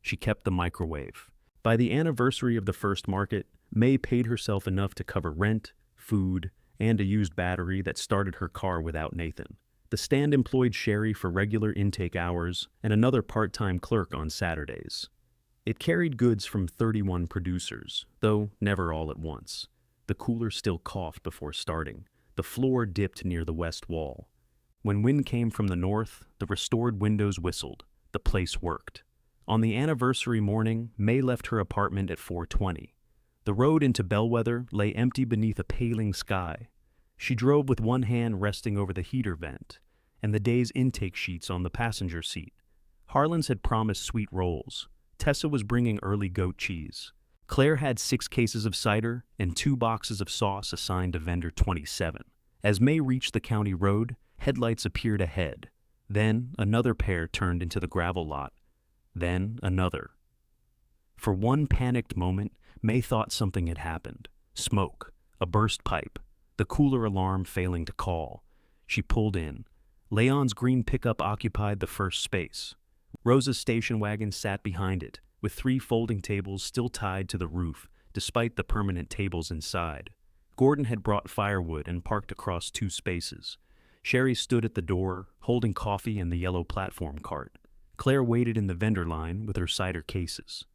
She kept the microwave. By the anniversary of the first market, May paid herself enough to cover rent, food, and a used battery that started her car without Nathan. The stand employed Sherry for regular intake hours and another part-time clerk on Saturdays. It carried goods from 31 producers, though never all at once. The cooler still coughed before starting. The floor dipped near the west wall. When wind came from the north, the restored windows whistled. The place worked. On the anniversary morning, May left her apartment at 4:20. The road into Bellwether lay empty beneath a paling sky. She drove with one hand resting over the heater vent and the day's intake sheets on the passenger seat. Harlan's had promised sweet rolls. Tessa was bringing early goat cheese. Claire had 6 cases of cider and 2 boxes of sauce assigned to vendor 27. As May reached the county road, headlights appeared ahead. Then another pair turned into the gravel lot. Then another. For one panicked moment, May thought something had happened. Smoke, a burst pipe, the cooler alarm failing to call. She pulled in. Leon's green pickup occupied the first space. Rosa's station wagon sat behind it, with 3 folding tables still tied to the roof, despite the permanent tables inside. Gordon had brought firewood and parked across 2 spaces. Sherry stood at the door, holding coffee and the yellow platform cart. Claire waited in the vendor line with her cider cases.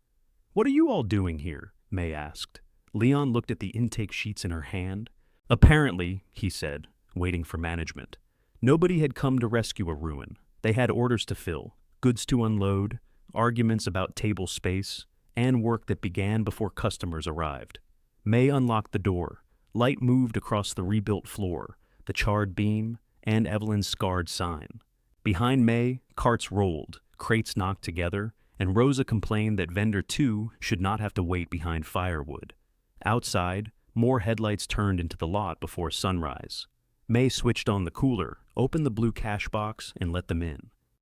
"What are you all doing here?" May asked. Leon looked at the intake sheets in her hand. "Apparently," he said, waiting for management. Nobody had come to rescue a ruin. They had orders to fill, goods to unload, arguments about table space, and work that began before customers arrived. May unlocked the door. Light moved across the rebuilt floor, the charred beam, and Evelyn's scarred sign. Behind May, carts rolled, crates knocked together, and Rosa complained that Vendor 2 should not have to wait behind firewood. Outside, more headlights turned into the lot before sunrise. May switched on the cooler, opened the blue cash box, and let them in.